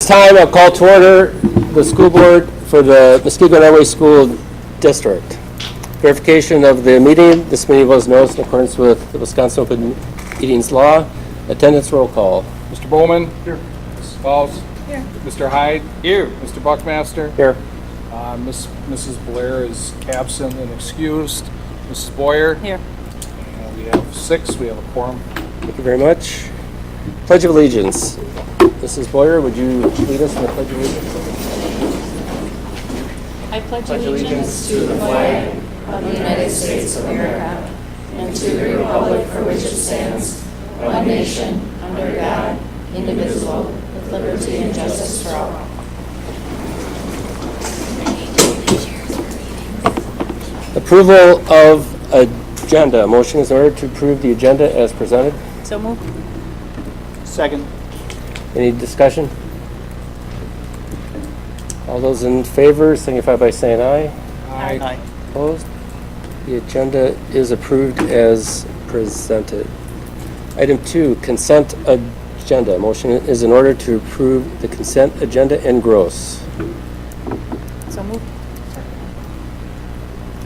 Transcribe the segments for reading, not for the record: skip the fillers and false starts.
Time I'll call to order the school board for the Muskego-Norway School District. Verification of the meeting. This meeting was noticed in accordance with the Wisconsin Open Meetings Law. Attendance roll call. Mr. Bowman? Here. Mrs. Falls? Here. Mr. Hyde? Here. Mr. Buckmaster? Here. Mrs. Blair is absent and excused. Mrs. Boyer? Here. We have 6. We have a quorum. Thank you very much. Pledge of Allegiance. Mrs. Boyer, would you lead us in the Pledge of Allegiance? I pledge allegiance to the flag of the United States of America and to the republic for which it stands, one nation, under God, indivisible, with liberty and justice for all. Approval of agenda. Motion is in order to approve the agenda as presented. So moved. Second. Any discussion? All those in favor signify by saying aye. Aye. Opposed? The agenda is approved as presented. Item 2, consent agenda. Motion is in order to approve the consent agenda in gross. So moved.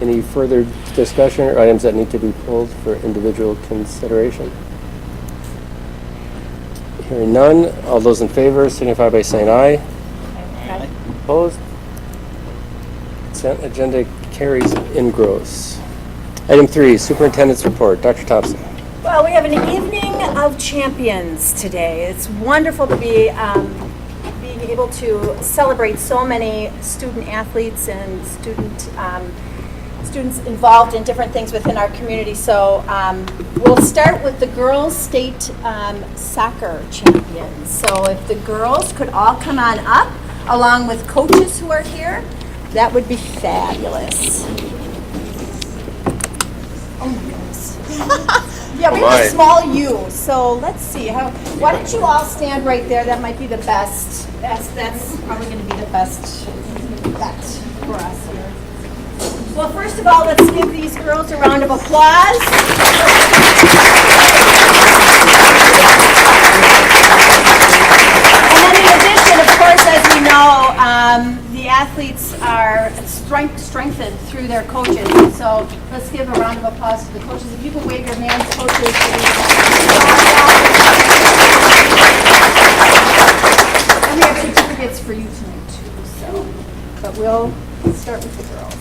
Any further discussion or items that need to be pulled for individual consideration? Hearing none, all those in favor signify by saying aye. Aye. Opposed? Consent agenda carries in gross. Item 3, superintendent's report. Dr. Thompson. Well, we have an evening of champions today. It's wonderful to be being able to celebrate so many student athletes and students involved in different things within our community. So we'll start with the girls' state soccer champions. So if the girls could all come on up, along with coaches who are here, that would be fabulous. Oh my goodness. Yeah, we have a small U, so let's see. Why don't you all stand right there? That might be the best. That's probably going to be the best bet for us here. Well, first of all, let's give these girls a round of applause. And then in addition, of course, as we know, the athletes are strengthened through their coaches. So let's give a round of applause to the coaches. If you can wave your hands, coaches. And we have certificates for you tonight, too. So, but we'll start with the girls.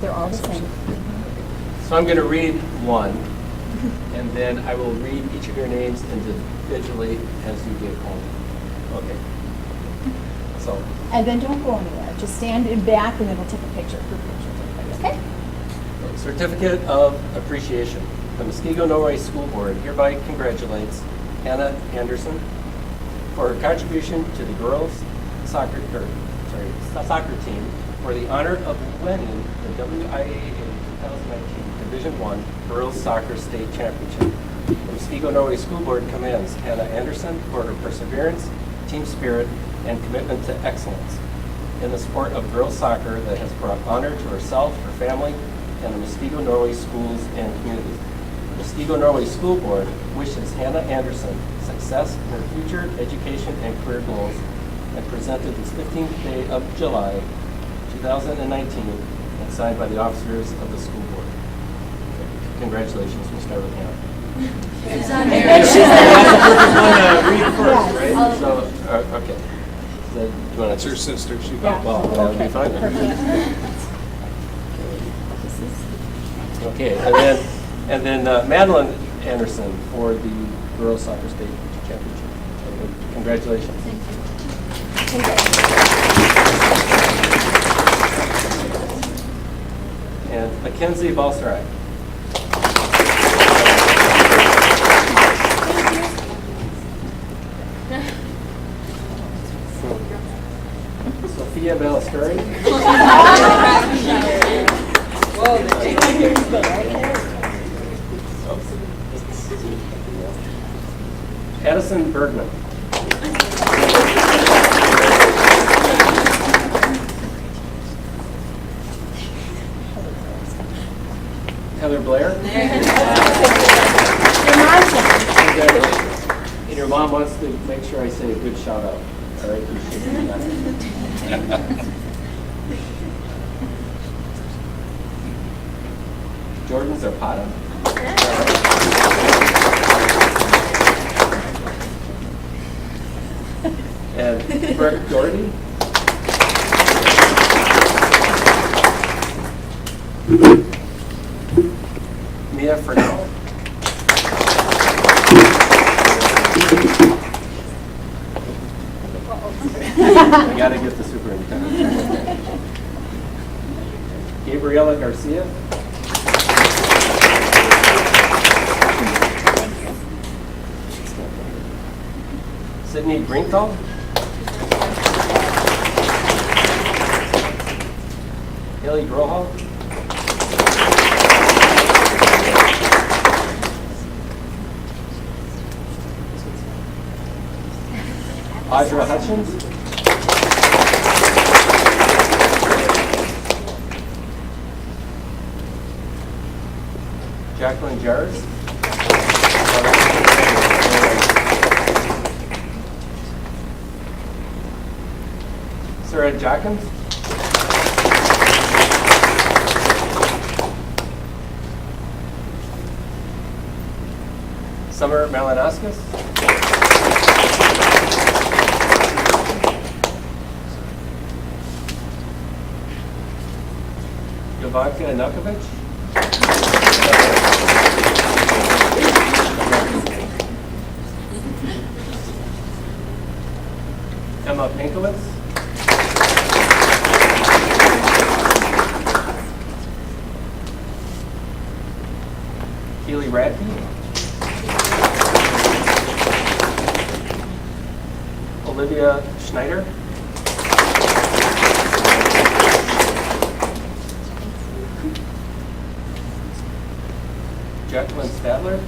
They're all the same. So I'm going to read one, and then I will read each of your names individually as you get home. Okay. So. And then don't go anywhere. Just stand in back, and then we'll take a picture. Okay? Certificate of Appreciation. The Muskego-Norway School Board hereby congratulates Hannah Anderson for her contribution to the girls soccer team for the honor of winning the WIAA 2019 Division I Girls Soccer State Championship. The Muskego-Norway School Board commends Hannah Anderson for her perseverance, team spirit, and commitment to excellence in the sport of girls soccer that has brought honor to herself, her family, and the Muskego-Norway schools and community. The Muskego-Norway School Board wishes Hannah Anderson success in her future education and career goals and presented this 15th day of July 2019 and signed by the officers of the school board. Congratulations. We'll start with Hannah. She's on there. That's the perfect one to read first, right? So, okay. So, do you want It's her sister. She Yeah. Well, that would be fine. Okay, and then Madeline Anderson for the girls soccer state championship. Okay. Congratulations. And Mackenzie Balsarai. Sophia Ballasteri. Addison Bergman. All right, appreciate that. Jordan Zapata. And Brooke Doherty. Mia Fernell. I gotta get the superintendent. Gabriela Garcia. Sydney Brinkall. Haley Grohol. Audra Hutchins. Jacqueline Jars. Sarah Jackins. Summer Malinauskas. Ivanka Nukovic. Emma Pinkowitz. Keely Radke. Olivia Schneider. Jacqueline Stadler.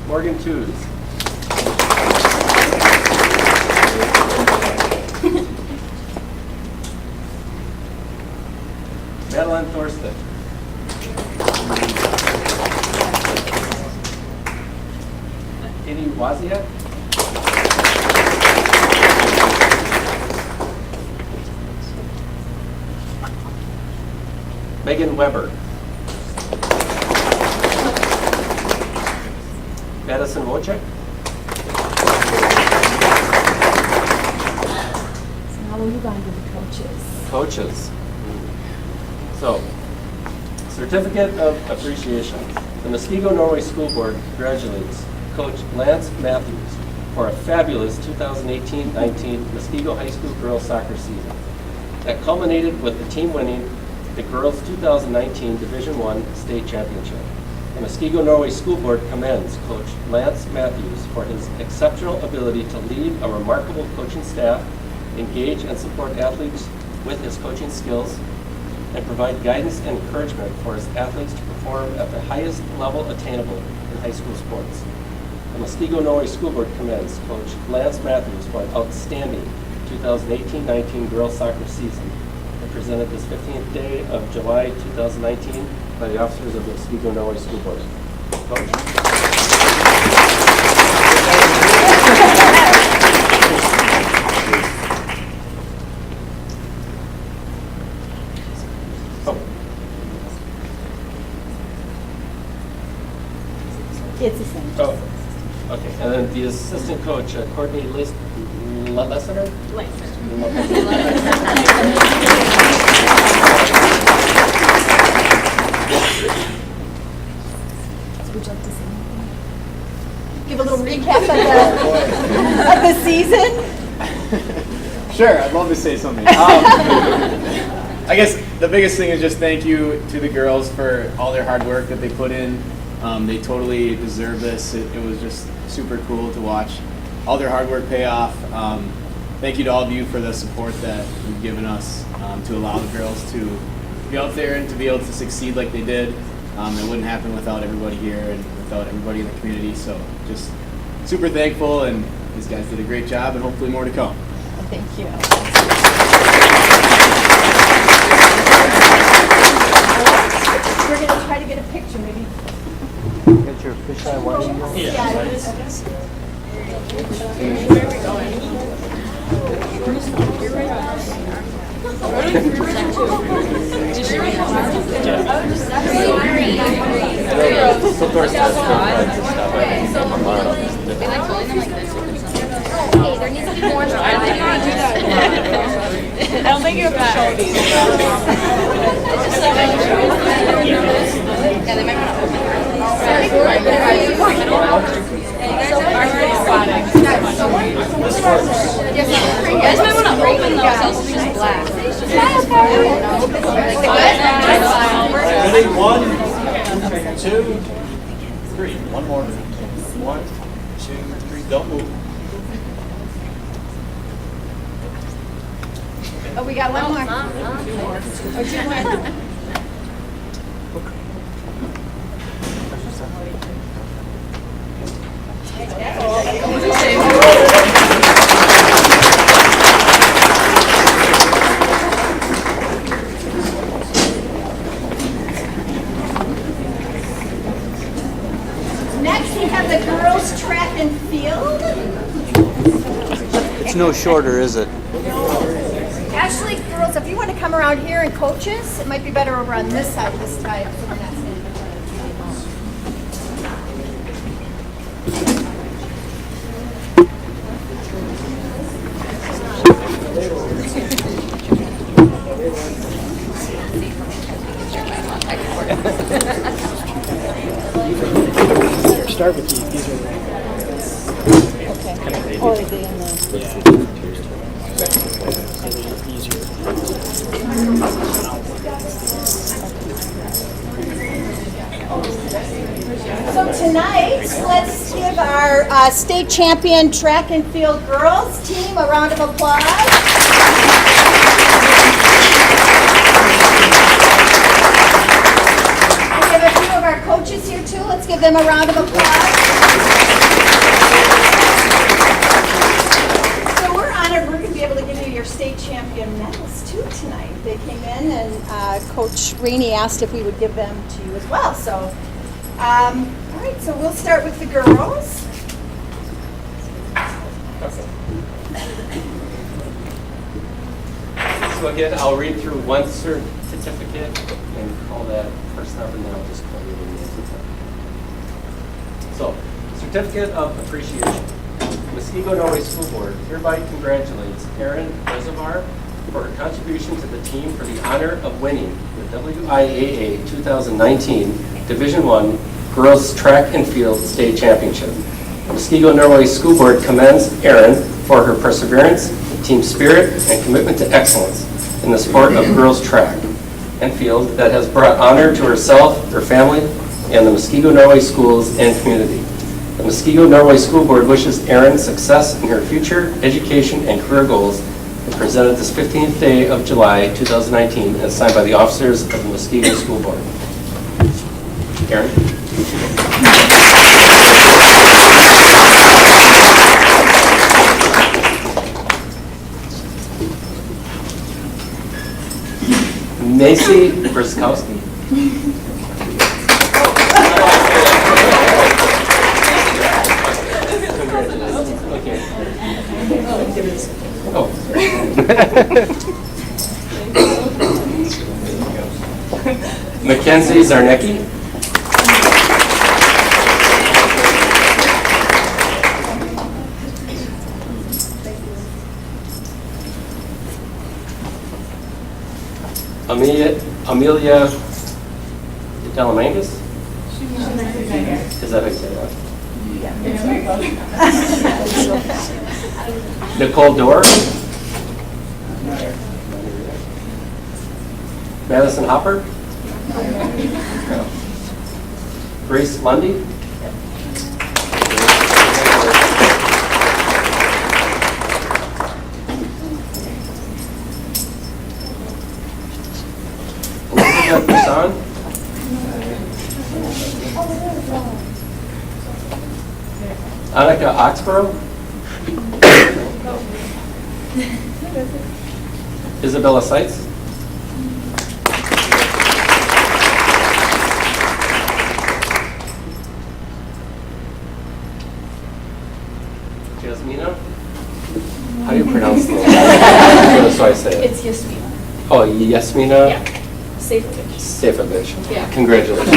Morgan Tews. Madeline Thorstead. Katie Wozniak. Megan Weber. Madison Wojcik. So now we'll move on to the coaches. Coaches. So, certificate of appreciation. The Muskego Norway School Board congratulates Coach Lance Matthews for a fabulous 2018-19 Muskego High School girls soccer season that culminated with the team winning the girls 2019 Division I state championship. The Muskego Norway School Board commends Coach Lance Matthews for his exceptional ability to lead a remarkable coaching staff, engage and support athletes with his coaching skills, and provide guidance and encouragement for his athletes to perform at the highest level attainable in high school sports. The Muskego Norway School Board commends Coach Lance Matthews for an outstanding 2018-19 girls soccer season and presented this 15th day of July 2019 by the officers of the Muskego Norway School Board. Coach? It's the same. Oh, okay. And then the assistant coach, Courtney Lessiter? Would you like to say anything? Give a little recap of the season? Sure, I'd love to say something. I guess the biggest thing is just thank you to the girls for all their hard work that they put in. They totally deserve this. It was just super cool to watch all their hard work pay off. Thank you to all of you for the support that you've given us to allow the girls to be out there and to be able to succeed like they did. It wouldn't happen without everybody here and without everybody in the community. So just super thankful, and these guys did a great job, and hopefully more to come. Thank you. Hey, there needs to be more. I don't think you have to show these. Yeah, they might want to open You guys might want to open those, else it's just black. Ready? 1, 2, 3. One more. 1, 2, 3. Don't move. Oh, we got one more. Oh, two more. Next, we have the girls' track and field. It's no shorter, is it? Actually, girls, if you want to come around here and coach us, it might be better over on this side this time. So we're not standing. Start with these are Okay. Or are they in the... So tonight, let's give our state champion track and field girls team a round of applause. We have a few of our coaches here too. Let's give them a round of applause. So we're honored we're going to be able to give you your state champion medals too tonight. They came in and Coach Rainey asked if we would give them to you as well. So, all right, so we'll start with the girls. So again, I'll read through one certificate and call that first number, and then I'll just call you the names. So, Certificate of Appreciation. Muskego Norway School Board hereby congratulates Erin Reservoir for her contribution to the team for the honor of winning the WIAA 2019 Division I Girls Track and Field State Championship. The Muskego Norway School Board commends Erin for her perseverance, team spirit, and commitment to excellence in the sport of girls track and field that has brought honor to herself, her family, and the Muskego Norway schools and community. The Muskego Norway School Board wishes Erin success in her future education and career goals and presented this 15th day of July 2019 as signed by the officers of the Muskego School Board. Erin. Macy Briskowski. Okay. Oh. Mackenzie Zarnecki. Amelia Delamangus? Is that how you say that? Nicole Dorr? Madison Hopper? Grace Lundy? Elizabeth Busan? Annika Oxborough? Isabella Seitz? pronounce the That's why I say it. It's Yasmina. Oh, Yasmina Yeah. Safovich. Safovich. Yeah. Congratulations.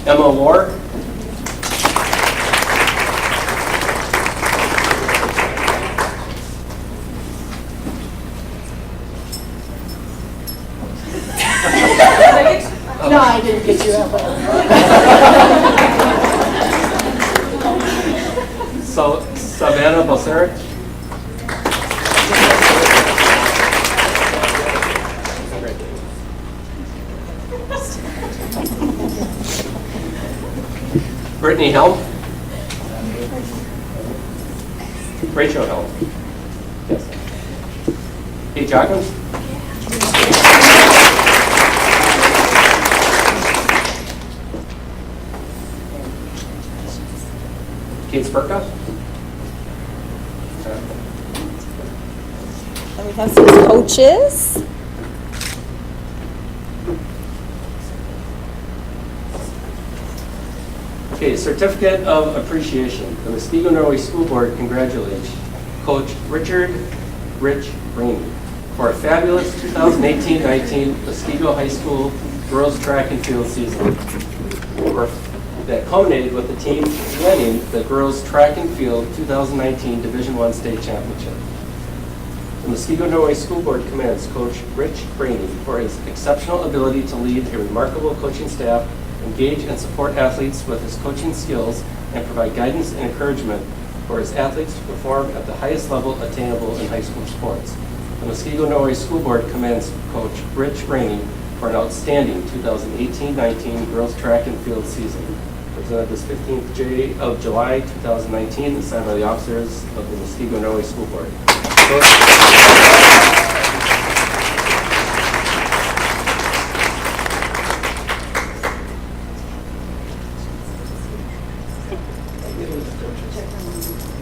Emma War. No, I didn't get you that one. So, Savannah Boseric. Brittany Helm. Rachel Helm. Yes. Kate Joggins. Kate Spurka. And we have some coaches. Okay, certificate of appreciation. The Muskego Norway School Board congratulates Coach Richard Rich Rainey for a fabulous 2018-19 Muskego High School girls track and field season that culminated with the team winning the girls track and field 2019 Division I state championship. The Muskego Norway School Board commends Coach Rich Rainey for his exceptional ability to lead a remarkable coaching staff, engage and support athletes with his coaching skills, and provide guidance and encouragement for his athletes to perform at the highest level attainable in high school sports. The Muskego Norway School Board commends Coach Rich Rainey for an outstanding 2018-19 girls track and field season. Presented this 15th day of July 2019, signed by the officers of the Muskego Norway School Board.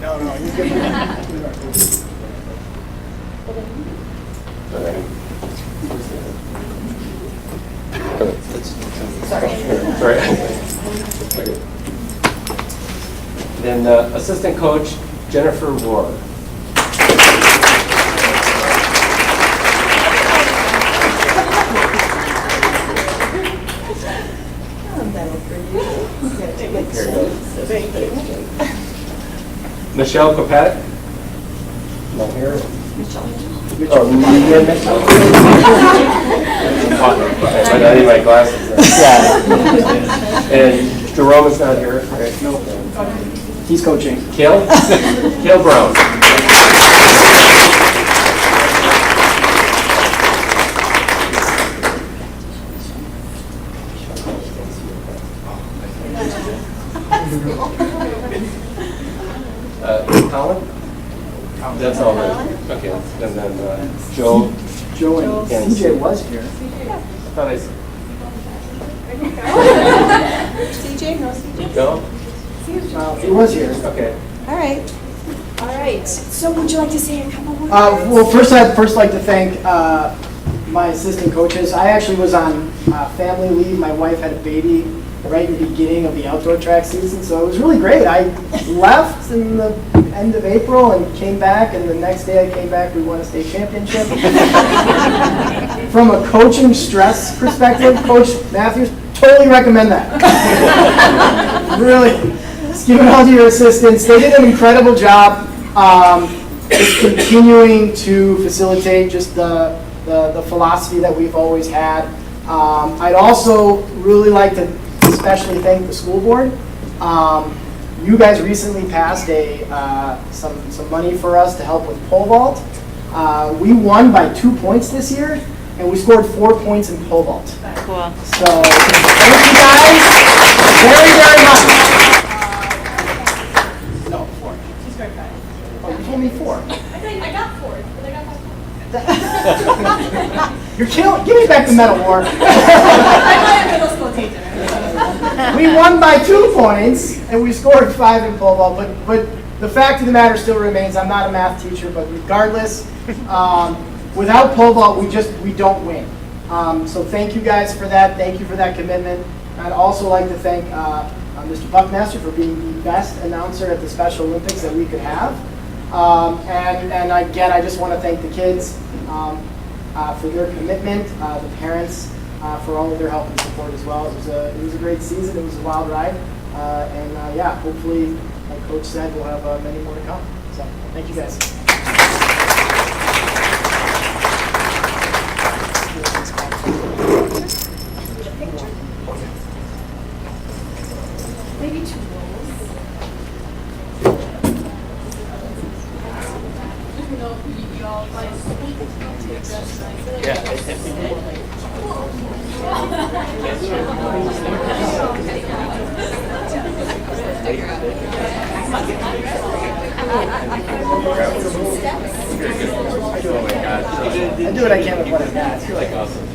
No, you're good. Sorry. Then assistant coach Jennifer Ward. Michelle Kopatic. Not here. Oh, Mitchell. I need my glasses. And Jerome is not here. Right? No. He's coaching. Kale? Kale Brown. Colin? That's all right. Okay, and then Joe. Joe and CJ was here. I thought I CJ, no CJ? No? He was here. Okay. All right. All right. So would you like to say a couple more Well, I'd first like to thank my assistant coaches. I actually was on family leave. My wife had a baby right in the beginning of the outdoor track season, so it was really great. I left in the end of April and came back, and the next day I came back, we won a state championship. From a coaching stress perspective, Coach Matthews, totally recommend that. Really, just give it all to your assistants. They did an incredible job just continuing to facilitate just the philosophy that we've always had. I'd also really like to especially thank the school board. You guys recently passed some money for us to help with pole vault. We won by 2 points this year, and we scored 4 points in pole vault. Cool. So thank you guys very, very much. No, 4. Oh, you told me 4. I got 4, but I got 5. You're killing. Give me back the medal, War. We won by 2 points, and we scored 5 in pole vault. But the fact of the matter still remains, I'm not a math teacher, but regardless, without pole vault, we don't win. So thank you guys for that. Thank you for that commitment. I'd also like to thank Mr. Buckmaster for being the best announcer at the Special Olympics that we could have. And again, I just want to thank the kids for their commitment, the parents for all of their help and support as well. It was a great season. It was a wild ride. Yeah, hopefully, like Coach said, we'll have many more to come. So thank you guys. Maybe two rolls. I do what I can with what I've got. You're like awesome.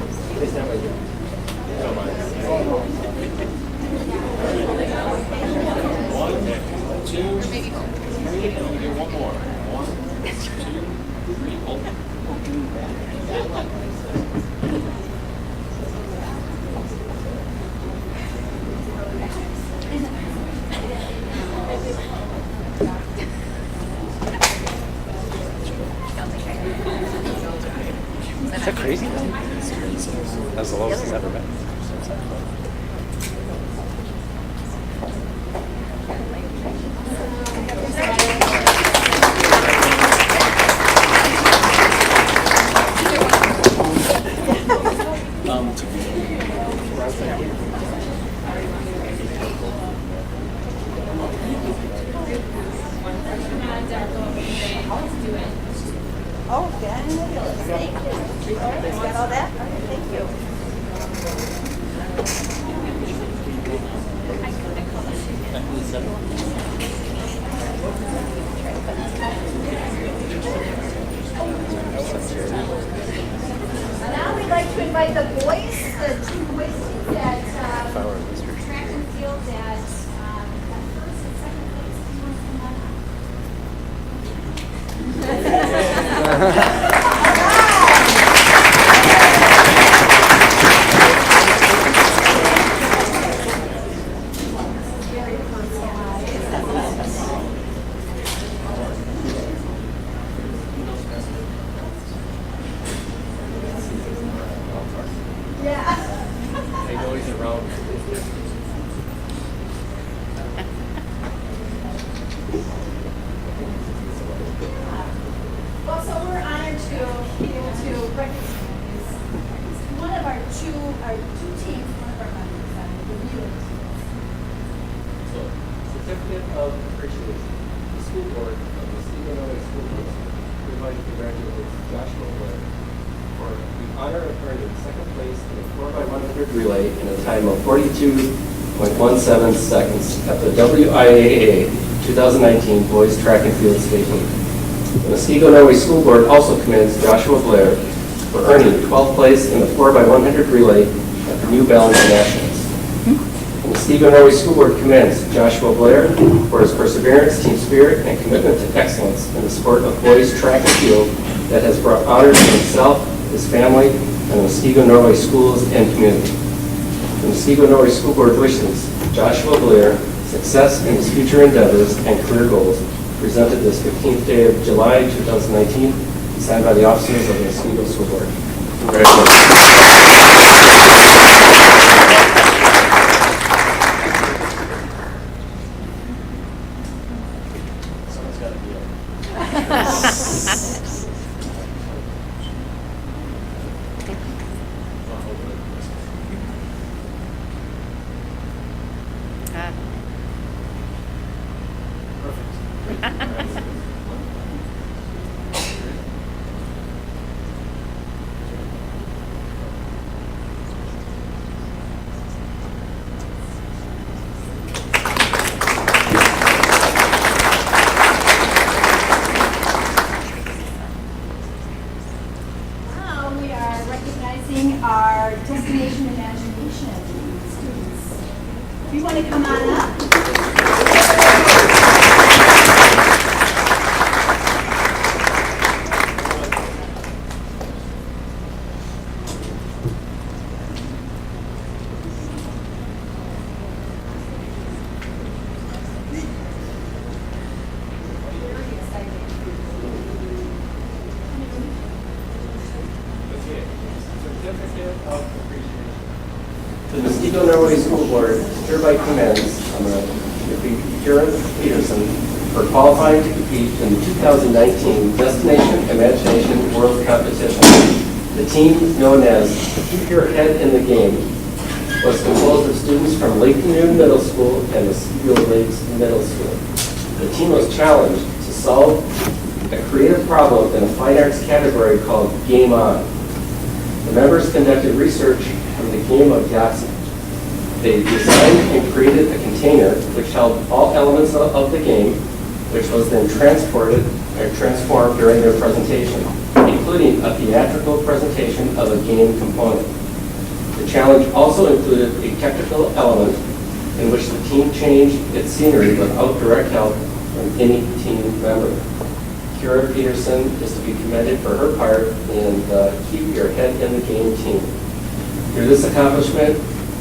One, two, three. Let me do one more. One, two, three. Hold. Is that crazy? That's the lowest it's ever been. Oh, fabulous. Thank you. All right, got all that? All right, thank you. Now we'd like to invite the boys, the two boys teams that track and field that got first and second place. Do you want to come on up? I know he's around. Well, so we're honored to be able to recognize one of our two teams, one of our members, the relay team. So, certificate of appreciation. The school board of the Illinois School Board would like to congratulate Joshua Blair for the honor of earning second place in the 4x100 relay in a time of 42.17 seconds at the WIAA 2019 Boys Track and Field State Meet. The Muskego Norway School Board also commends Joshua Blair for earning 12th place in the 4x100 relay at the New Balance Nationals. The Muskego Norway School Board commends Joshua Blair for his perseverance, team spirit, and commitment to excellence in the sport of boys track and field that has brought honor to himself, his family, and the Muskego Norway schools and community. The Muskego Norway School Board wishes Joshua Blair success in his future endeavors and career goals, presented this 15th day of July 2019, signed by the officers of the Muskego School Board. Congratulations. Someone's got to do it. Muskegon, Norway School Board hereby commends Karen Peterson for qualifying to compete in the 2019 Destination Imagination World Competition. The team, known as Keep Your Head in the Game, was composed of students from Lakeview Middle School and Muskegon Lakes Middle School. The team was challenged to solve a creative problem in a fine arts category called Game On. The members conducted research from the game of Yahtzee. They designed and created a container which held all elements of the game, which was then transported or transformed during their presentation, including a theatrical presentation of a game component. The challenge also included a technical element in which the team changed its scenery without direct help from any team member. Kira Peterson is to be commended for her part in the Keep Your Head in the Game team. Through this accomplishment,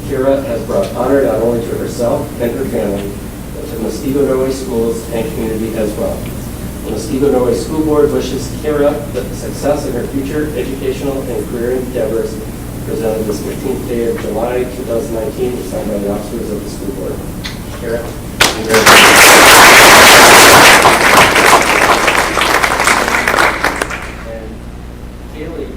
Kira has brought honor not only to herself and her family, but to Muskegon, Norway schools and community as well. The Muskegon, Norway School Board wishes Kira the success in her future educational and career endeavors, presented this 15th day of July 2019, signed by the officers of the school board. Kira, congratulations. And Kaylee,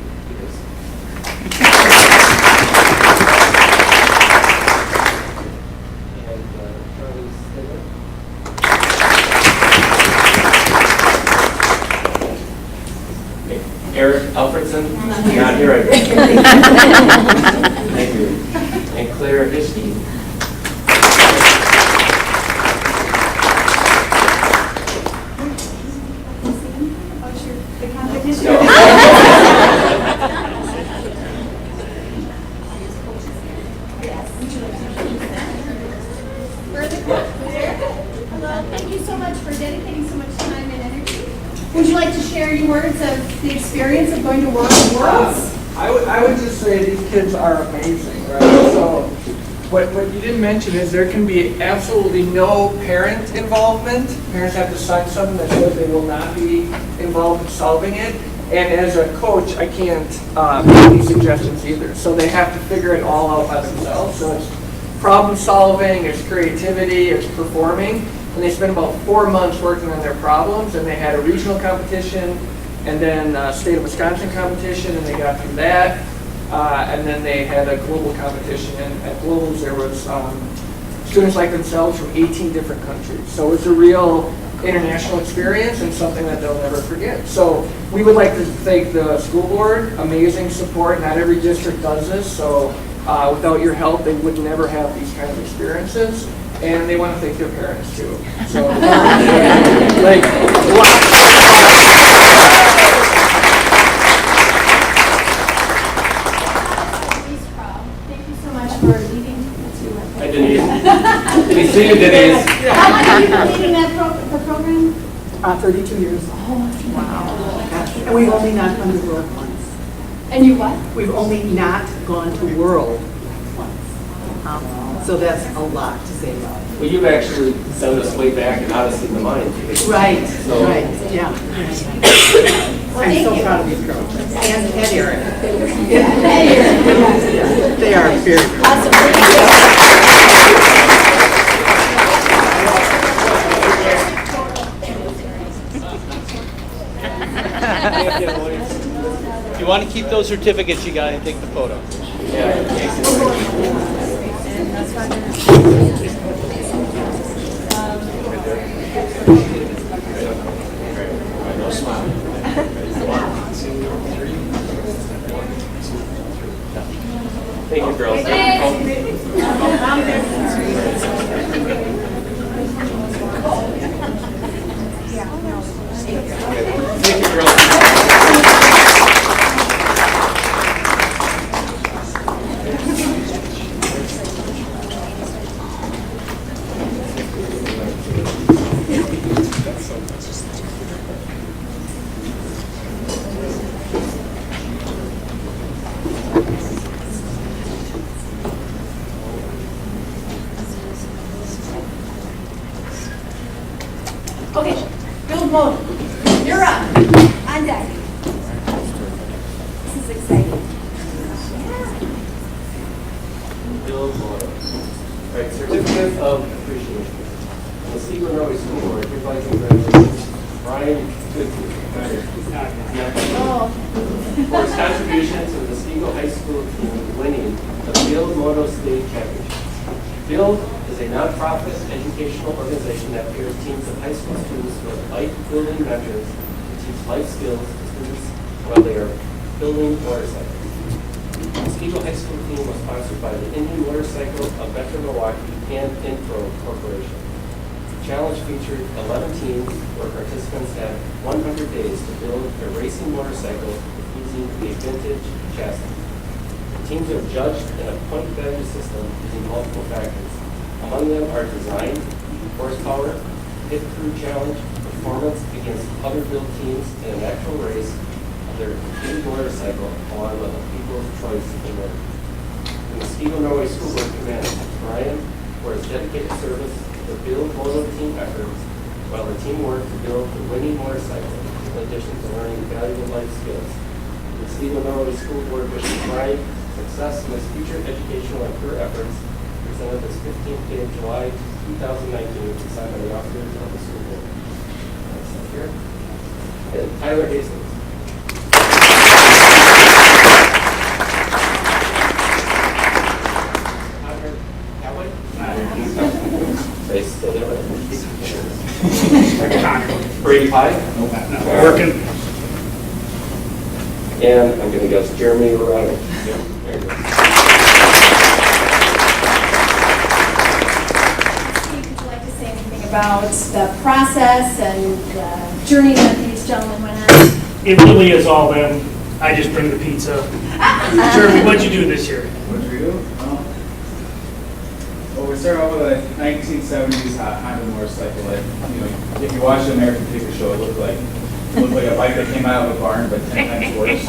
Eric Alfredson, not here again. Thank you. And Claire Hiskey. Hello, thank you so much for dedicating so much time and energy. Would you like to share your words of the experience of going to World Worlds? I would just say these kids are amazing, right? So what you didn't mention is there can be absolutely no parent involvement. Parents have to sign something that says they will not be involved in solving it. And as a coach, I can't make any suggestions either. So they have to figure it all out by themselves. So it's problem solving, it's creativity, it's performing. And they spent about 4 months working on their problems, and they had a regional competition, and then state of Wisconsin competition, and they got through that. And then they had a global competition, and at globals there was students like themselves from 18 different countries. So it's a real international experience and something that they'll never forget. So we would like to thank the school board, amazing support. Not every district does this, so without your help they would never have these kind of experiences. And they want to thank their parents too. So, like, Thank you so much for leading. Hi, Denise. Can you see you, Denise? How long have you been leading the program? 32 years. Oh, wow. And we've only not gone to World once. And you what? We've only not gone to World once. So that's a lot to say about it. Well, you've actually sent us way back in Odyssey in the Mind. Right, So- right, yeah. I'm so proud of these girls. And Eric. Yeah, they are very good. Awesome. Thank you. If you want to keep those certificates, you got to take the photo. Thank you, girls. Thank you, girls. For his contribution to the Muskego High School team winning the Field Moto State Championship. Field is a nonprofit educational organization that pairs teams of high school students with bike building mentors to teach life skills to students while they are building motorcycles. The Muskego High School team was sponsored by the Indian Motorcycle of Metro Milwaukee and Info Corporation. The challenge featured 11 teams where participants had 100 days to build their racing motorcycle using a vintage chassis. The teams are judged in a point value system using multiple factors. Among them are design, horsepower, hit crew challenge, performance against other build teams in an actual race of their competing motorcycle, along with a people's choice in winner. The Muskego Norway School Board commends Brian for his dedicated service to the Build Moto team efforts, while the team worked to build the winning motorcycle, in addition to learning valuable life skills. The Muskego Norway School Board wishes Brian success in his future educational and career efforts, presented this 15th day of July 2019, signed by the officers of the school board. Here. And Tyler Hastings. Face still there. Brady Pye. Working. And I'm going to guess Jeremy Lorado. There you go. Steve, would you like to say anything about the process and the journey that these gentlemen went on? It really is all them. I just bring the pizza. Jeremy, what'd you do this year? What'd you do? Well, we started off with a 1970s Honda motorcycle. Like, if you watch the American Picture Show, it looked like a bike that came out of a barn, but 10 times worse.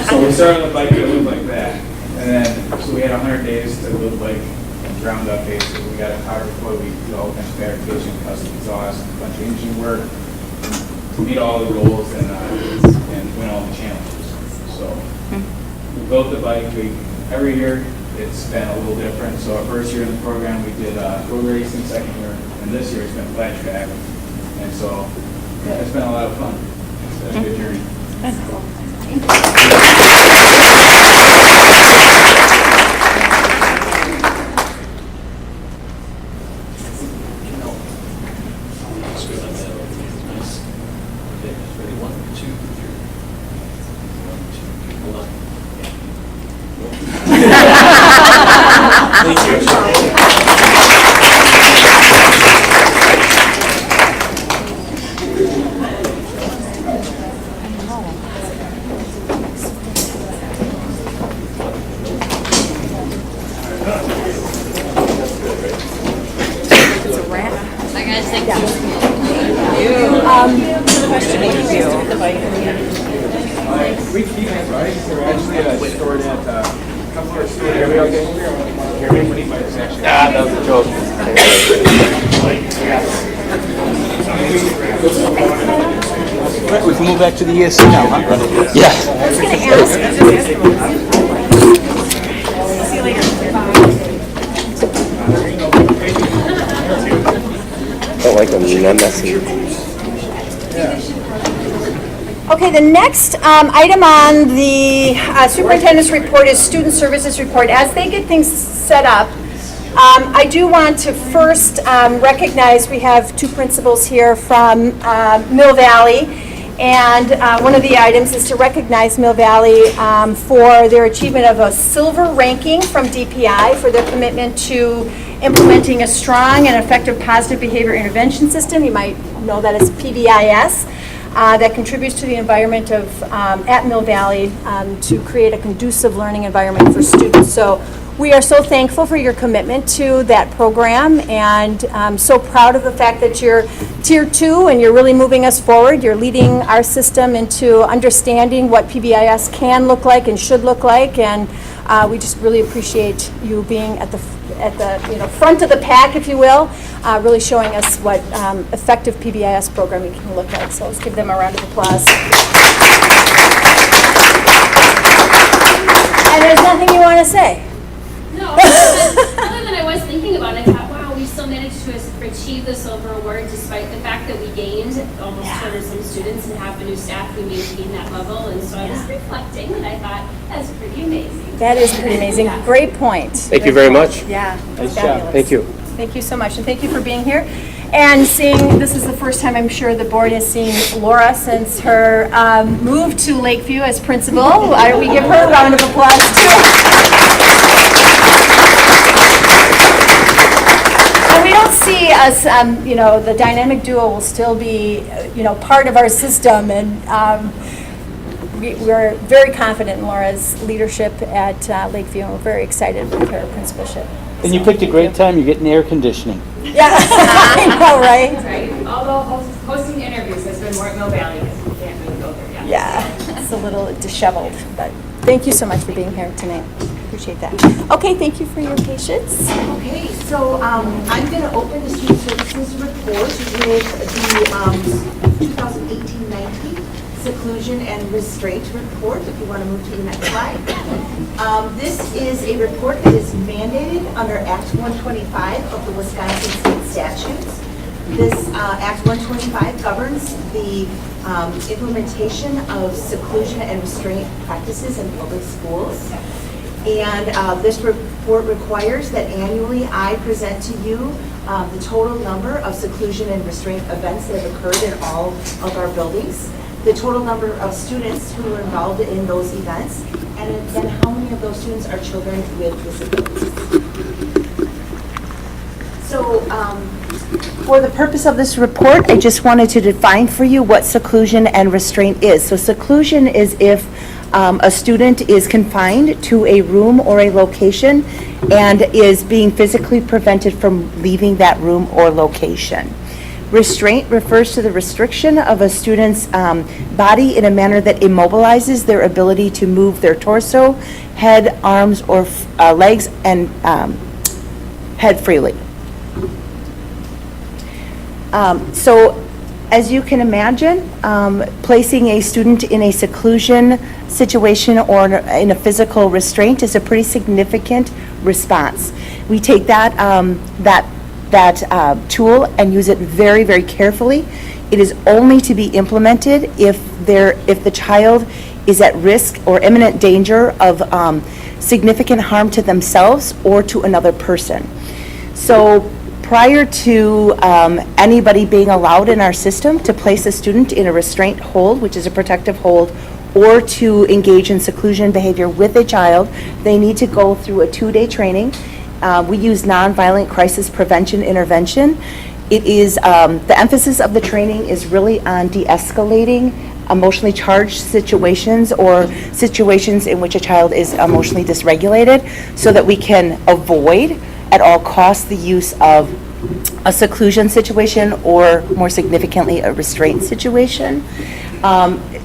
So we started on a bike that looked like that. And then, so we had 100 days to build the bike from ground up, basically. We got a power deploy, we did all kinds of fabrication, custom exhaust, a bunch of engine work to meet all the rules and win all the challenges. So we built the bike. Every year it's been a little different. So our first year in the program we did road racing, second year, and this year it's been flat track. And so yeah, it's been a lot of fun. It's been a good journey. We keep it, right? We're actually stored at a couple of stores. Here we okay? Here we actually. Ah, that was a joke. We can move back to the ESC now, huh? Yeah. I was going to ask. See you later. I don't like them. I'm messy. Okay, the next item on the superintendent's report is student services report. As they get things set up, I do want to first recognize we have two principals here from Mill Valley, and one of the items is to recognize Mill Valley for their achievement of a silver ranking from DPI for their commitment to implementing a strong and effective positive behavior intervention system. You might know that as PBIS. That contributes to the environment of at Mill Valley to create a conducive learning environment for students. So we are so thankful for your commitment to that program, and so proud of the fact that you're Tier 2 and you're really moving us forward. You're leading our system into understanding what PBIS can look like and should look like, and we just really appreciate you being at the front of the pack, if you will, really showing us what effective PBIS programming can look like. So let's give them a round of applause. And there's nothing you want to say? No, other than I was thinking about it, I thought, wow, we still managed managed to achieve the silver award despite the fact that we gained almost 200 some students and half a new staff. We maintained that level, and so I was reflecting, and I thought that's pretty amazing. That is pretty amazing. Great point. Thank you very much. Yeah. Nice fabulous. job. Thank you. Thank you so much, and thank you for being here. And seeing, this is the first time I'm sure the board has seen Laura since her move to Lakeview as principal. We give her a round of applause too. And we don't see us, the dynamic duo will still be, part of our system, and we're very confident in Laura's leadership at Lakeview, and we're very excited with her principalship. And you picked a great time, you're getting air conditioning. Yeah, I know, right? Right. Although hosting interviews has been more Mill Valley, because we can't really go there yet. Yeah, it's a little disheveled, but thank you so much for being here tonight. Appreciate that. Okay, thank you for your patience. Okay, so I'm going to open the Student Services report with the 2018-19 Seclusion and Restraint report, if you want to move to the next slide. This is a report that is mandated under Act 125 of the Wisconsin State Statutes. This Act 125 governs the implementation of seclusion and restraint practices in public schools. And this report requires that annually I present to you the total number of seclusion and restraint events that have occurred in all of our buildings, the total number of students who are involved in those events, and then how many of those students are children with disabilities. So for the purpose of this report, I just wanted to define for you what seclusion and restraint is. So seclusion is if a student is confined to a room or a location and is being physically prevented from leaving that room or location. Restraint refers to the restriction of a student's body in a manner that immobilizes their ability to move their torso, head, arms, or legs, and head freely. So, as you can imagine, placing a student in a seclusion situation or in a physical restraint is a pretty significant response. We take that tool and use it very, very carefully. It is only to be implemented if the child is at risk or imminent danger of significant harm to themselves or to another person. So prior to anybody being allowed in our system to place a student in a restraint hold, which is a protective hold, or to engage in seclusion behavior with a child, they need to go through a 2-day training. We use nonviolent crisis prevention intervention. It is, the emphasis of the training is really on de-escalating emotionally charged situations or situations in which a child is emotionally dysregulated so that we can avoid at all costs the use of a seclusion situation or more significantly a restraint situation.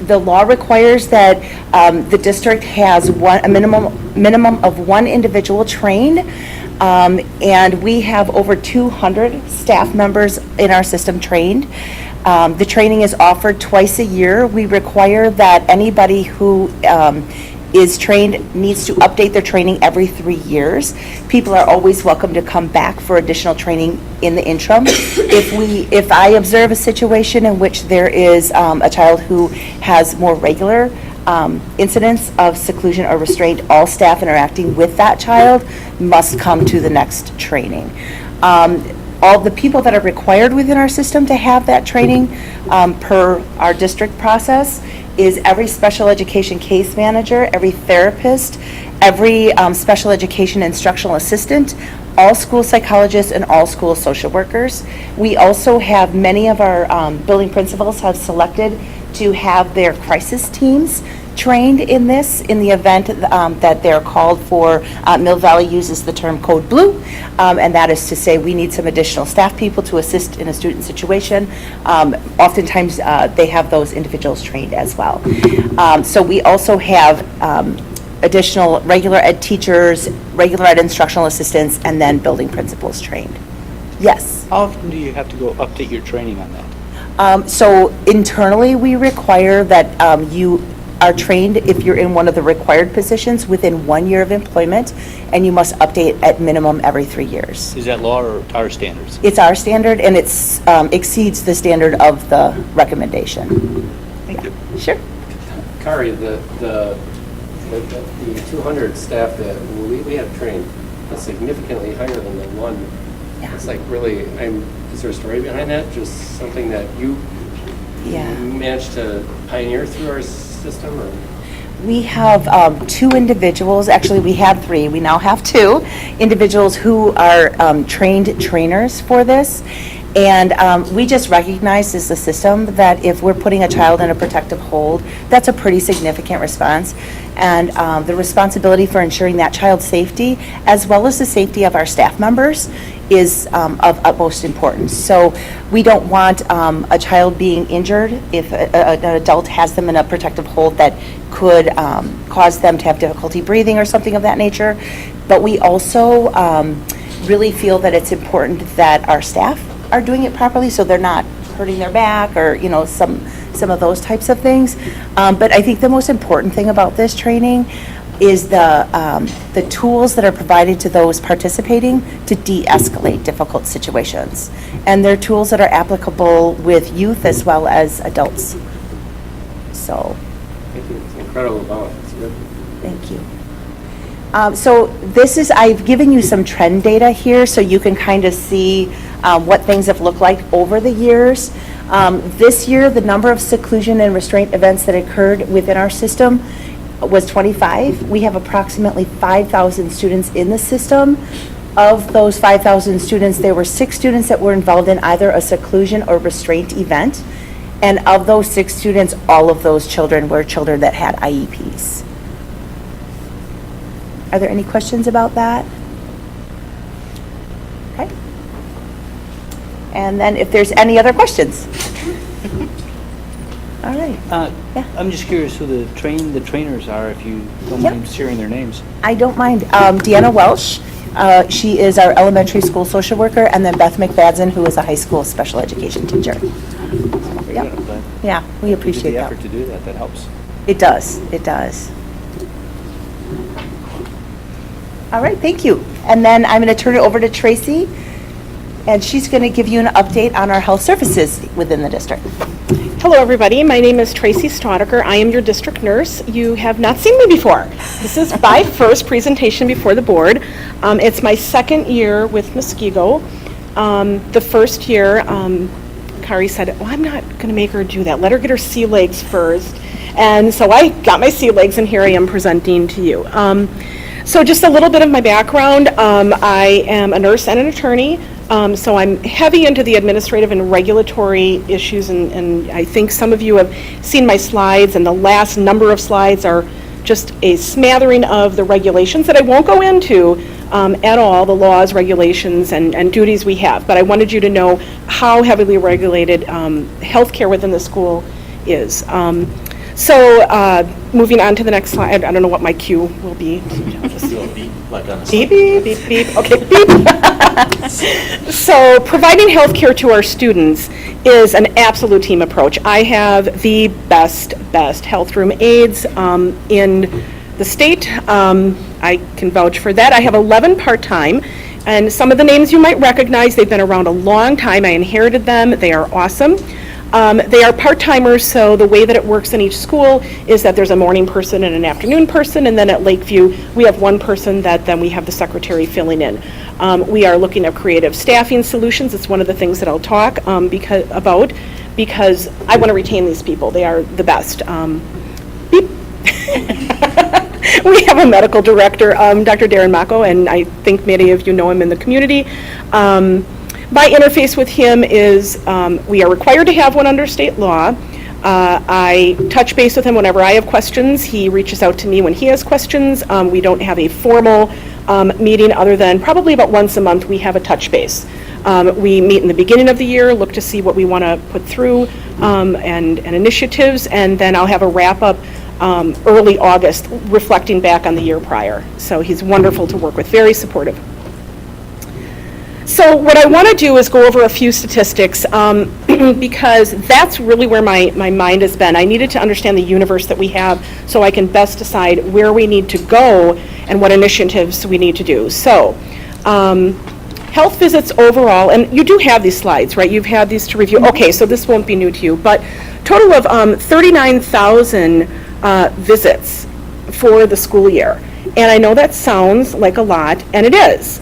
The law requires that the district has a minimum of one individual trained, and we have over 200 staff members in our system trained. The training is offered twice a year. We require that anybody who is trained needs to update their training every 3 years. People are always welcome to come back for additional training in the interim. If I observe a situation in which there is a child who has more regular incidents of seclusion or restraint, all staff interacting with that child must come to the next training. All the people that are required within our system to have that training per our district process is every special education case manager, every therapist, every special education instructional assistant, all school psychologists, and all school social workers. We also have many of our building principals have selected to have their crisis teams trained in this in the event that they're called for. Mill Valley uses the term Code Blue, and that is to say we need some additional staff people to assist in a student situation. Oftentimes they have those individuals trained as well. So we also have additional regular ed teachers, regular ed instructional assistants, and then building principals trained. Yes? How often do you have to go update your training on that? So internally, we require that you are trained if you're in one of the required positions within 1 year of employment, and you must update at minimum every 3 years. Is that law or our standards? It's our standard, and it exceeds the standard of the recommendation. Thank you. Sure. Kari, the 200 staff that we have trained is significantly higher than the one. Yeah. It's like really, is there a story behind that? Just something that you managed to pioneer through our system, or? We have 2 individuals, actually we had 3, we now have 2 individuals who are trained trainers for this. And we just recognize as a system that if we're putting a child in a protective hold, that's a pretty significant response. And the responsibility for ensuring that child's safety, as well as the safety of our staff members, is of utmost importance. So we don't want a child being injured if an adult has them in a protective hold that could cause them to have difficulty breathing or something of that nature. But we also really feel that it's important that our staff are doing it properly, so they're not hurting their back or, you know, some of those types of things. But I think the most important thing about this training is the tools that are provided to those participating to de-escalate difficult situations. And they're tools that are applicable with youth as well as adults. So. Thank you. It's incredible amount. It's good. Thank you. So this is, I've given you some trend data here so you can kind of see what things have looked like over the years. This year, the number of seclusion and restraint events that occurred within our system was 25. We have approximately 5,000 students in the system. Of those 5,000 students, there were 6 students that were involved in either a seclusion or restraint event. And of those 6 students, all of those children were children that had IEPs. Are there any questions about that? Okay. And then if there's any other questions? All right. Yeah. I'm just curious who the trainers are, if you don't mind sharing their names. I don't mind. Deanna Welsh, she is our elementary school social worker, and then Beth McFadden, who is a high school special education teacher. Very good, I'm glad. Yeah, we appreciate the that. effort to do that. That helps. It does. It does. All right, thank you. And then I'm going to turn it over to Tracy, and she's going to give you an update on our health services within the district. Hello, everybody. My name is Tracy Staudiker. I am your district nurse. You have not seen me before. This is my first presentation before the board. It's my second year with Muskego. The first year, Kari said, well, I'm not going to make her do that. Let her get her sea legs first. And so I got my sea legs, and here I am presenting to you. So just a little bit of my background. I am a nurse and an attorney. So I'm heavy into the administrative and regulatory issues, and I think some of you have seen my slides, and the last number of slides are just a smattering of the regulations that I won't go into at all, the laws, regulations, and duties we have. But I wanted you to know how heavily regulated healthcare within the school is. So moving on to the next slide, I don't know what my cue will be. Beep, beep, beep, beep. Okay, beep. So providing health care to our students is an absolute team approach. I have the best health room aides in the state. I can vouch for that. I have 11 part-time, and some of the names you might recognize. They've been around a long time. I inherited them. They are awesome. They are part-timers, so the way that it works in each school is that there's a morning person and an afternoon person, and then at Lakeview, we have one person that then we have the secretary filling in. We are looking at creative staffing solutions. It's one of the things that I'll talk because I want to retain these people. They are the best. Beep. We have a medical director, Dr. Darren Mako, and I think many of you know him in the community. My interface with him is we are required to have one under state law. I touch base with him whenever I have questions. He reaches out to me when he has questions. We don't have a formal meeting other than probably about once a month we have a touch base. We meet in the beginning of the year, look to see what we want to put through and initiatives, and then I'll have a wrap-up early August reflecting back on the year prior. So he's wonderful to work with, very supportive. So what I want to do is go over a few statistics. because that's really where my mind has been. I needed to understand the universe that we have so I can best decide where we need to go and what initiatives we need to do. So, health visits overall, and you do have these slides, right? You've had these to review. Okay, so this won't be new to you, but total of 39,000 visits for the school year. And I know that sounds like a lot, and it is.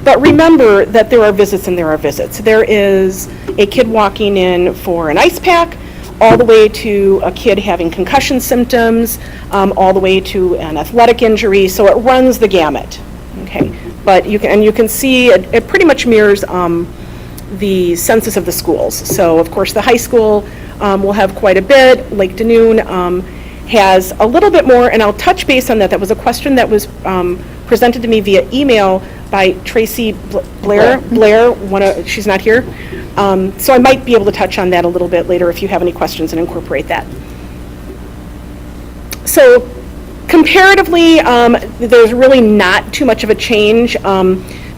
But remember that there are visits and there are visits. There is a kid walking in for an ice pack, all the way to a kid having concussion symptoms, all the way to an athletic injury, so it runs the gamut, okay? But you can see it pretty much mirrors the census of the schools. So of course the high school will have quite a bit. Lake Danoon has a little bit more, and I'll touch base on that. That was a question that was presented to me via email by Tracy Blair, she's not here. So I might be able to touch on that a little bit later if you have any questions and incorporate that. So comparatively, there's really not too much of a change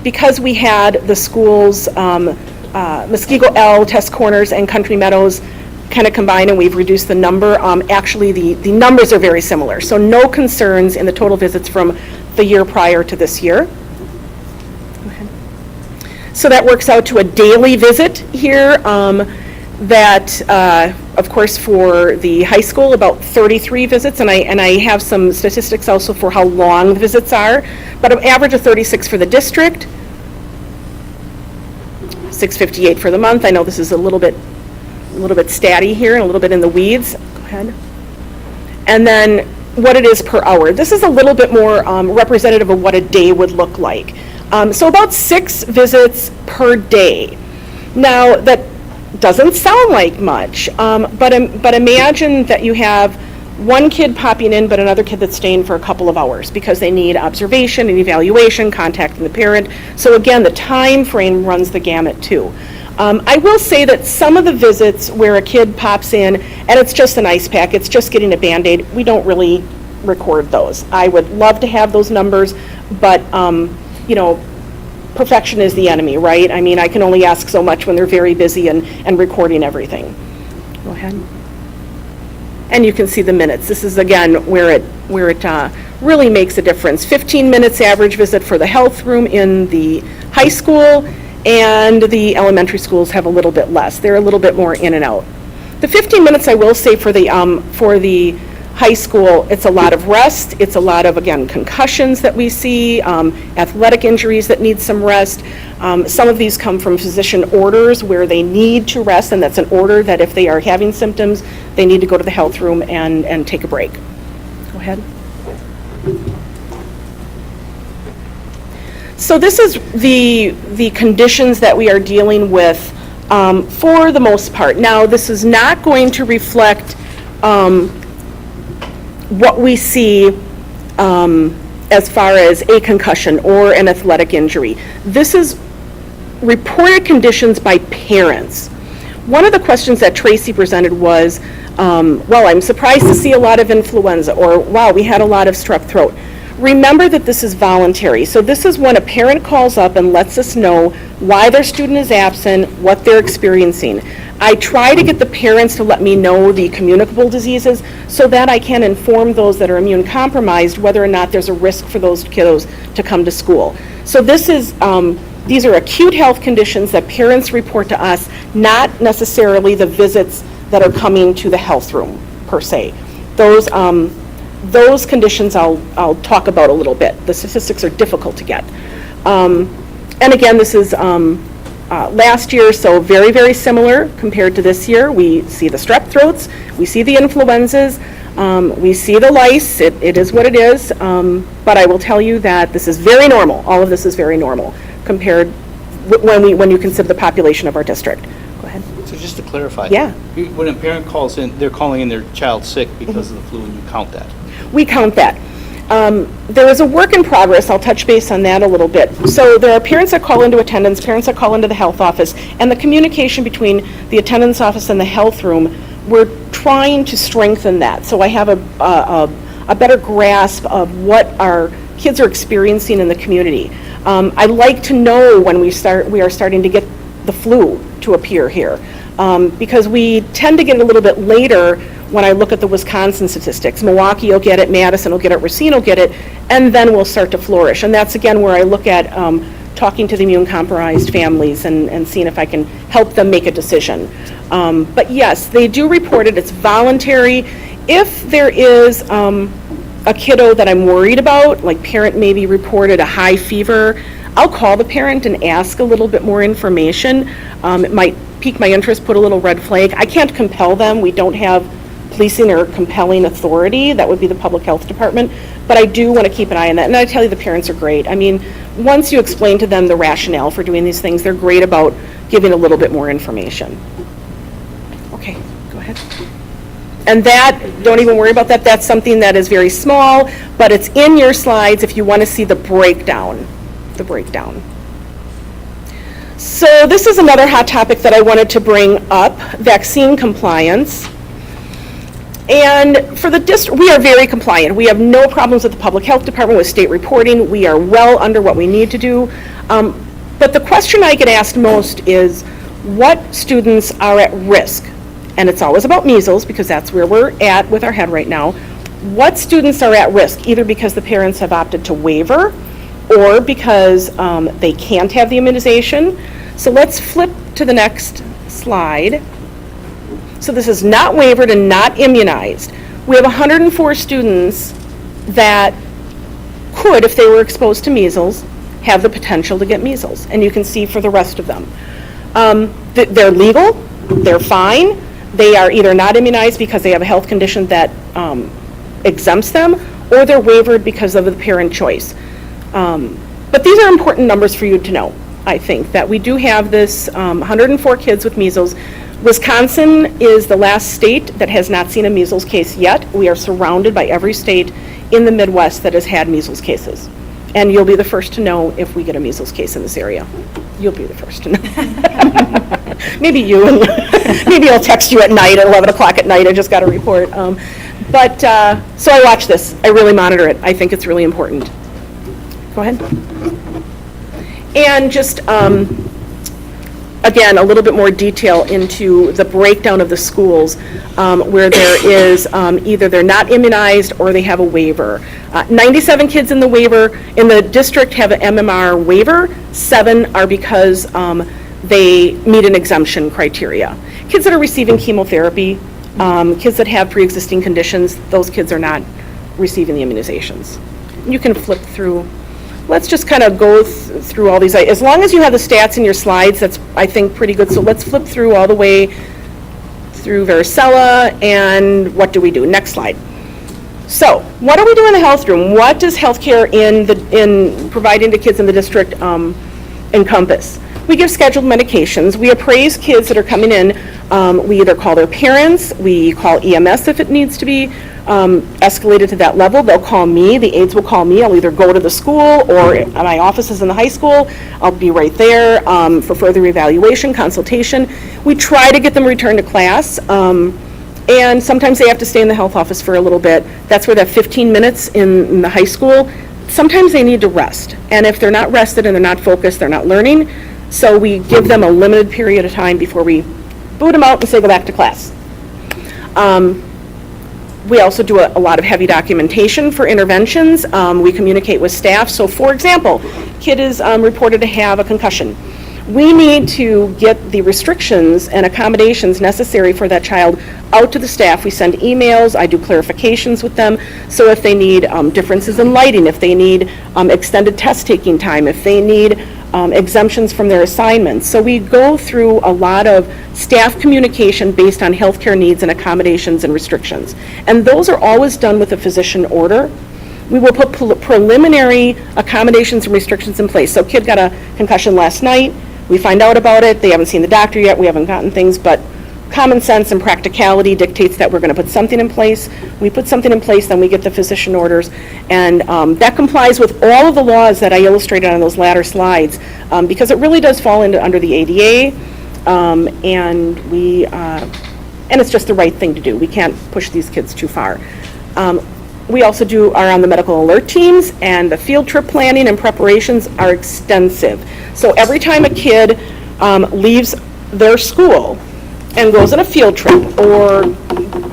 because we had the schools, Muskego L, Test Corners, and Country Meadows kind of combined, and we've reduced the number. Actually, the numbers are very similar, so no concerns in the total visits from the year prior to this year. So that works out to a daily visit here that, of course, for the high school, about 33 visits, and I have some statistics also for how long the visits are, but an average of 36 for the district, 658 for the month. I know this is a little bit statty here and a little bit in the weeds. Go ahead. And then what it is per hour. This is a little bit more representative of what a day would look like. So about 6 visits per day. Now that doesn't sound like much, but imagine that you have one kid popping in, but another kid that's staying for a couple of hours because they need observation and evaluation, contacting the parent. So again, the time frame runs the gamut too. I will say that some of the visits where a kid pops in and it's just an ice pack, it's just getting a Band-Aid, we don't really record those. I would love to have those numbers, but perfection is the enemy, right? I mean, I can only ask so much when they're very busy and recording everything. Go ahead. And you can see the minutes. This is again where it really makes a difference. 15 minutes average visit for the health room in the high school, and the elementary schools have a little bit less. They're a little bit more in and out. The 15 minutes, I will say, for the high school, it's a lot of rest. It's a lot of, again, concussions that we see, athletic injuries that need some rest. Some of these come from physician orders where they need to rest, and that's an order that if they are having symptoms, they need to go to the health room and take a break. Go ahead. So this is the conditions that we are dealing with for the most part. Now, this is not going to reflect what we see as far as a concussion or an athletic injury. This is reported conditions by parents. One of the questions that Tracy presented was, well, I'm surprised to see a lot of influenza, or wow, we had a lot of strep throat. Remember that this is voluntary. So this is when a parent calls up and lets us know why their student is absent, what they're experiencing. I try to get the parents to let me know the communicable diseases so that I can inform those that are immune compromised whether or not there's a risk for those kiddos to come to school. So this is, these are acute health conditions that parents report to us, not necessarily the visits that are coming to the health room per se. Those conditions I'll talk about a little bit. The statistics are difficult to get. And again, this is last year, so very, very similar compared to this year. We see the strep throats, we see the influenzas, we see the lice. It is what it is, but I will tell you that this is very normal. All of this is very normal compared when you consider the population of our district. Go ahead. So just to clarify. Yeah. When a parent calls in, they're calling in their child sick because of the flu, and you count that. We count that. There is a work in progress. I'll touch base on that a little bit. So there are parents that call into attendance, parents that call into the health office, and the communication between the attendance office and the health room, we're trying to strengthen that. So I have a better grasp of what our kids are experiencing in the community. I like to know when we are starting to get the flu to appear here. Because we tend to get it a little bit later when I look at the Wisconsin statistics. Milwaukee will get it, Madison will get it, Racine will get it, and then we'll start to flourish. And that's again where I look at talking to the immune-compromised families and seeing if I can help them make a decision. But yes, they do report it. It's voluntary. If there is a kiddo that I'm worried about, like parent maybe reported a high fever, I'll call the parent and ask a little bit more information. It might pique my interest, put a little red flag. I can't compel them. We don't have policing or compelling authority. That would be the public health department. But I do want to keep an eye on that. And I tell you, the parents are great. I mean, once you explain to them the rationale for doing these things, they're great about giving a little bit more information. Okay, go ahead. And that, don't even worry about that. That's something that is very small, but it's in your slides if you want to see the breakdown. So this is another hot topic that I wanted to bring up, vaccine compliance. And for the district, we are very compliant. We have no problems with the public health department, with state reporting. We are well under what we need to do. But the question I get asked most is, what students are at risk? And it's always about measles, because that's where we're at with our head right now. What students are at risk, either because the parents have opted to waiver, or because they can't have the immunization. So let's flip to the next slide. So this is not waivered and not immunized. We have 104 students that could, if they were exposed to measles, have the potential to get measles. And you can see for the rest of them. They're legal, they're fine. They are either not immunized because they have a health condition that exempts them, or they're waivered because of the parent choice. But these are important numbers for you to know, I think, that we do have this 104 kids with measles. Wisconsin is the last state that has not seen a measles case yet. We are surrounded by every state in the Midwest that has had measles cases. And you'll be the first to know if we get a measles case in this area. You'll be the first to know. Maybe you, and maybe I'll text you at night at 11 o'clock at night, I just got a report. So I watch this, I really monitor it. I think it's really important. Go ahead. And just, again, a little bit more detail into the breakdown of the schools where there is either they're not immunized or they have a waiver. 97 kids in the waiver, in the district have an MMR waiver. 7 are because they meet an exemption criteria. Kids that are receiving chemotherapy, kids that have pre-existing conditions, those kids are not receiving the immunizations. You can flip through. Let's just kind of go through all these. As long as you have the stats in your slides, that's, I think, pretty good. So let's flip through all the way through varicella, and what do we do? Next slide. So what do we do in the health room? What does healthcare in providing to kids in the district encompass? We give scheduled medications. We appraise kids that are coming in. We either call their parents, we call EMS if it needs to be escalated to that level. They'll call me, the aides will call me. I'll either go to the school, or my office is in the high school. I'll be right there for further evaluation, consultation. We try to get them returned to class, and sometimes they have to stay in the health office for a little bit. That's where that 15 minutes in the high school, sometimes they need to rest. And if they're not rested and they're not focused, they're not learning. So we give them a limited period of time before we boot them out and say go back to class. We also do a lot of heavy documentation for interventions. We communicate with staff. So for example, kid is reported to have a concussion. We need to get the restrictions and accommodations necessary for that child out to the staff. We send emails, I do clarifications with them. So if they need differences in lighting, if they need extended test taking time, if they need exemptions from their assignments. So we go through a lot of staff communication based on healthcare needs and accommodations and restrictions. And those are always done with a physician order. We will put preliminary accommodations and restrictions in place. So kid got a concussion last night, we find out about it, they haven't seen the doctor yet, we haven't gotten things, but common sense and practicality dictates that we're going to put something in place. We put something in place, then we get the physician orders, and that complies with all of the laws that I illustrated on those latter slides, because it really does fall under the ADA, and it's just the right thing to do. We can't push these kids too far. We also are on the medical alert teams, and the field trip planning and preparations are extensive. So every time a kid leaves their school and goes on a field trip, or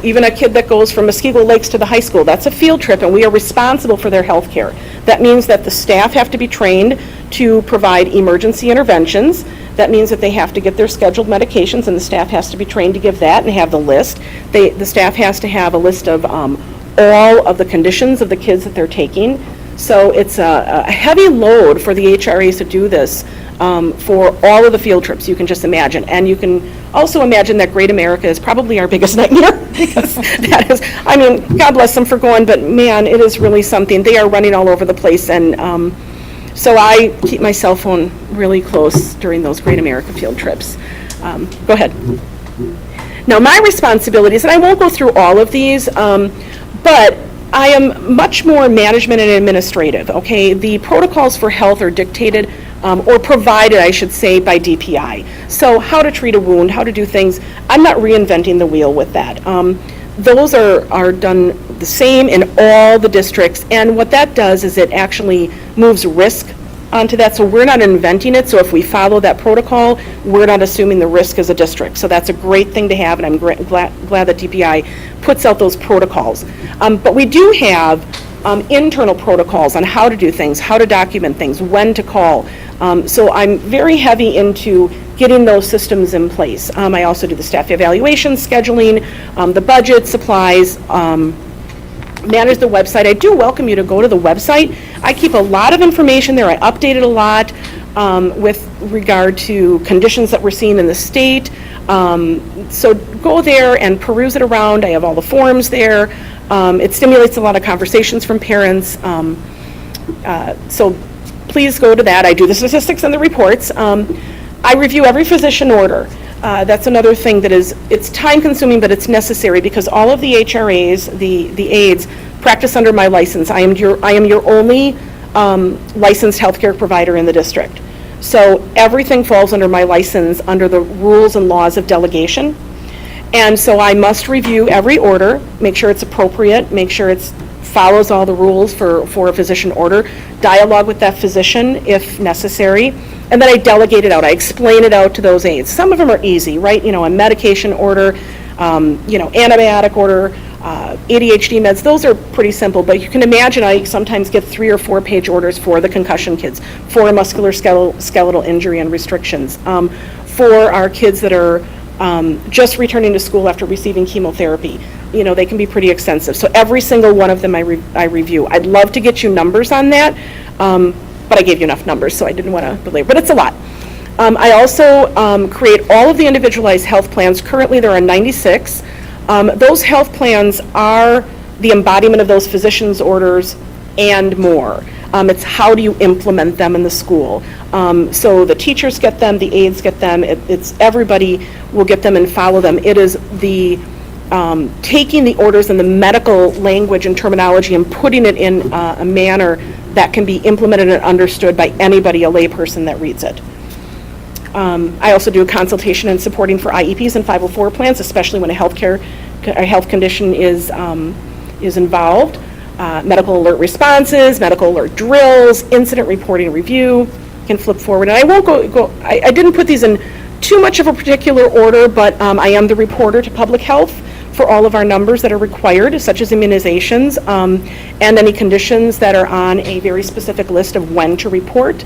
even a kid that goes from Muskego Lakes to the high school, that's a field trip, and we are responsible for their health care. That means that the staff have to be trained to provide emergency interventions. That means that they have to get their scheduled medications, and the staff has to be trained to give that and have the list. The staff has to have a list of all of the conditions of the kids that they're taking. So it's a heavy load for the HRAs to do this for all of the field trips, you can just imagine. And you can also imagine that Great America is probably our biggest nightmare, because that is, I mean, God bless them for going, but man, it is really something. They are running all over the place, and so I keep my cell phone really close during those Great America field trips. Go ahead. Now, my responsibilities, and I won't go through all of these, but I am much more management and administrative, okay? The protocols for health are dictated, or provided, I should say, by DPI. So how to treat a wound, how to do things, I'm not reinventing the wheel with that. Those are done the same in all the districts, and what that does is it actually moves risk onto that, so we're not inventing it, so if we follow that protocol, we're not assuming the risk as a district. So that's a great thing to have, and I'm glad that DPI puts out those protocols. But we do have internal protocols on how to do things, how to document things, when to call. So I'm very heavy into getting those systems in place. I also do the staff evaluation, scheduling, the budget, supplies, manage the website. I do welcome you to go to the website. I keep a lot of information there. I update it a lot with regard to conditions that we're seeing in the state. So go there and peruse it around. I have all the forms there. It stimulates a lot of conversations from parents. So please go to that. I do the statistics and the reports. I review every physician order. That's another thing that is, it's time consuming, but it's necessary, because all of the HRAs, the aides, practice under my license. I am your only licensed healthcare provider in the district. So everything falls under my license, under the rules and laws of delegation. And so I must review every order, make sure it's appropriate, make sure it follows all the rules for a physician order, dialogue with that physician if necessary, and then I delegate it out. I explain it out to those aides. Some of them are easy, right? You know, a medication order, antibiotic order, ADHD meds, those are pretty simple, but you can imagine I sometimes get 3 or 4 page orders for the concussion kids, for muscular skeletal injury and restrictions, for our kids that are just returning to school after receiving chemotherapy. You know, they can be pretty extensive. So every single one of them I review. I'd love to get you numbers on that, but I gave you enough numbers, so I didn't want to belabor, but it's a lot. I also create all of the individualized health plans. Currently there are 96. Those health plans are the embodiment of those physicians' orders and more. It's how do you implement them in the school. So the teachers get them, the aides get them, it's everybody will get them and follow them. It is the taking the orders and the medical language and terminology and putting it in a manner that can be implemented and understood by anybody, a layperson that reads it. I also do a consultation and supporting for IEPs and 504 plans, especially when a health condition is involved. Medical alert responses, medical alert drills, incident reporting review. You can flip forward. And I won't go I didn't put these in too much of a particular order, but I am the reporter to public health for all of our numbers that are required, such as immunizations, and any conditions that are on a very specific list of when to report.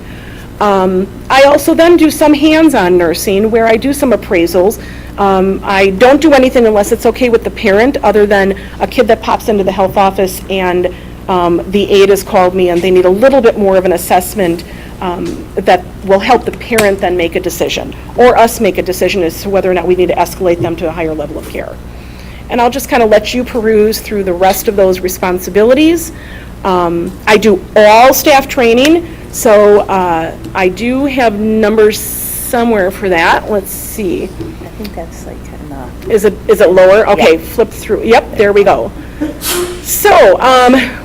I also then do some hands-on nursing where I do some appraisals. I don't do anything unless it's okay with the parent, other than a kid that pops into the health office and the aide has called me and they need a little bit more of an assessment that will help the parent then make a decision, or us make a decision as to whether or not we need to escalate them to a higher level of care. And I'll just kind of let you peruse through the rest of those responsibilities. I do all staff training. So I do have numbers somewhere for that. Let's see. I think that's like kind of. Is it lower? Okay, Yeah. Flip through. Yep, there we go. So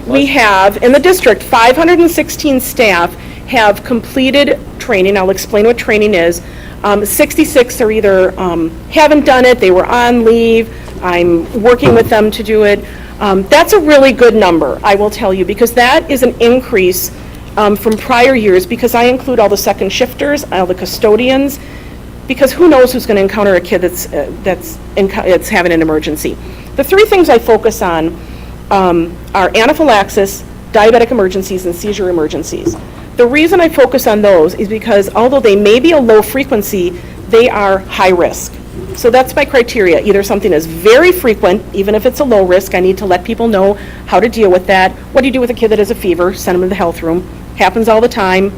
we have in the district 516 staff have completed training. I'll explain what training is. 66 are either haven't done it, they were on leave. I'm working with them to do it. That's a really good number, I will tell you, because that is an increase from prior years, because I include all the second shifters, all the custodians. because who knows who's going to encounter a kid that's having an emergency. The 3 things I focus on are anaphylaxis, diabetic emergencies, and seizure emergencies. The reason I focus on those is because although they may be a low frequency, they are high risk. So that's my criteria. Either something is very frequent, even if it's a low risk, I need to let people know how to deal with that. What do you do with a kid that has a fever? Send them to the health room. Happens all the time.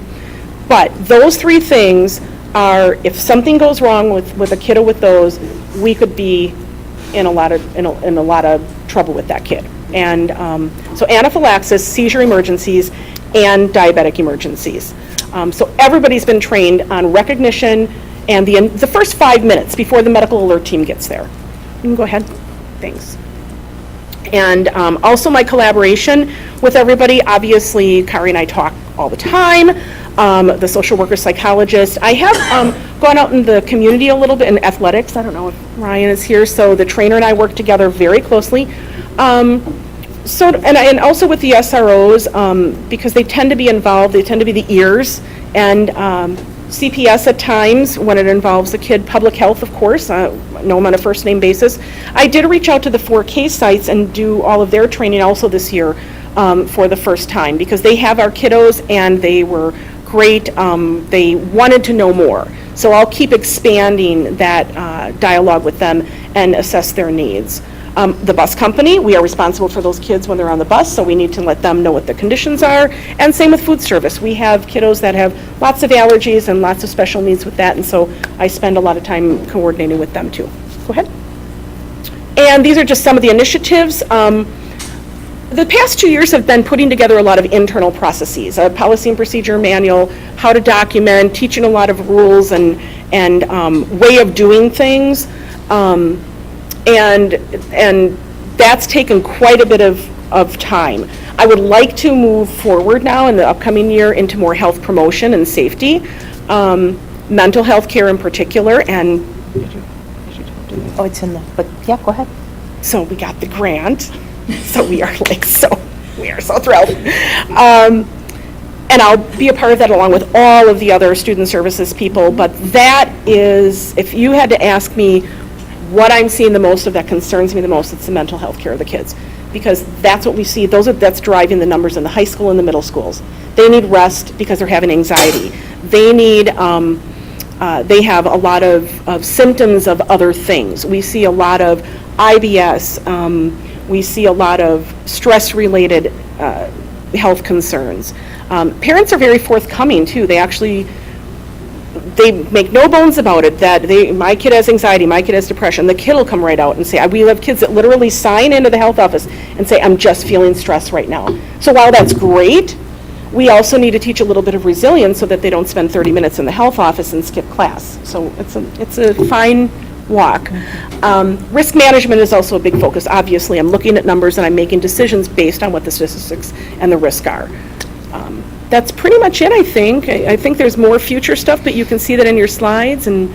But those 3 things are, if something goes wrong with a kiddo with those, we could be in a lot of trouble with that kid. And so anaphylaxis, seizure emergencies, and diabetic emergencies. So everybody's been trained on recognition and the first 5 minutes before the medical alert team gets there. You can go ahead. Thanks. And also my collaboration with everybody. Obviously, Kari and I talk all the time. The social worker, psychologist. I have gone out in the community a little bit in athletics. I don't know if Ryan is here. So the trainer and I work together very closely. And also with the SROs, because they tend to be involved, they tend to be the ears, and CPS at times when it involves a kid, public health, of course, know them on a first name basis. I did reach out to the 4K sites and do all of their training also this year for the first time, because they have our kiddos and they were great. They wanted to know more. So I'll keep expanding that dialogue with them and assess their needs. The bus company, we are responsible for those kids when they're on the bus, so we need to let them know what the conditions are. And same with food service. We have kiddos that have lots of allergies and lots of special needs with that, and so I spend a lot of time coordinating with them too. Go ahead. And these are just some of the initiatives. The past 2 years have been putting together a lot of internal processes, a policy and procedure manual, how to document, teaching a lot of rules and way of doing things. And that's taken quite a bit of time. I would like to move forward now in the upcoming year into more health promotion and safety, mental health care in particular, and Oh, it's in the, but yeah, go ahead. so we got the grant, so we are so thrilled. And I'll be a part of that along with all of the other student services people, but that is, if you had to ask me what I'm seeing the most of that concerns me the most, it's the mental health care of the kids. Because that's what we see, that's driving the numbers in the high school and the middle schools. They need rest because they're having anxiety. They have a lot of symptoms of other things. We see a lot of IBS, we see a lot of stress-related health concerns. Parents are very forthcoming too. They make no bones about it that my kid has anxiety, my kid has depression. The kid will come right out and say, we have kids that literally sign into the health office and say, I'm just feeling stressed right now. So while that's great, we also need to teach a little bit of resilience so that they don't spend 30 minutes in the health office and skip class. So it's a fine walk. Risk management is also a big focus. Obviously, I'm looking at numbers and I'm making decisions based on what the statistics and the risk are. That's pretty much it, I think. I think there's more future stuff, but you can see that in your slides, and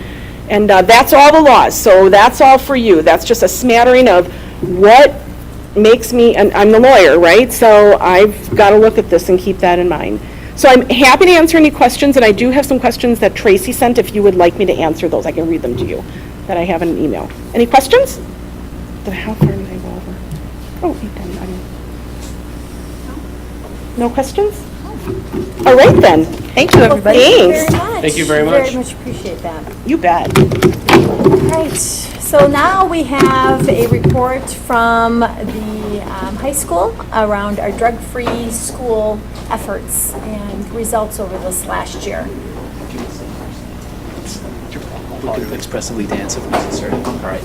that's all the laws. So that's all for you. That's just a smattering of what makes me, and I'm the lawyer, right? So I've got to look at this and keep that in mind. So I'm happy to answer any questions, and I do have some questions that Tracy sent. If you would like me to answer those, I can read them to you, that I have in an email. Any questions? How far did I go over? Oh, 8, 10, 9. No questions? All right then. Thank you, everybody. Thanks. Thank you very much. Very much appreciate that. You bet. All right, so now we have a report from the high school around our drug-free school efforts and results over this last year. Expressively dance if necessary. All right.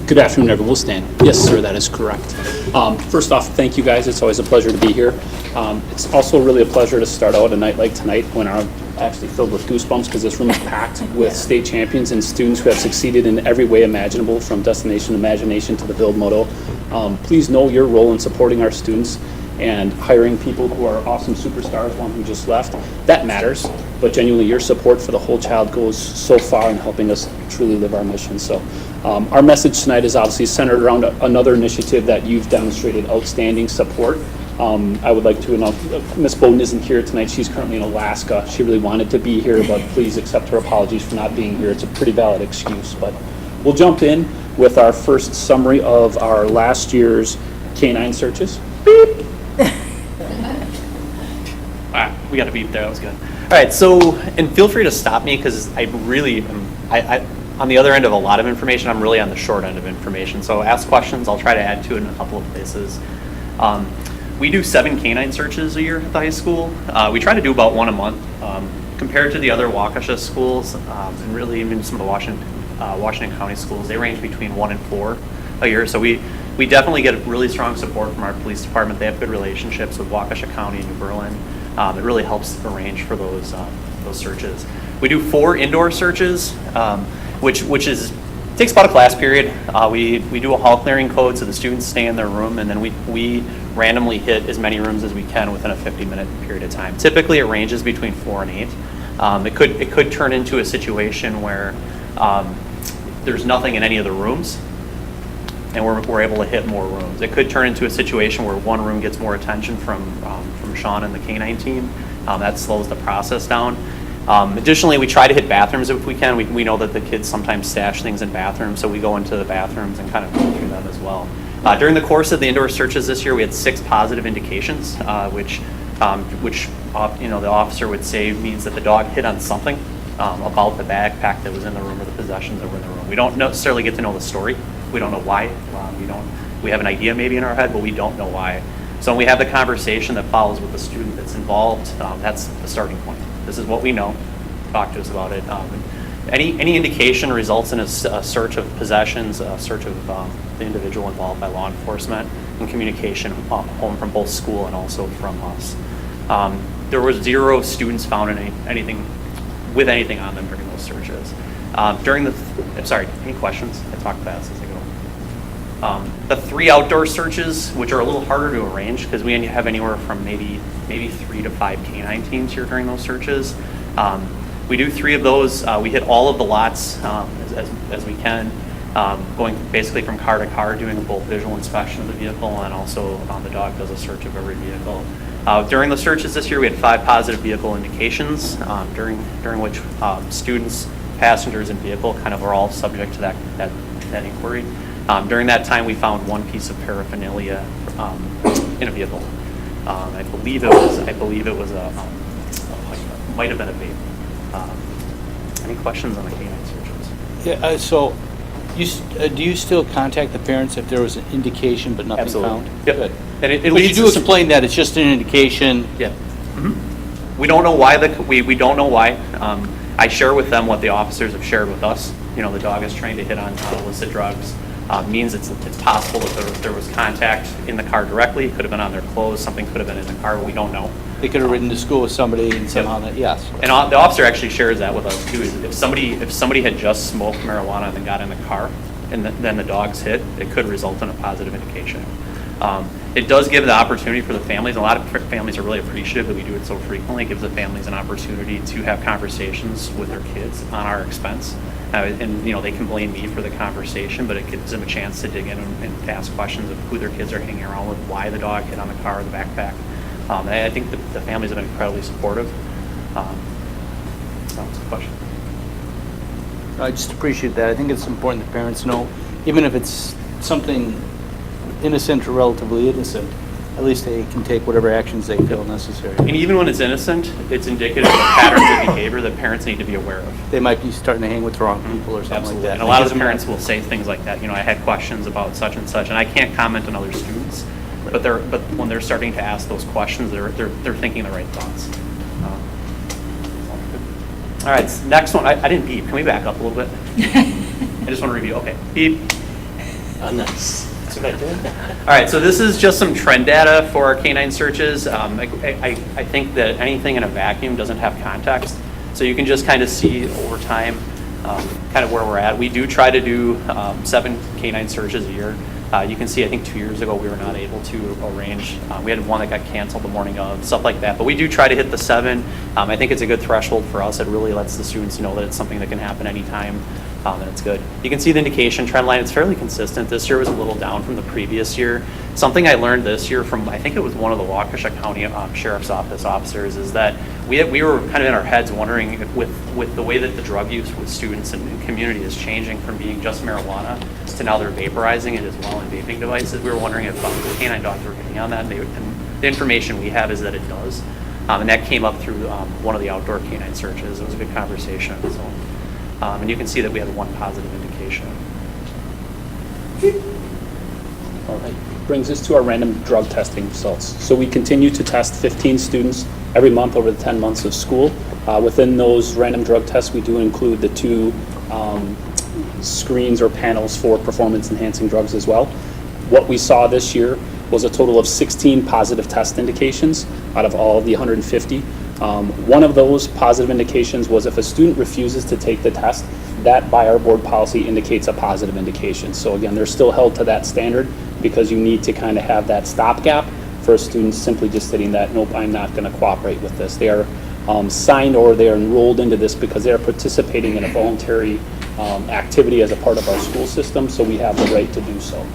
Good afternoon, everyone. We'll stand. Yes, sir, that is correct. First off, thank you guys. It's always a pleasure to be here. It's also really a pleasure to start out a night like tonight when I'm actually filled with goosebumps because this room is packed with state champions and students who have succeeded in every way imaginable, from destination imagination to the build motto. Please know your role in supporting our students and hiring people who are awesome superstars, one who just left. That matters, but genuinely your support for the whole child goes so far in helping us truly live our mission. So our message tonight is obviously centered around another initiative that you've demonstrated outstanding support I would like to announce, Ms. Bowden isn't here tonight. She's currently in Alaska. She really wanted to be here, but please accept her apologies for not being here. It's a pretty valid excuse, but we'll jump in with our first summary of our last year's canine searches. Beep. We got a beep there, that was good. All right, so, and feel free to stop me because I really am, on the other end of a lot of information, I'm really on the short end of information. So ask questions, I'll try to add to it in a couple of places. We do 7 canine searches a year at the high school. We try to do about 1 a month. Compared to the other Waukesha schools, and really even some of the Washington County schools, they range between 1 and 4 a year. So we definitely get really strong support from our police department. They have good relationships with Waukesha County and New Berlin. It really helps arrange for those searches. We do 4 indoor searches, which takes about a class period. We do a hall clearing code so the students stay in their room, and then we randomly hit as many rooms as we can within a 50-minute period of time. Typically, it ranges between 4 and 8. It could turn into a situation where there's nothing in any of the rooms, and we're able to hit more rooms. It could turn into a situation where one room gets more attention from Sean and the canine team. That slows the process down. Additionally, we try to hit bathrooms if we can. We know that the kids sometimes stash things in bathrooms, so we go into the bathrooms and kind of go through them as well. During the course of the indoor searches this year, we had 6 positive indications, which the officer would say means that the dog hit on something about the backpack that was in the room or the possessions that were in the room. We don't necessarily get to know the story. We don't know why. We have an idea maybe in our head, but we don't know why. So when we have the conversation that follows with the student that's involved, that's the starting point. This is what we know. Talk to us about it. Any indication results in a search of possessions, a search of the individual involved by law enforcement, and communication home from both school and also from us. There was 0 students found in anything on them during those searches. Any questions? I talk fast as I go. The 3 outdoor searches, which are a little harder to arrange because we have anywhere from maybe 3 to 5 canine teams here during those searches. We do 3 of those. We hit all of the lots as we can, going basically from car to car, doing both visual inspection of the vehicle and also the dog does a search of every vehicle. During the searches this year, we had 5 positive vehicle indications, during which students, passengers, and vehicle kind of are all subject to that inquiry. During that time, we found 1 piece of paraphernalia in a vehicle. I believe it was might have been a vape. Any questions on the canine searches? Yeah, so do you still contact the parents if there was an indication but nothing Absolutely. found? Yep. Good. And it But leads you do to some- explain that it's just an indication. Yeah. We don't know why we don't know why. I share with them what the officers have shared with us. The dog is trying to hit on illicit drugs. Means it's possible that there was contact in the car directly. It could have been on their clothes. Something could have been in the car. We don't know. They could have ridden to school with somebody and somehow that, yes. And the officer actually shares that with us too. If somebody had just smoked marijuana and then got in the car, and then the dog's hit, it could result in a positive indication. It does give the opportunity for the families. A lot of families are really appreciative that we do it so frequently. It gives the families an opportunity to have conversations with their kids on our expense. And they can blame me for the conversation, but it gives them a chance to dig in and ask questions of who their kids are hanging around with, why the dog hit on the car or the backpack. I think the families have been incredibly supportive. That's a question. I just appreciate that. I think it's important that parents know, even if it's something innocent or relatively innocent, at least they can take whatever actions they feel necessary. And even when it's innocent, it's indicative of patterns of behavior that parents need to be aware of. They might be starting to hang with the wrong people or something Absolutely. like that. And a lot of the parents will say things like that. I had questions about such and such, and I can't comment on other students. But when they're starting to ask those questions, they're thinking the right thoughts. All right, next one. I didn't beep. Can we back up a little bit? I just want to review. Okay, beep. Nice. That's what I did. All right, so this is just some trend data for our canine searches. I think that anything in a vacuum doesn't have context, so you can just kind of see over time kind of where we're at. We do try to do 7 canine searches a year. You can see, I think 2 years ago we were not able to arrange. We had one that got canceled the morning of, stuff like that. But we do try to hit the 7. I think it's a good threshold for us. It really lets the students know that it's something that can happen anytime, and it's good. You can see the indication trend line. It's fairly consistent. This year was a little down from the previous year. Something I learned this year from, I think it was one of the Waukesha County Sheriff's Office officers, is that we were kind of in our heads wondering if with the way that the drug use with students and community is changing from being just marijuana to now they're vaporizing it as well in vaping devices. We were wondering if the canine dogs were getting on that, and the information we have is that it does. And that came up through one of the outdoor canine searches. It was a good conversation. So, and you can see that we had one positive indication. All right. Brings us to our random drug testing results. So we continue to test 15 students every month over the 10 months of school. Within those random drug tests, we do include the 2 screens or panels for performance-enhancing drugs as well. What we saw this year was a total of 16 positive test indications out of all of the 150. One of those positive indications was if a student refuses to take the test, that by our board policy indicates a positive indication. So again, they're still held to that standard because you need to kind of have that stopgap for students simply just stating that, nope, I'm not going to cooperate with this. They are signed or they are enrolled into this because they are participating in a voluntary activity as a part of our school system, so we have the right to do so.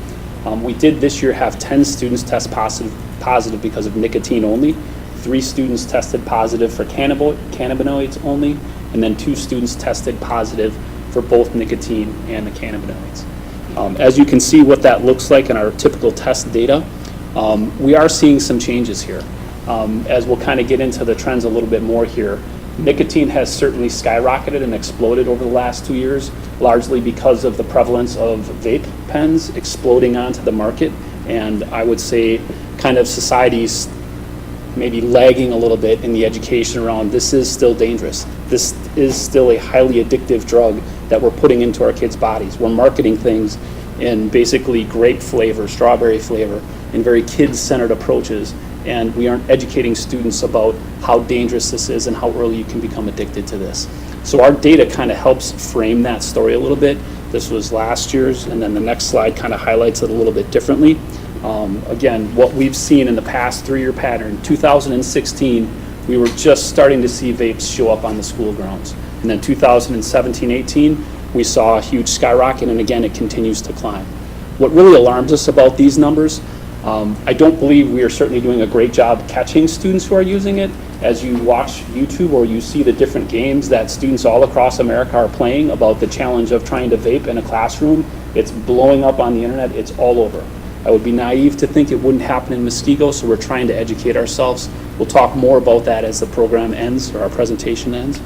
We did this year have 10 students test positive because of nicotine only. 3 students tested positive for cannabinoids only, and then 2 students tested positive for both nicotine and the cannabinoids. As you can see what that looks like in our typical test data, we are seeing some changes here. As we'll kind of get into the trends a little bit more here, nicotine has certainly skyrocketed and exploded over the last 2 years, largely because of the prevalence of vape pens exploding onto the market, and I would say kind of society's maybe lagging a little bit in the education around this is still dangerous. This is still a highly addictive drug that we're putting into our kids' bodies. We're marketing things in basically grape flavor, strawberry flavor, in very kid-centered approaches, and we aren't educating students about how dangerous this is and how early you can become addicted to this. So our data kind of helps frame that story a little bit. This was last year's, and then the next slide kind of highlights it a little bit differently. Again, what we've seen in the past 3-year pattern, 2016, we were just starting to see vapes show up on the school grounds. And then 2017-18, we saw a huge skyrocket, and again, it continues to climb. What really alarms us about these numbers, I don't believe we are certainly doing a great job catching students who are using it. As you watch YouTube or you see the different games that students all across America are playing about the challenge of trying to vape in a classroom, it's blowing up on the internet, it's all over. I would be naive to think it wouldn't happen in Muskego, so we're trying to educate ourselves. We'll talk more about that as the program ends or our presentation ends.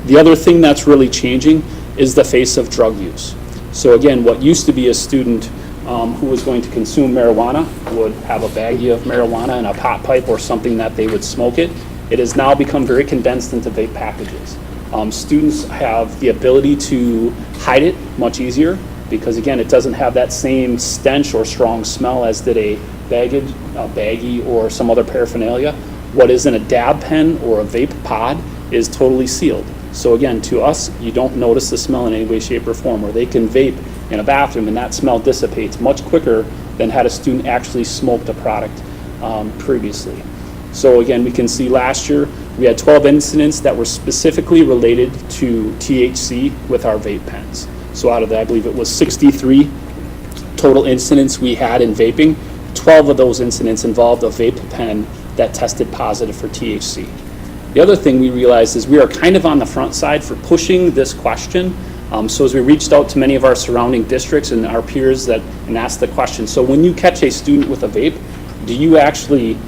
The other thing that's really changing is the face of drug use. So again, what used to be a student who was going to consume marijuana would have a baggie of marijuana and a pot pipe or something that they would smoke it. It has now become very condensed into vape packages. Students have the ability to hide it much easier because again, it doesn't have that same stench or strong smell as did a baggie or some other paraphernalia. What is in a dab pen or a vape pod is totally sealed. So again, to us, you don't notice the smell in any way, shape, or form, or they can vape in a bathroom and that smell dissipates much quicker than had a student actually smoked a product previously. So again, we can see last year we had 12 incidents that were specifically related to THC with our vape pens. So out of that, I believe it was 63 total incidents we had in vaping. 12 of those incidents involved a vape pen that tested positive for THC. The other thing we realized is we are kind of on the front side for pushing this question. So as we reached out to many of our surrounding districts and our peers and asked the question, so when you catch a student with a vape, do you actually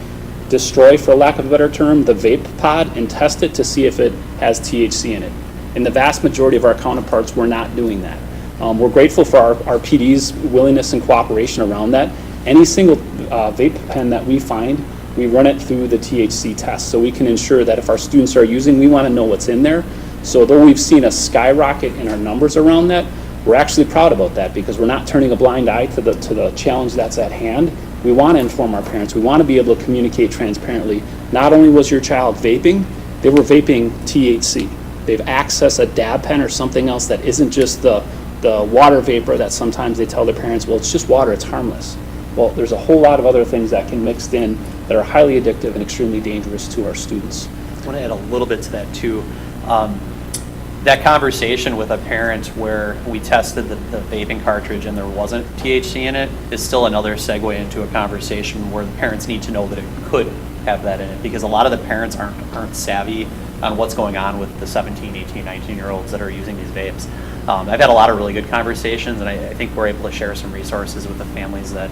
destroy, for lack of a better term, the vape pod and test it to see if it has THC in it? In the vast majority of our counterparts, we're not doing that. We're grateful for our PD's willingness and cooperation around that. Any single vape pen that we find, we run it through the THC test so we can ensure that if our students are using, we want to know what's in there. So though we've seen a skyrocket in our numbers around that, we're actually proud about that because we're not turning a blind eye to the challenge that's at hand. We want to inform our parents. We want to be able to communicate transparently. Not only was your child vaping, they were vaping THC. They've accessed a dab pen or something else that isn't just the water vapor that sometimes they tell their parents, well, it's just water, it's harmless. Well, there's a whole lot of other things that can mix in that are highly addictive and extremely dangerous to our students. I want to add a little bit to that too. that conversation with a parent where we tested the vaping cartridge and there wasn't THC in it is still another segue into a conversation where the parents need to know that it could have that in it, because a lot of the parents aren't savvy on what's going on with the 17, 18, 19-year-olds that are using these vapes. I've had a lot of really good conversations, and I think we're able to share some resources with the families that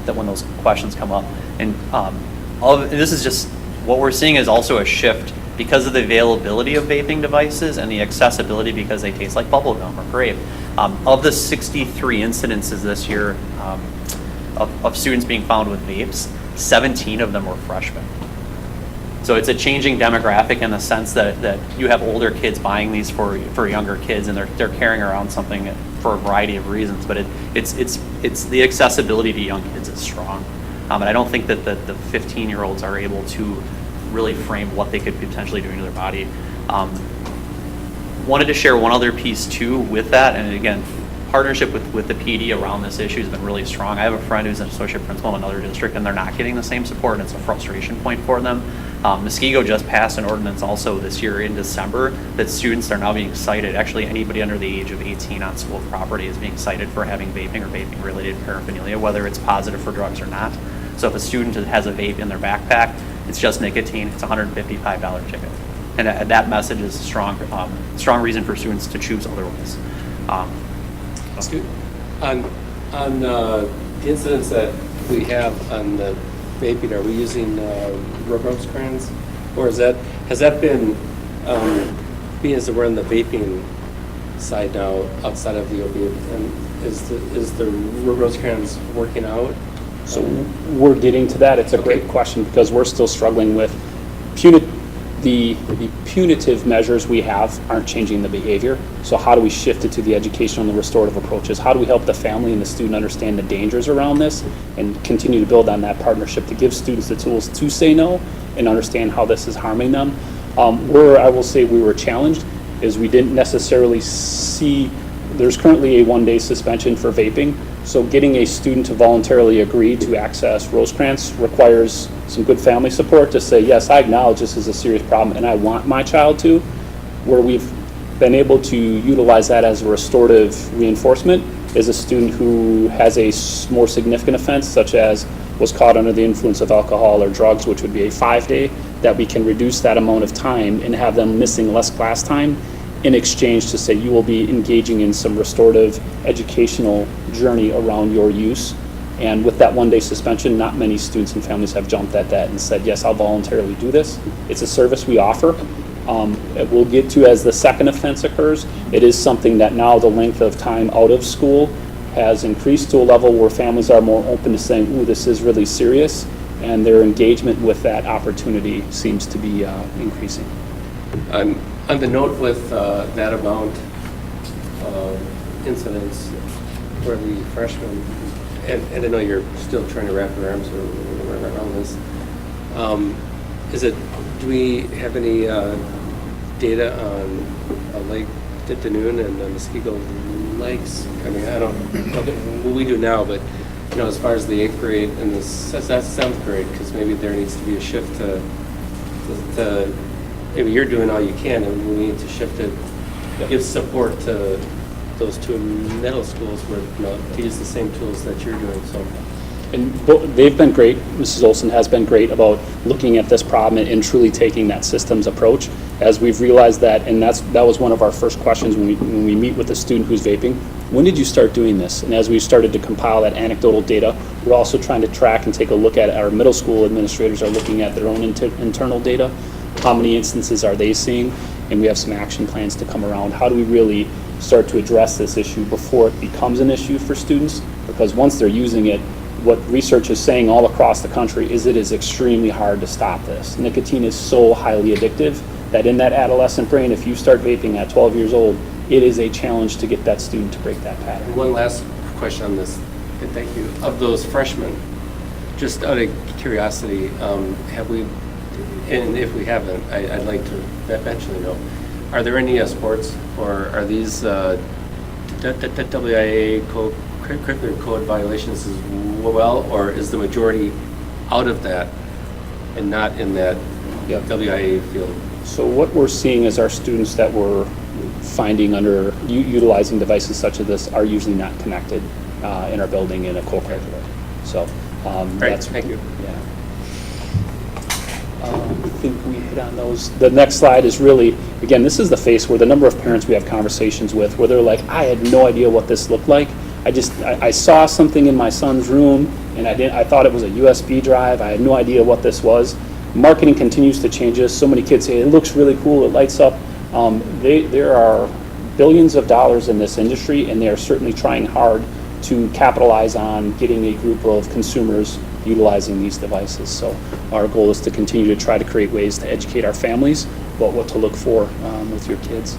when those questions come up. And this is just, what we're seeing is also a shift because of the availability of vaping devices and the accessibility because they taste like bubble gum or grape. Of the 63 incidences this year of students being found with vapes, 17 of them were freshmen. So it's a changing demographic in the sense that you have older kids buying these for younger kids, and they're carrying around something for a variety of reasons. But it's the accessibility to young kids is strong, and I don't think that the 15-year-olds are able to really frame what they could potentially do to their body. Wanted to share one other piece too with that, and again, partnership with the PD around this issue has been really strong. I have a friend who's an associate principal in another district, and they're not getting the same support, and it's a frustration point for them. Muskego just passed an ordinance also this year in December that students are now being cited. Actually, anybody under the age of 18 on school property is being cited for having vaping or vaping-related paraphernalia, whether it's positive for drugs or not. So if a student has a vape in their backpack, it's just nicotine, it's a $155 ticket. And that message is a strong reason for students to choose otherwise. On the incidents that we have on the vaping, are we using Rose crayons? Or has that been, being as we're on the vaping side now, outside of the opiate, and is the Rose crayons working out? So we're getting to that. It's a great question because we're still struggling with the punitive measures we have aren't changing the behavior. So how do we shift it to the educational and the restorative approaches? How do we help the family and the student understand the dangers around this and continue to build on that partnership to give students the tools to say no and understand how this is harming them? Where I will say we were challenged is we didn't necessarily see, there's currently a 1-day suspension for vaping. So getting a student to voluntarily agree to access Rosecrans requires some good family support to say, yes, I acknowledge this is a serious problem and I want my child to. Where we've been able to utilize that as a restorative reinforcement is a student who has a more significant offense, such as was caught under the influence of alcohol or drugs, which would be a 5-day, that we can reduce that amount of time and have them missing less class time in exchange to say you will be engaging in some restorative educational journey around your use. And with that 1-day suspension, not many students and families have jumped at that and said, yes, I'll voluntarily do this. It's a service we offer. We'll get to as the second offense occurs. It is something that now the length of time out of school has increased to a level where families are more open to saying, ooh, this is really serious, and their engagement with that opportunity seems to be increasing. On the note with that amount of incidents for the freshmen, and I know you're still trying to wrap your arms around this, do we have any data on Lake Ditanoon and the Muskego Lakes? I mean, I don't know what we do now, but as far as the 8th grade and the 7th grade, because maybe there needs to be a shift to maybe you're doing all you can, and we need to shift it, give support to those 2 middle schools where to use the same tools that you're doing. So, and they've been great. Mrs. Olson has been great about looking at this problem and truly taking that systems approach. As we've realized that, and that was one of our first questions when we meet with a student who's vaping. When did you start doing this? And as we started to compile that anecdotal data, we're also trying to track and take a look at our middle school administrators are looking at their own internal data. How many instances are they seeing? And we have some action plans to come around. How do we really start to address this issue before it becomes an issue for students? Because once they're using it, what research is saying all across the country is it is extremely hard to stop this. Nicotine is so highly addictive that in that adolescent brain, if you start vaping at 12 years old, it is a challenge to get that student to break that pattern. One last question on this. Thank you. Of those freshmen, just out of curiosity, have we, and if we haven't, I'd like to eventually know, are there any sports, or are these WIA curricular code violations as well, or is the majority out of that and not in that WIA field? So what we're seeing is our students that were finding utilizing devices such as this are usually not connected in our building in a co-curricular. So that's, thank you. Yeah. I think we hit on those. The next slide is really, again, this is the face where the number of parents we have conversations with where they're like, I had no idea what this looked like. I saw something in my son's room and I thought it was a USB drive. I had no idea what this was. Marketing continues to change this. So many kids say, it looks really cool, it lights up. There are billions of dollars in this industry, and they are certainly trying hard to capitalize on getting a group of consumers utilizing these devices. So our goal is to continue to try to create ways to educate our families about what to look for with your kids.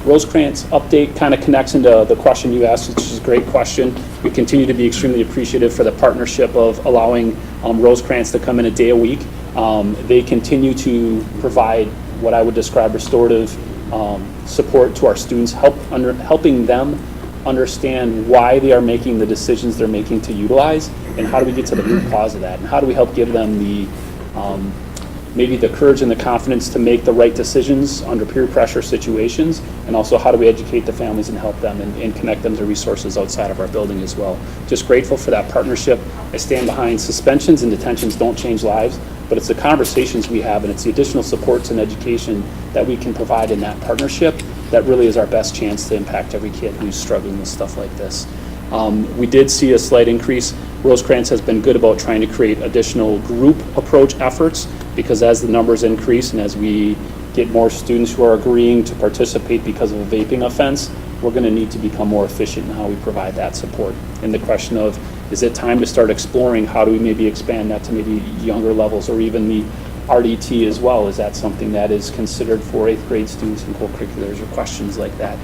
Rosecrans update kind of connects into the question you asked, which is a great question. We continue to be extremely appreciative for the partnership of allowing Rosecrans to come in a day a week. They continue to provide what I would describe restorative support to our students, helping them understand why they are making the decisions they're making to utilize, and how do we get to the root cause of that, and how do we help give them the maybe the courage and the confidence to make the right decisions under peer pressure situations, and also how do we educate the families and help them and connect them to resources outside of our building as well. Just grateful for that partnership. I stand behind suspensions and detentions don't change lives, but it's the conversations we have and it's the additional supports and education that we can provide in that partnership that really is our best chance to impact every kid who's struggling with stuff like this. We did see a slight increase. Rosecrans has been good about trying to create additional group approach efforts, because as the numbers increase and as we get more students who are agreeing to participate because of a vaping offense, we're going to need to become more efficient in how we provide that support. And the question of, is it time to start exploring how do we maybe expand that to maybe younger levels or even the RDT as well? Is that something that is considered for 8th grade students in co-curriculars or questions like that?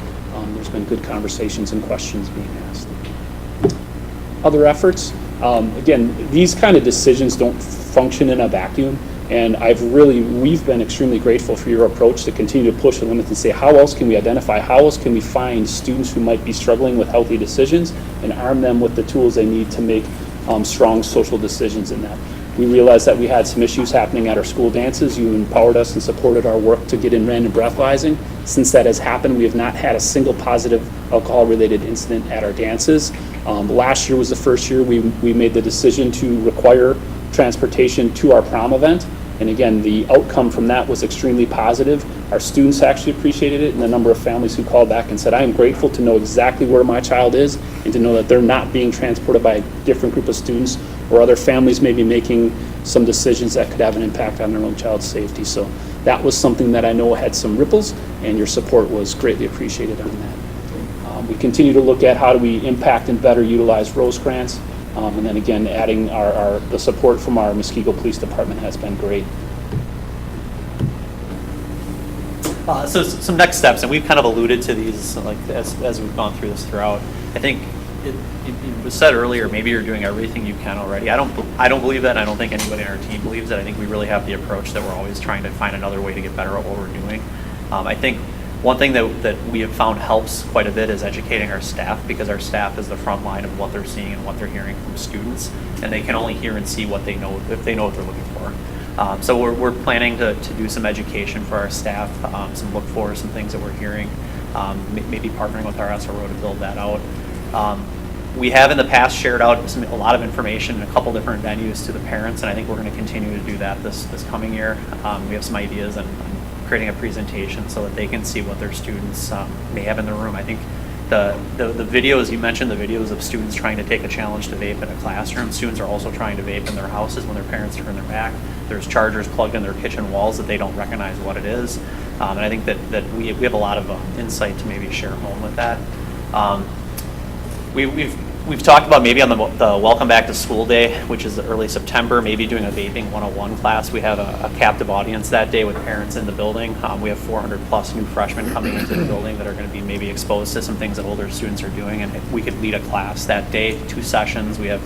There's been good conversations and questions being asked. Other efforts, again, these kind of decisions don't function in a vacuum, and we've been extremely grateful for your approach to continue to push the limits and say, how else can we identify, how else can we find students who might be struggling with healthy decisions and arm them with the tools they need to make strong social decisions in that. We realized that we had some issues happening at our school dances. You empowered us and supported our work to get in random breathalyzing. Since that has happened, we have not had a single positive alcohol-related incident at our dances. Last year was the first year we made the decision to require transportation to our prom event. And again, the outcome from that was extremely positive. Our students actually appreciated it, and the number of families who called back and said, I am grateful to know exactly where my child is and to know that they're not being transported by a different group of students or other families may be making some decisions that could have an impact on their own child's safety. So that was something that I know had some ripples, and your support was greatly appreciated on that. We continue to look at how do we impact and better utilize Rosecrans. And then again, adding the support from our Muskego Police Department has been great. So some next steps, and we've kind of alluded to these like as we've gone through this throughout. I think it was said earlier, maybe you're doing everything you can already. I don't believe that, and I don't think anybody on our team believes that. I think we really have the approach that we're always trying to find another way to get better at what we're doing. I think one thing that we have found helps quite a bit is educating our staff, because our staff is the front line of what they're seeing and what they're hearing from students, and they can only hear and see what they know if they know what they're looking for. So we're planning to do some education for our staff, some look for some things that we're hearing, maybe partnering with our SRO to build that out. We have in the past shared out a lot of information in a couple different venues to the parents, and I think we're going to continue to do that this coming year. We have some ideas on creating a presentation so that they can see what their students may have in their room. I think the videos, you mentioned the videos of students trying to take a challenge to vape in a classroom. Students are also trying to vape in their houses when their parents turn their back. There's chargers plugged in their kitchen walls that they don't recognize what it is. And I think that we have a lot of insight to maybe share home with that. We've talked about maybe on the Welcome Back to School Day, which is early September, maybe doing a vaping 101 class. We have a captive audience that day with parents in the building. We have 400 plus new freshmen coming into the building that are going to be maybe exposed to some things that older students are doing, and we could lead a class that day, 2 sessions. We have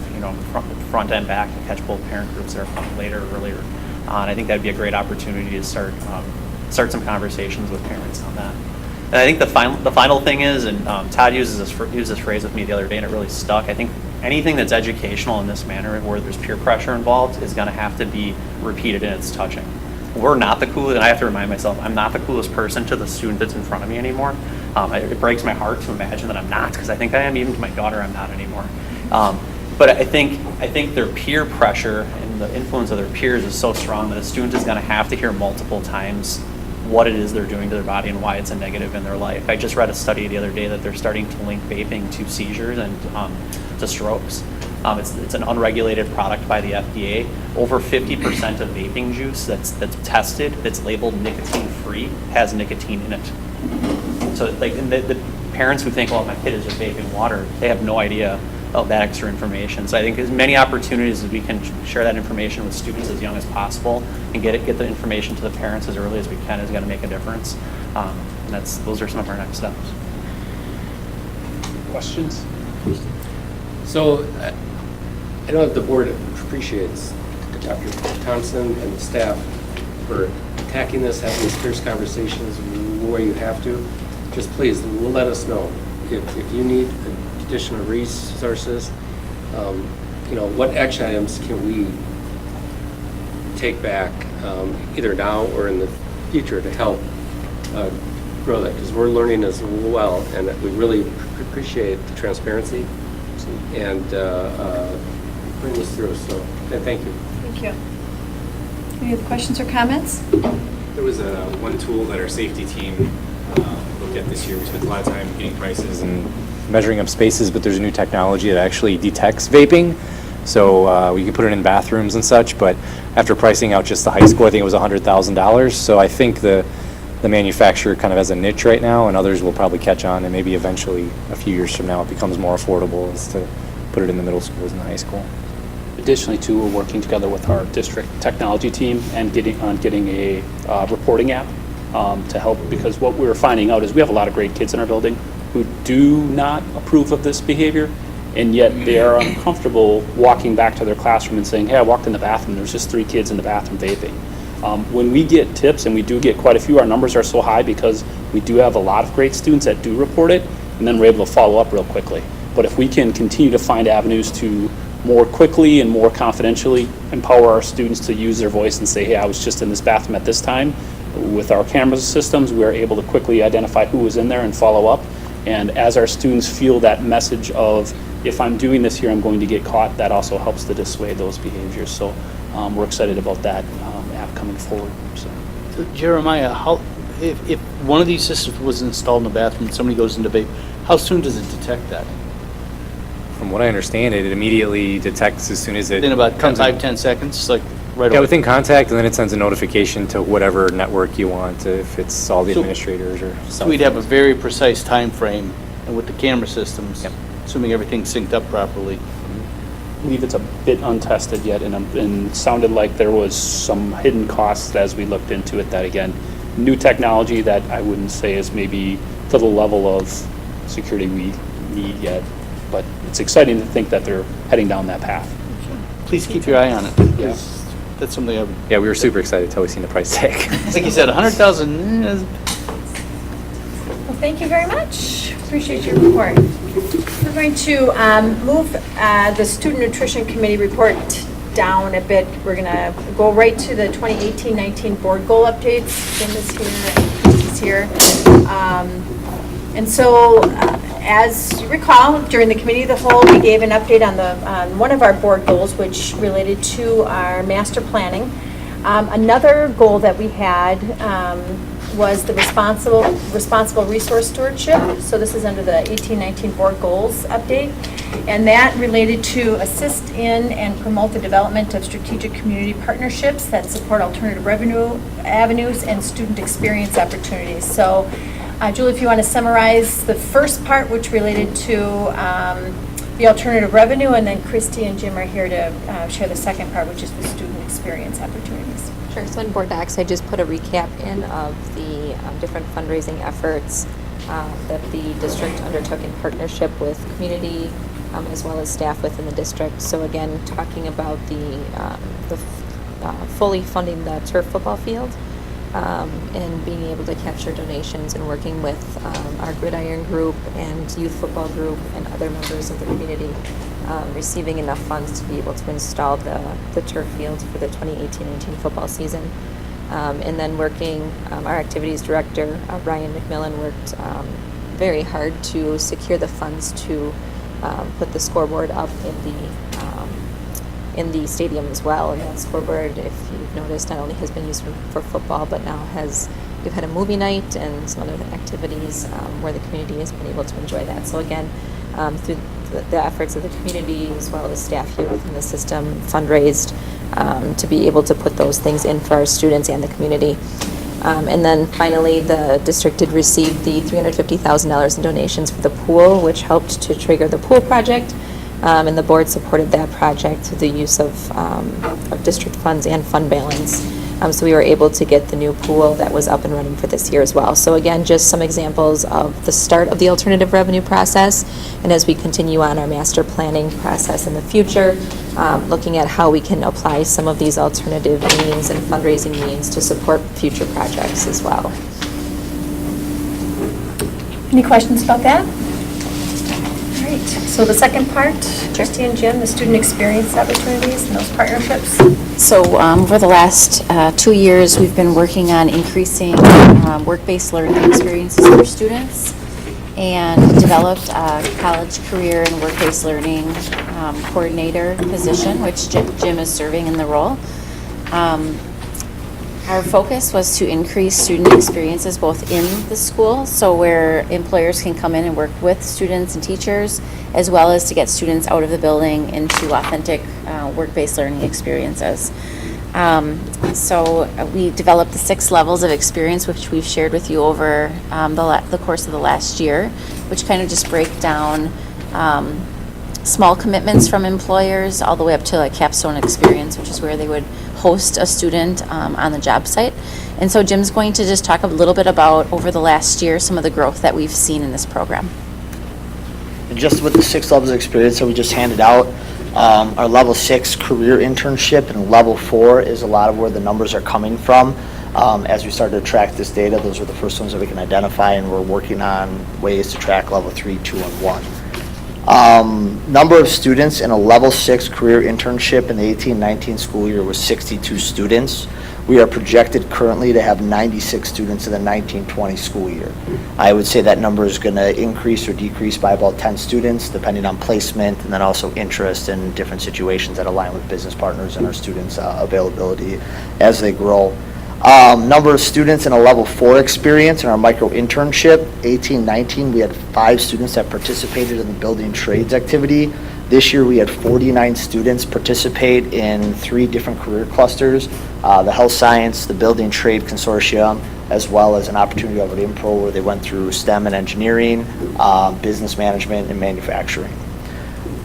front and back, and catch both parent groups that are coming later or earlier. And I think that'd be a great opportunity to start some conversations with parents on that. And I think the final thing is, and Todd used this phrase with me the other day, and it really stuck. I think anything that's educational in this manner, where there's peer pressure involved, is going to have to be repeated in its touching. we're not the coolest, and I have to remind myself, I'm not the coolest person to the student that's in front of me anymore. It breaks my heart to imagine that I'm not, because I think I am. Even to my daughter, I'm not anymore. But I think their peer pressure and the influence of their peers is so strong that a student is going to have to hear multiple times what it is they're doing to their body and why it's a negative in their life. I just read a study the other day that they're starting to link vaping to seizures and to strokes. It's an unregulated product by the FDA. Over 50% of vaping juice that's tested, that's labeled nicotine-free, has nicotine in it. So like, and the parents who think, well, my kid is just vaping water, they have no idea of that extra information. So I think as many opportunities as we can share that information with students as young as possible and get the information to the parents as early as we can is going to make a difference. And those are some of our next steps. Questions? So I know that the board appreciates Dr. Thompson and the staff for attacking this, having these fierce conversations where you have to. Just please let us know if you need additional resources. What action items can we take back either now or in the future to help grow that? Because we're learning as well, and we really appreciate the transparency and bring this through. So thank you. Thank you. Any other questions or comments? There was one tool that our safety team looked at this year. We spent a lot of time getting prices and measuring up spaces, but there's a new technology that actually detects vaping. So we can put it in bathrooms and such, but after pricing out just the high school, I think it was $100,000. So I think the manufacturer kind of has a niche right now, and others will probably catch on, and maybe eventually a few years from now it becomes more affordable is to put it in the middle schools and the high school. Additionally, too, we're working together with our district technology team and getting a reporting app to help, because what we're finding out is we have a lot of great kids in our building who do not approve of this behavior, and yet they are uncomfortable walking back to their classroom and saying, hey, I walked in the bathroom, there's just 3 kids in the bathroom vaping. When we get tips, and we do get quite a few, our numbers are so high because we do have a lot of great students that do report it, and then we're able to follow up real quickly. But if we can continue to find avenues to more quickly and more confidentially empower our students to use their voice and say, hey, I was just in this bathroom at this time, with our camera systems, we're able to quickly identify who was in there and follow up. And as our students feel that message of, if I'm doing this here, I'm going to get caught, that also helps to dissuade those behaviors. So we're excited about that app coming forward. So Jeremiah, if one of these systems was installed in the bathroom and somebody goes into vape, how soon does it detect that? From what I understand, it immediately detects as soon as it In about comes 5-10 seconds, like right yeah, away? within contact, and then it sends a notification to whatever network you want, if it's all the So- administrators or So we'd have a very precise time frame, and with the camera systems, Yep. assuming everything's synced up properly. I believe it's a bit untested yet, and sounded like there was some hidden costs as we looked into it. That, again, new technology that I wouldn't say is maybe to the level of security we need yet, but it's exciting to think that they're heading down that path. Please keep your eye on it, because that's something I would, Yeah, we were super excited until we seen the price tag. like you said, 100,000, Well, thank you very much. Appreciate your report. We're going to move the Student Nutrition Committee report down a bit. We're going to go right to the 2018-19 board goal updates. Jim is here, he's here. And so, as you recall, during the committee of the whole, we gave an update on one of our board goals, which related to our master planning. Another goal that we had was the responsible resource stewardship. So this is under the 18-19 board goals update. And that related to assist in and promote the development of strategic community partnerships that support alternative revenue avenues and student experience opportunities. So Julie, if you want to summarize the first part, which related to the alternative revenue, and then Christy and Jim are here to share the second part, which is the student experience opportunities. Sure. So in board docs, I just put a recap in of the different fundraising efforts that the district undertook in partnership with community as well as staff within the district. So again, talking about the fully funding the turf football field and being able to capture donations and working with our Gridiron group and youth football group and other members of the community, receiving enough funds to be able to install the turf field for the 2018-19 football season. And then working, our activities director, Ryan McMillan, worked very hard to secure the funds to put the scoreboard up in the stadium as well. And that scoreboard, if you've noticed, not only has been used for football, but now we've had a movie night and some other activities where the community has been able to enjoy that. So again, through the efforts of the community as well as staff here within the system, fundraised to be able to put those things in for our students and the community. And then finally, the district did receive the $350,000 in donations for the pool, which helped to trigger the pool project. And the board supported that project through the use of district funds and fund balance. So we were able to get the new pool that was up and running for this year as well. So again, just some examples of the start of the alternative revenue process. And as we continue on our master planning process in the future, looking at how we can apply some of these alternative means and fundraising means to support future projects as well. Any questions about that? All right, so the second part, Christy and Jim, the student experience opportunities and those partnerships. So for the last 2 years, we've been working on increasing work-based learning experiences for students and developed a college career and work-based learning coordinator position, which Jim is serving in the role. Our focus was to increase student experiences both in the school, so where employers can come in and work with students and teachers, as well as to get students out of the building into authentic work-based learning experiences. So we developed the 6 levels of experience, which we've shared with you over the course of the last year, which kind of just break down small commitments from employers all the way up to a capstone experience, which is where they would host a student on the job site. And so Jim's going to just talk a little bit about, over the last year, some of the growth that we've seen in this program. And just with the 6 levels of experience that we just handed out, our level 6 career internship and level 4 is a lot of where the numbers are coming from. As we started to track this data, those were the first ones that we can identify, and we're working on ways to track level 3, 2, and 1. Number of students in a level 6 career internship in the 18-19 school year was 62 students. We are projected currently to have 96 students in the 19-20 school year. I would say that number is going to increase or decrease by about 10 students, depending on placement and then also interest in different situations that align with business partners and our students' availability as they grow. Number of students in a level 4 experience in our micro internship, 18-19, we had 5 students that participated in the building trades activity. This year we had 49 students participate in 3 different career clusters, the health science, the building trade consortium, as well as an opportunity over at Impro where they went through STEM and engineering, business management, and manufacturing.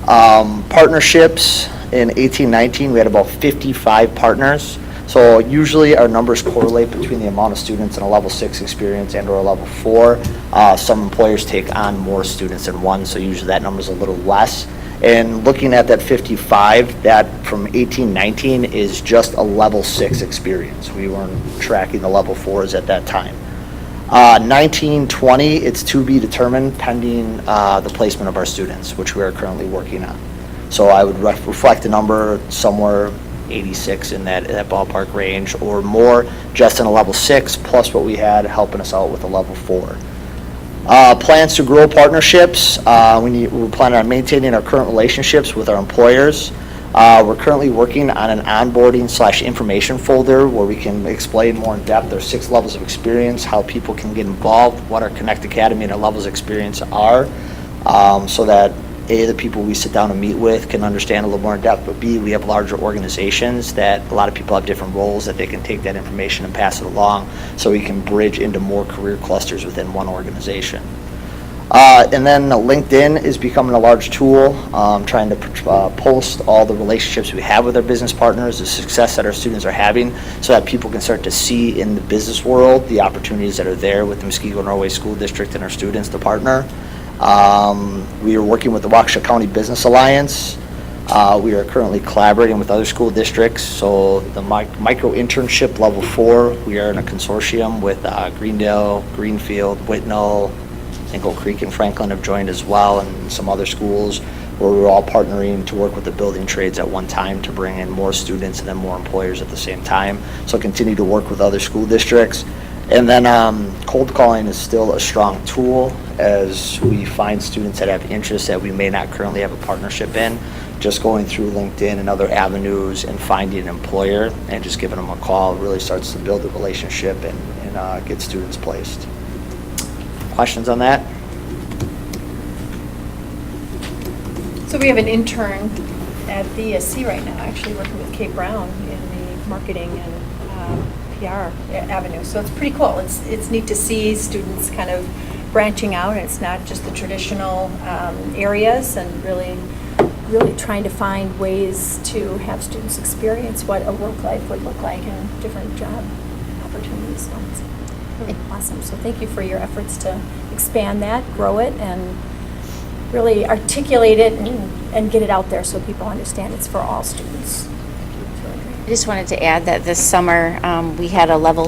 Partnerships in 18-19, we had about 55 partners. So usually our numbers correlate between the amount of students in a level 6 experience and or a level 4. Some employers take on more students than one, so usually that number is a little less. And looking at that 55, that from 18-19 is just a level 6 experience. We weren't tracking the level 4s at that time. 19-20, it's to be determined pending the placement of our students, which we are currently working on. So I would reflect a number somewhere 86 in that ballpark range or more, just in a level 6, plus what we had helping us out with a level 4. Plans to grow partnerships. We're planning on maintaining our current relationships with our employers. We're currently working on an onboarding/information folder where we can explain more in depth our 6 levels of experience, how people can get involved, what our Connect Academy and our levels of experience are, so that A, the people we sit down and meet with can understand a little more in depth, but B, we have larger organizations that a lot of people have different roles that they can take that information and pass it along so we can bridge into more career clusters within one organization. And then LinkedIn is becoming a large tool, trying to post all the relationships we have with our business partners, the success that our students are having, so that people can start to see in the business world the opportunities that are there with the Muskego-Norway School District and our students to partner. We are working with the Waukesha County Business Alliance. We are currently collaborating with other school districts. So the micro internship level 4, we are in a consortium with Greendale, Greenfield, Whitnall, I think Oak Creek and Franklin have joined as well, and some other schools. where we're all partnering to work with the building trades at one time to bring in more students and then more employers at the same time. So continue to work with other school districts. And then cold calling is still a strong tool as we find students that have interests that we may not currently have a partnership in. Just going through LinkedIn and other avenues and finding an employer and just giving them a call really starts to build a relationship and get students placed. Questions on that? So we have an intern at the ESC right now, actually working with Kate Brown in the marketing and PR avenue. So it's pretty cool. It's neat to see students kind of branching out, and it's not just the traditional areas, and really trying to find ways to have students experience what a work life would look like and different job opportunities. So it's really awesome. So thank you for your efforts to expand that, grow it, and really articulate it and get it out there so people understand it's for all students. I just wanted to add that this summer we had a level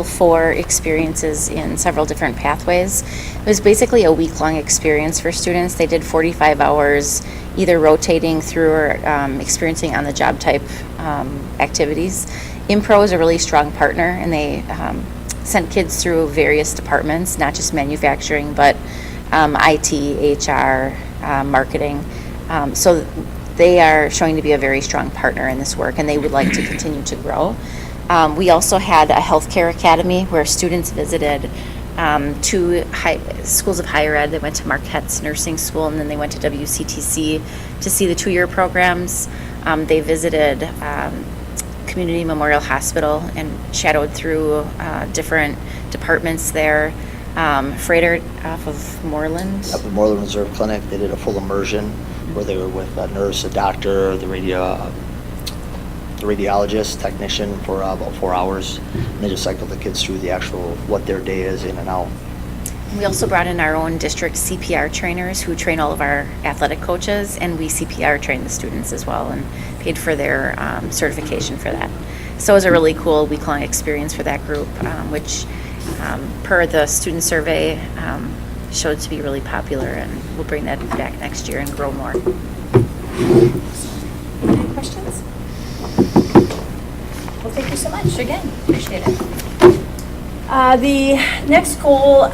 4 experiences in several different pathways. It was basically a week-long experience for students. They did 45 hours either rotating through or experiencing on-the-job type activities. Impro is a really strong partner, and they sent kids through various departments, not just manufacturing, but IT, HR, marketing. So they are showing to be a very strong partner in this work, and they would like to continue to grow. We also had a healthcare academy where students visited 2 schools of higher ed. They went to Marquette's nursing school, and then they went to WCTC to see the 2-year programs. They visited Community Memorial Hospital and shadowed through different departments there. Freighter off of Moreland. At the Moreland Reserve Clinic, they did a full immersion where they were with a nurse, a doctor, the radiologist, technician for about 4 hours. And they just cycled the kids through the actual, what their day is in and out. We also brought in our own district CPR trainers who train all of our athletic coaches, and we CPR train the students as well and paid for their certification for that. So it was a really cool week-long experience for that group, which per the student survey showed to be really popular, and we'll bring that back next year and grow more. Any questions? Well, thank you so much again. Appreciate it. The next goal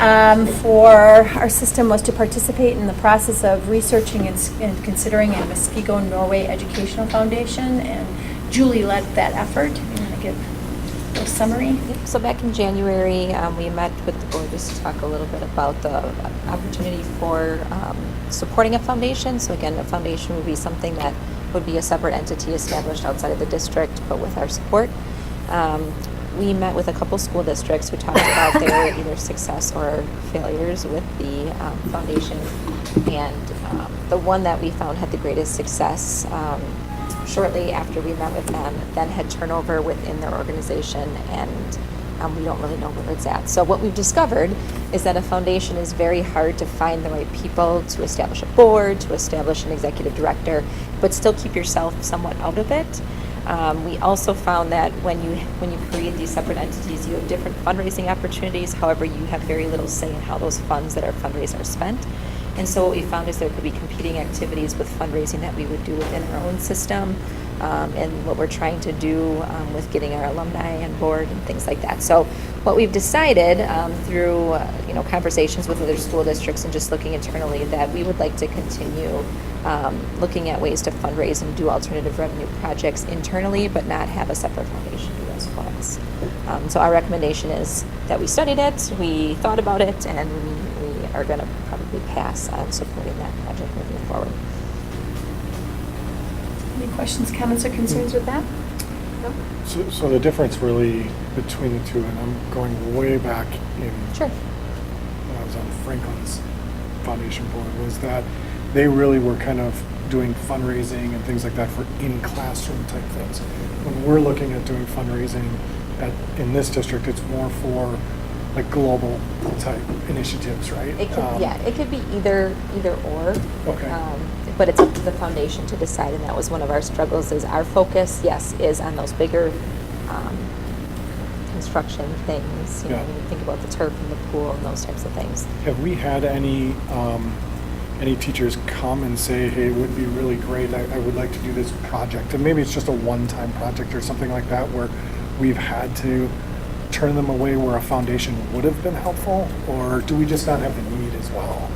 for our system was to participate in the process of researching and considering a Muskego Norway Educational Foundation, and Julie led that effort. You want to give a summary? Yep. So back in January, we met with the board just to talk a little bit about the opportunity for supporting a foundation. So again, a foundation would be something that would be a separate entity established outside of the district, but with our support. We met with a couple school districts who talked about their either success or failures with the foundation, and the one that we found had the greatest success shortly after we met with them then had turnover within their organization, and we don't really know where it's at. So what we've discovered is that a foundation is very hard to find the right people to establish a board, to establish an executive director, but still keep yourself somewhat out of it. We also found that when you create these separate entities, you have different fundraising opportunities. However, you have very little say in how those funds that are fundraised are spent. And so what we found is there could be competing activities with fundraising that we would do within our own system, and what we're trying to do with getting our alumni on board and things like that. So what we've decided through conversations with other school districts and just looking internally, that we would like to continue looking at ways to fundraise and do alternative revenue projects internally, but not have a separate foundation do those for us. So our recommendation is that we studied it, we thought about it, and we are going to probably pass on supporting that project moving forward. Any questions, comments, or concerns with that? No? So the difference really between the two, and I'm going way back in Sure. when I was on Franklin's foundation board, was that they really were kind of doing fundraising and things like that for in-classroom type things. When we're looking at doing fundraising in this district, it's more for like global type initiatives, right? It could, it could be either or. Okay. But it's up to the foundation to decide, and that was one of our struggles. Is our focus, yes, is on those bigger construction things. You know, when you think about the turf and the pool and those types of things. Have we had any any teachers come and say, hey, it would be really great, I would like to do this project. And maybe it's just a one-time project or something like that where we've had to turn them away where a foundation would have been helpful? Or do we just not have the need as well?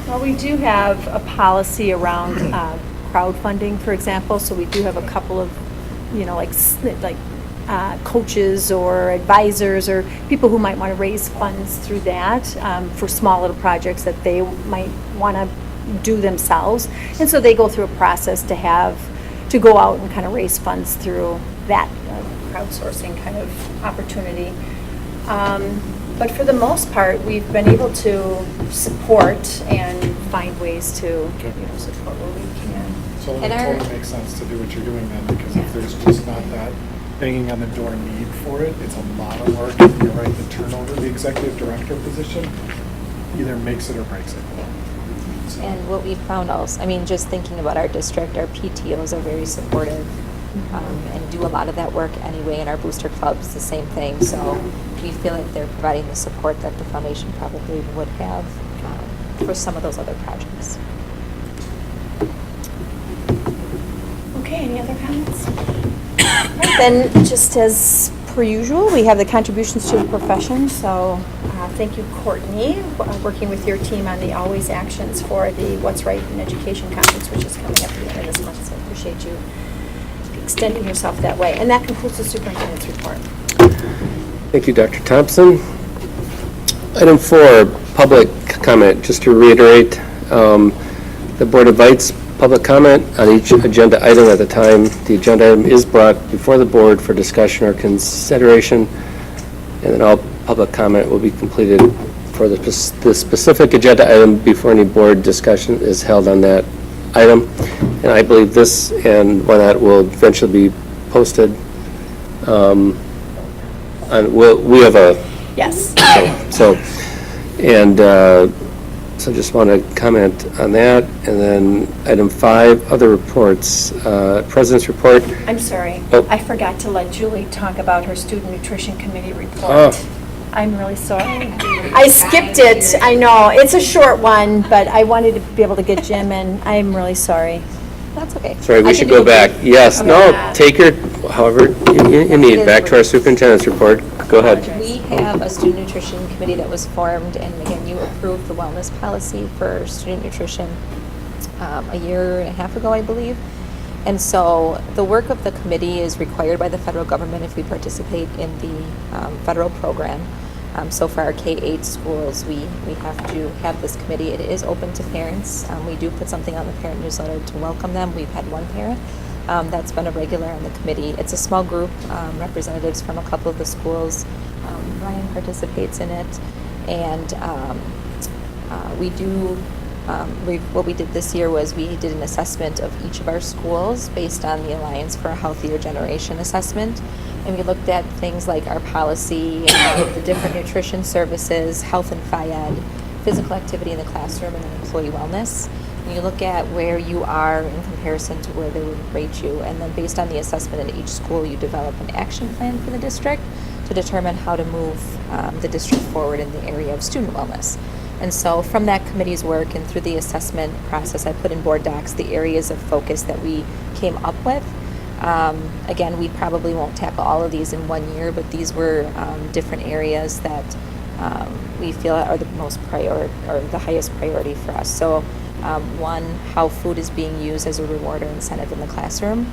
Well, we do have a policy around crowdfunding, for example, so we do have a couple of, like coaches or advisors or people who might want to raise funds through that for small little projects that they might want to do themselves. And so they go through a process to go out and kind of raise funds through that crowdsourcing kind of opportunity. But for the most part, we've been able to support and find ways to support where we can. So it totally makes sense to do what you're doing then, because if there's just not that banging on the door need for it, it's a lot of work. And you're right, the turnover, the executive director position either makes it or breaks it. So. And what we found also, just thinking about our district, our PTOs are very supportive and do a lot of that work anyway, and our booster clubs, the same thing. So we feel like they're providing the support that the foundation probably would have for some of those other projects. Okay, any other comments? Right, then, just as per usual, we have the contributions to the profession. So thank you, Courtney, working with your team on the Always Actions for the What's Right in Education Conference, which is coming up at the end of this month. So I appreciate you extending yourself that way. And that concludes the superintendent's report. Thank you, Dr. Thompson. Item 4, public comment. Just to reiterate, the board invites public comment on each agenda item at the time the agenda item is brought before the board for discussion or consideration, and then all public comment will be completed for the specific agenda item before any board discussion is held on that item. And I believe this and one that will eventually be posted. And we have a yes. So just want to comment on that. And then item 5, other reports. President's report. I'm sorry. Oh. I forgot to let Julie talk about her Student Nutrition Committee report. Oh. I'm really sorry. I skipped it. I know. It's a short one, but I wanted to be able to get Jim in. I'm really sorry. That's okay. Sorry, we should go back. Yes, no, take your, however you need. Back to our superintendent's report. Go ahead. We have a student nutrition committee that was formed, and again, you approved the wellness policy for student nutrition a year and a half ago, I believe. And so the work of the committee is required by the federal government if we participate in the federal program. So for our K-8 schools, we have to have this committee. It is open to parents. We do put something on the parent newsletter to welcome them. We've had one parent that's been a regular on the committee. It's a small group, representatives from a couple of the schools. Ryan participates in it. And we do, what we did this year was we did an assessment of each of our schools based on the Alliance for a Healthier Generation assessment. And we looked at things like our policy, the different nutrition services, health and phy-ed, physical activity in the classroom, and employee wellness. And you look at where you are in comparison to where they would rate you. And then based on the assessment in each school, you develop an action plan for the district to determine how to move the district forward in the area of student wellness. And so from that committee's work and through the assessment process, I put in board docs the areas of focus that we came up with. Again, we probably won't tackle all of these in 1 year, but these were different areas that we feel are the most or the highest priority for us. So one, how food is being used as a reward or incentive in the classroom.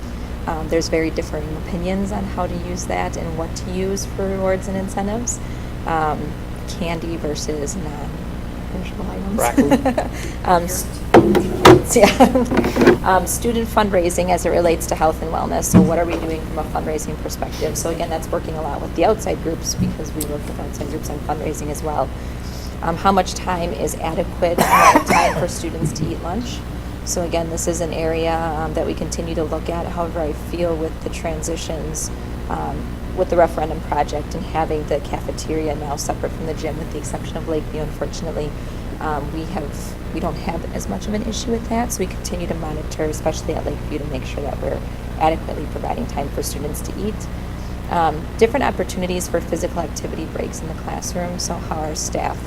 There's very differing opinions on how to use that and what to use for rewards and incentives. Candy versus non-perishable items. Student fundraising as it relates to health and wellness. So what are we doing from a fundraising perspective? So again, that's working a lot with the outside groups because we work with outside groups on fundraising as well. How much time is adequate time for students to eat lunch? So again, this is an area that we continue to look at. However, I feel with the transitions with the referendum project and having the cafeteria now separate from the gym with the exception of Lakeview, unfortunately, we don't have as much of an issue with that, so we continue to monitor, especially at Lakeview, to make sure that we're adequately providing time for students to eat. Different opportunities for physical activity breaks in the classroom, so how our staff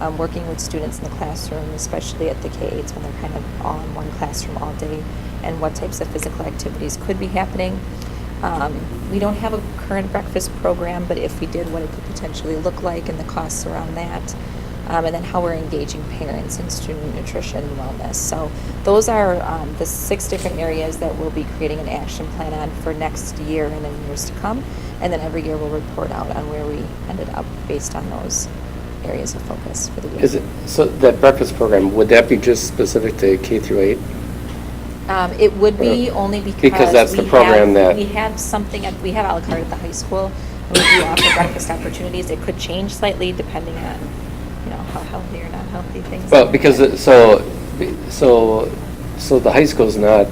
working with students in the classroom, especially at the K-8s when they're kind of all in one classroom all day, and what types of physical activities could be happening. We don't have a current breakfast program, but if we did, what it could potentially look like and the costs around that. And then how we're engaging parents in student nutrition and wellness. So those are the 6 different areas that we'll be creating an action plan on for next year and in years to come. And then every year we'll report out on where we ended up based on those areas of focus for the year. Is it, so that breakfast program, would that be just specific to K through 8? It would be only Because that's the program that- we have something we have a la carte at the high school, and we do offer breakfast opportunities. It could change slightly depending on how healthy or not healthy things Well, are. because so the high school's not,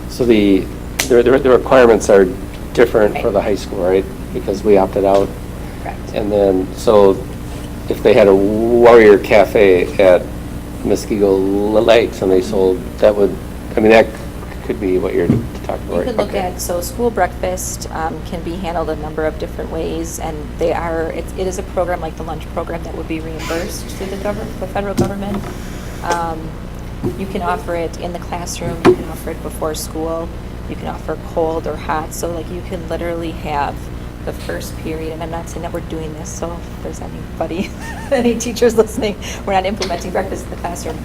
so the requirements are different for the high school, right? Because we opted out. Correct. And then, so if they had a Warrior Cafe at Muskego Lakes and they sold, that would, I mean, that could be what you're talking about. You could look at, so school breakfast can be handled a number of different ways, and it is a program like the lunch program that would be reimbursed through the federal government. You can offer it in the classroom, you can offer it before school, you can offer cold or hot, so like you can literally have the first period, and I'm not saying that we're doing this, so if there's anybody, any teachers listening, we're not implementing breakfast in the classroom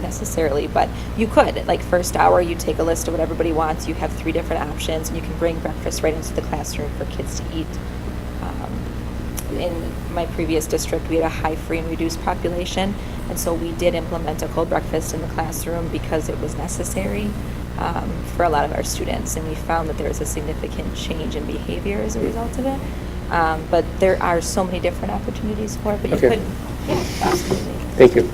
necessarily, but you could, like first hour, you take a list of what everybody wants, you have 3 different options, and you can bring breakfast right into the classroom for kids to eat. In my previous district, we had a high free and reduced population, and so we did implement a cold breakfast in the classroom because it was necessary for a lot of our students, and we found that there was a significant change in behavior as a result of it. But there are so many different opportunities for it, but you Okay. could, yeah, absolutely. Thank you.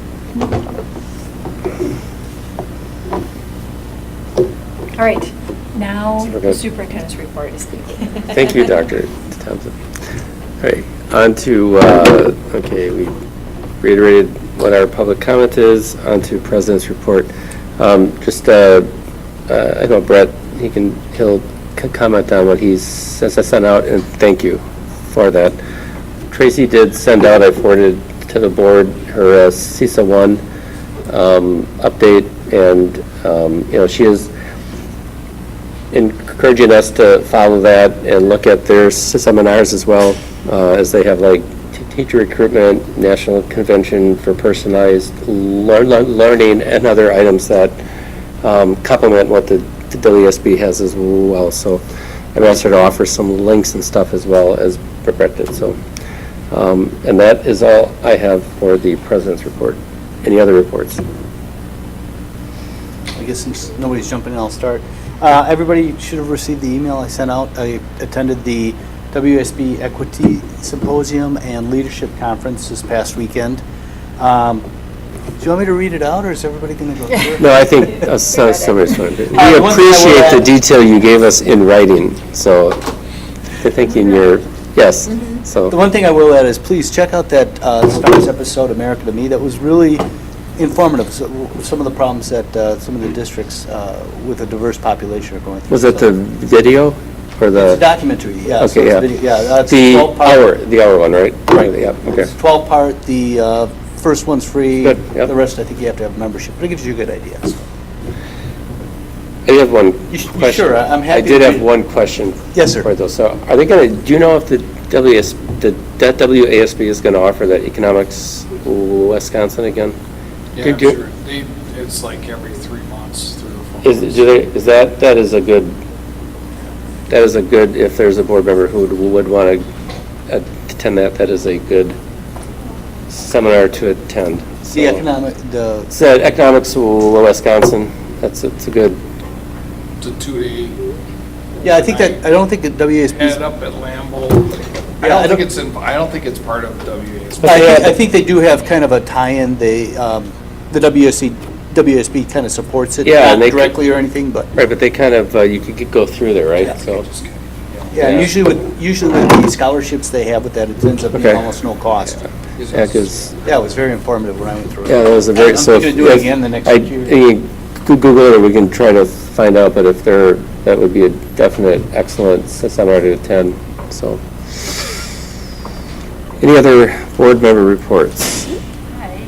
All right, now Super the good. superintendent's report is speaking. Thank you, Dr. Thompson. All right, on to, okay, we reiterated what our public comment is, on to President's report. I know Brett, he'll comment on what he's sent out, and thank you for that. Tracy did send out, I forwarded to the board, her CISA 1 update, and, she is encouraging us to follow that and look at their seminars as well, as they have like teacher recruitment, national convention for personalized learning, and other items that complement what the WSB has as well. So I've asked her to offer some links and stuff as well as Brett did. So, and that is all I have for the President's report. Any other reports? I guess since nobody's jumping in, I'll start. Everybody should have received the email I sent out. I attended the WSB Equity Symposium and Leadership Conference this past weekend. Do you want me to read it out, or is everybody going to go through it? No, I think somebody's fine. We one thing I will appreciate the add- detail you gave us in writing, so I think in your, yes, so. The one thing I will add is please check out that Stars episode, America to Me. That was really informative. So, some of the problems that some of the districts with a diverse population are going through. Was it the video or the? It's a documentary, yeah. so Okay, it's yeah. video, yeah. It's The 12-part. the hour one, right? Right. Yeah, okay. It's 12-part. The first one's free. Good, yep. The rest, I think you have to have membership. But it gives you a good idea. So. I have one You question. sure? I'm happy I did to have read- one question. Yes, sir. For those. So are they going to, do you know if the WASB is going to offer that Economics Wisconsin again? Yeah, Do- sure. It's like every 3 months through the phone. That is a good, if there's a board member who would want to attend that is a good seminar to attend. So, it's Economics Wisconsin, it's a good. It's a 2-day. Yeah, I think that, I don't think that WASB. Head up at Lambeau. I don't think it's part of WASB. I think they do have kind of a tie-in. They, the WSB kind of supports it, Yeah, not and they directly or anything, but. Right, but they kind of, you could go through there, right? Yeah. So. Yeah, and usually with the scholarships they have with that, it ends up being Okay. almost no cost. Yeah, 'cause. Yeah, it was very informative when I went through it. Yeah, that was a very, I'm so. going to do it again the next year. You could Google it, or we can try to find out, but if that would be a definite excellent seminar to attend, so. Any other board member reports? Hi,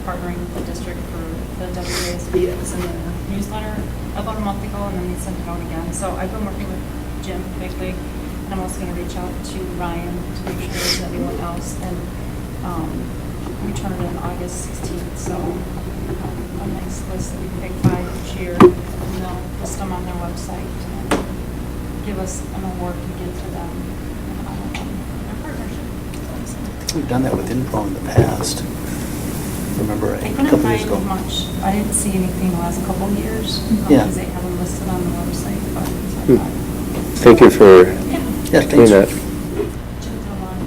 partnering with the district for the WASB that was in the newsletter about a month ago, and then they sent it out again. So I've been working with Jim Big, and I'm also going to reach out to Ryan to make sure there's anyone else. And we turn it in August 16th, so a nice list that we pick 5 each year, and they'll list them on their website and give us an award to give to them. Their partnership. We've done that with info in the past. Remember, I a couldn't couple years find ago. much. I didn't see anything the last couple of years. Yeah. Because they have them listed on the website, but Thank you for Yeah, doing thanks. that. Jim did a lot of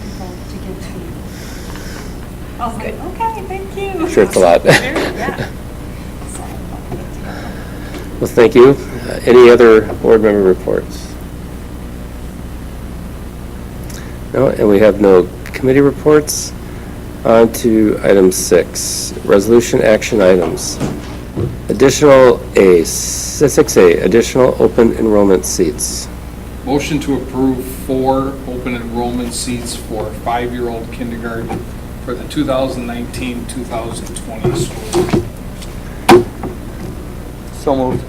info to give to you. I was like, okay, thank you. Sure, it's a lot. Yeah. Well, thank you. Any other board member reports? No, and we have no committee reports. On to item 6, resolution action items. Additional 6A, additional open enrollment seats. Motion to approve 4 open enrollment seats for 5-year-old kindergarten for the 2019-2020 school year. So moved.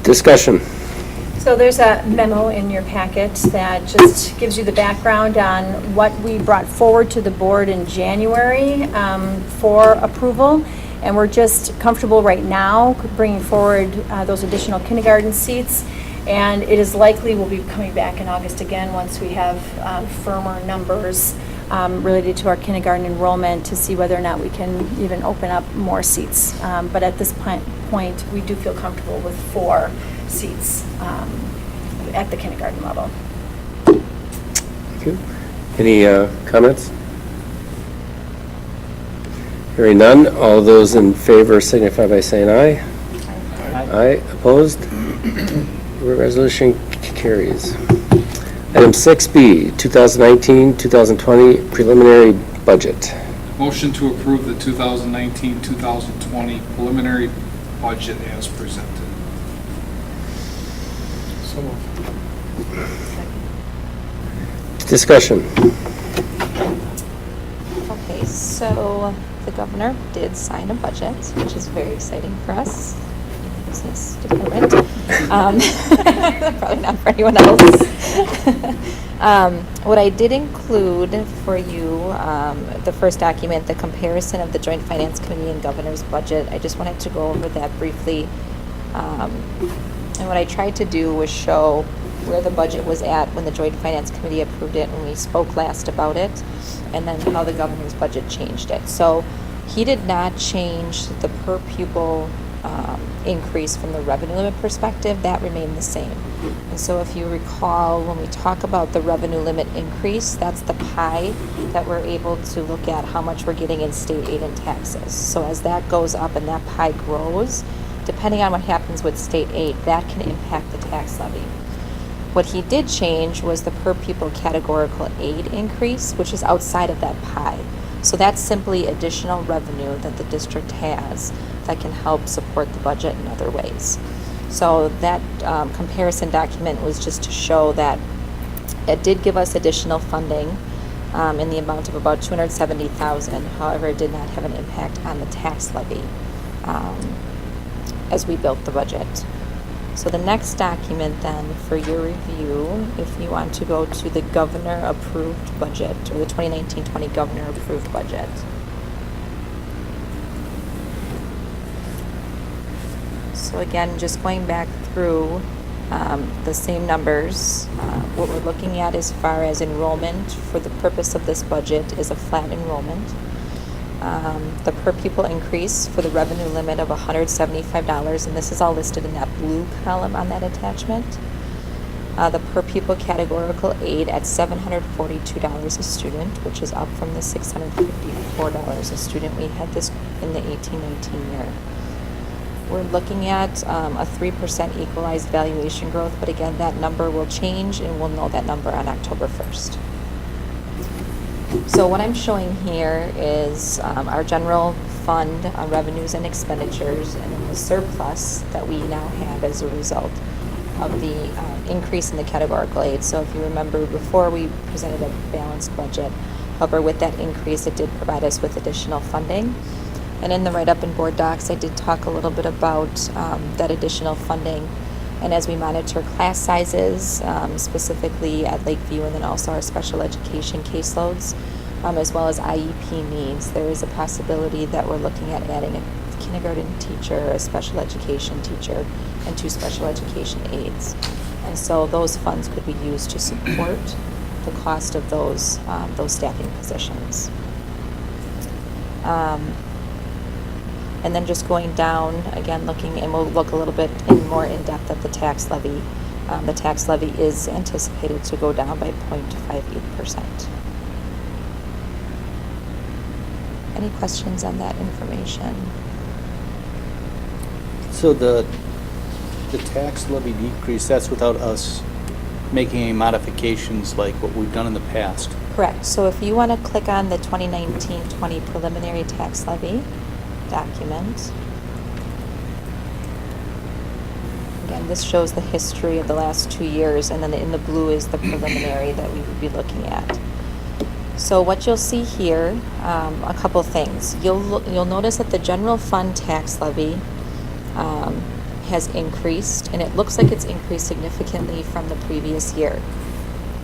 Discussion. So there's a memo in your packet that just gives you the background on what we brought forward to the board in January for approval. And we're just comfortable right now bringing forward those additional kindergarten seats. And it is likely we'll be coming back in August again once we have firmer numbers related to our kindergarten enrollment to see whether or not we can even open up more seats. But at this point, we do feel comfortable with 4 seats at the kindergarten level. Thank you. Any comments? Hearing none, all those in favor signify by saying aye. Aye. Opposed? Resolution carries. Item 6B, 2019-2020 preliminary budget. Motion to approve the 2019-2020 preliminary budget as presented. So moved. Discussion. Okay, so the governor did sign a budget, which is very exciting for us. Business department. Probably not for anyone else. What I did include for you, the first document, the comparison of the Joint Finance Committee and Governor's budget. I just wanted to go over that briefly. And what I tried to do was show where the budget was at when the Joint Finance Committee approved it when we spoke last about it, and then how the governor's budget changed it. So he did not change the per pupil increase from the revenue limit perspective. That remained the same. And so if you recall, when we talk about the revenue limit increase, that's the pie that we're able to look at how much we're getting in state aid and taxes. So as that goes up and that pie grows, depending on what happens with state aid, that can impact the tax levy. What he did change was the per pupil categorical aid increase, which is outside of that pie. So that's simply additional revenue that the district has that can help support the budget in other ways. So that comparison document was just to show that it did give us additional funding in the amount of about $270,000. However, it did not have an impact on the tax levy as we built the budget. So the next document then for your review, if you want to go to the governor approved budget, or the 2019-20 governor approved budget. So again, just going back through the same numbers, what we're looking at as far as enrollment for the purpose of this budget is a flat enrollment. The per pupil increase for the revenue limit of $175, and this is all listed in that blue column on that attachment. The per pupil categorical aid at $742 a student, which is up from the $654 a student we had this in the 18-19 year. We're looking at a 3% equalized valuation growth, but again, that number will change and we'll know that number on October 1st. So what I'm showing here is our general fund revenues and expenditures, and then the surplus that we now have as a result of the increase in the categorical aid. So if you remember before, we presented a balanced budget. However, with that increase, it did provide us with additional funding. And in the write-up in board docs, I did talk a little bit about that additional funding. And as we monitor class sizes, specifically at Lakeview, and then also our special education caseloads, as well as IEP needs, there is a possibility that we're looking at adding a kindergarten teacher, a special education teacher, and 2 special education aides. And so those funds could be used to support the cost of those staffing positions. And then just going down, again, looking, and we'll look a little bit more in depth at the tax levy. The tax levy is anticipated to go down by 0.58%. Any questions on that information? So the tax levy decrease, that's without us making any modifications like what we've done in the past? Correct. So if you want to click on the 2019-20 preliminary tax levy document. Again, this shows the history of the last 2 years, and then in the blue is the preliminary that we would be looking at. So what you'll see here, a couple things. You'll notice that the general fund tax levy has increased, and it looks like it's increased significantly from the previous year.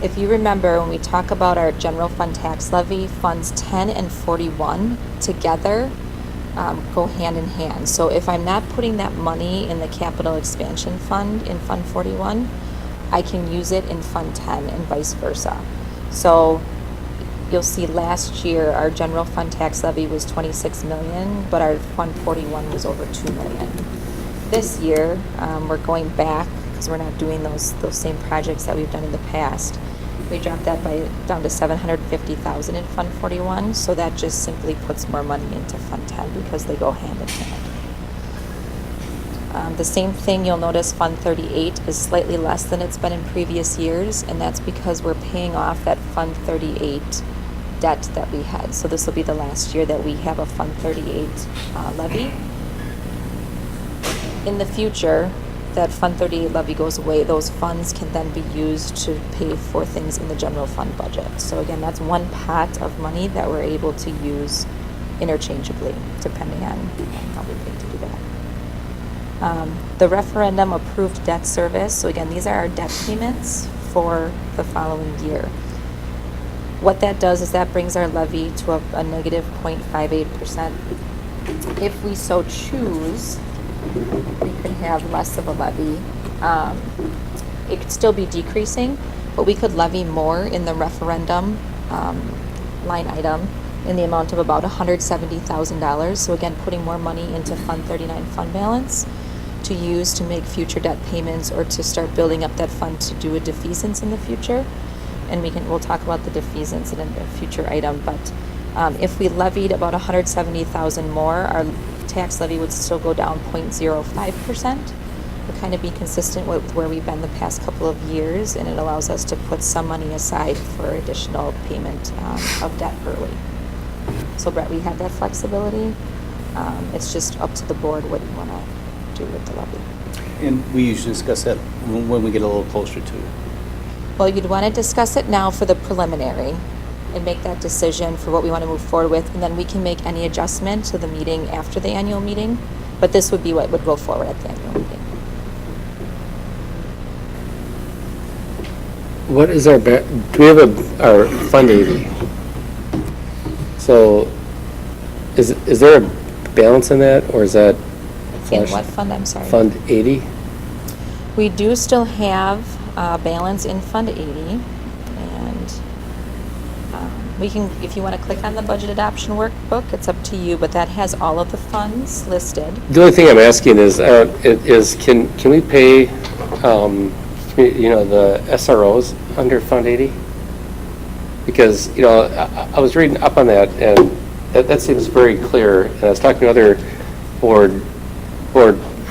If you remember, when we talk about our general fund tax levy, funds 10 and 41 together go hand in hand. So if I'm not putting that money in the capital expansion fund in Fund 41, I can use it in Fund 10 and vice versa. So you'll see last year our general fund tax levy was 26 million, but our Fund 41 was over 2 million. This year, we're going back because we're not doing those same projects that we've done in the past. We dropped that down to 750,000 in Fund 41, so that just simply puts more money into Fund 10 because they go hand in hand. The same thing, you'll notice Fund 38 is slightly less than it's been in previous years, and that's because we're paying off that Fund 38 debt that we had. So this will be the last year that we have a Fund 38 levy. In the future, that Fund 38 levy goes away, those funds can then be used to pay for things in the general fund budget. So again, that's one pot of money that we're able to use interchangeably, depending on how we think to do that. The referendum approved debt service, so again, these are our debt payments for the following year. What that does is that brings our levy to a negative 0.58%. If we so choose, we could have less of a levy. It could still be decreasing, but we could levy more in the referendum line item in the amount of about $170,000. So again, putting more money into Fund 39 fund balance to use to make future debt payments or to start building up that fund to do a defeasance in the future. And we'll talk about the defeasance in a future item, but if we levied about $170,000 more, our tax levy would still go down 0.05%. Would kind of be consistent with where we've been the past couple of years, and it allows us to put some money aside for additional payment of debt early. So Brett, we have that flexibility. It's just up to the board what you want to do with the levy. And we usually discuss that when we get a little closer to it. Well, you'd want to discuss it now for the preliminary and make that decision for what we want to move forward with, and then we can make any adjustment to the meeting after the annual meeting, but this would be what would go forward at the annual meeting. What is our, do we have our Fund 80? So is there a balance in that, or is that In flush? what fund, I'm sorry? Fund 80? We do still have balance in Fund 80, and we can, if you want to click on the budget adoption workbook, it's up to you, but that has all of the funds listed. The only thing I'm asking is can we pay, the SROs under Fund 80? Because, I was reading up on that, and that seems very clear, and I was talking to other board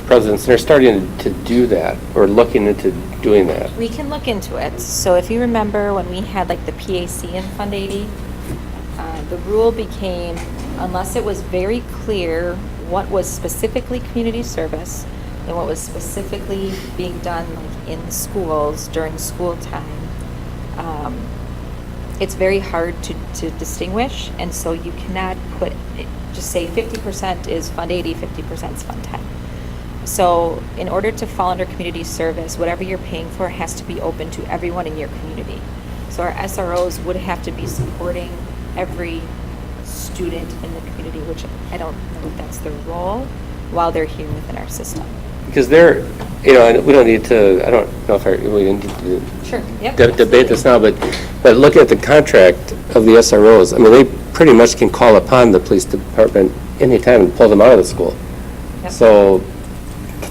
presidents, and they're starting to do that, or looking into doing that. We can look into it. So if you remember when we had like the PAC in Fund 80, the rule became, unless it was very clear what was specifically community service and what was specifically being done like in schools during school time, it's very hard to distinguish, and so you cannot just say 50% is Fund 80, 50% is Fund 10. So in order to fall under community service, whatever you're paying for has to be open to everyone in your community. So our SROs would have to be supporting every student in the community, which I don't know if that's their role while they're here within our system. Because they're, and we don't need to, I don't know if we need to Sure. Yep, debate this now, but look at the contract of the SROs. I mean, they pretty much can call upon the police department anytime and pull them out of the school. Yep. So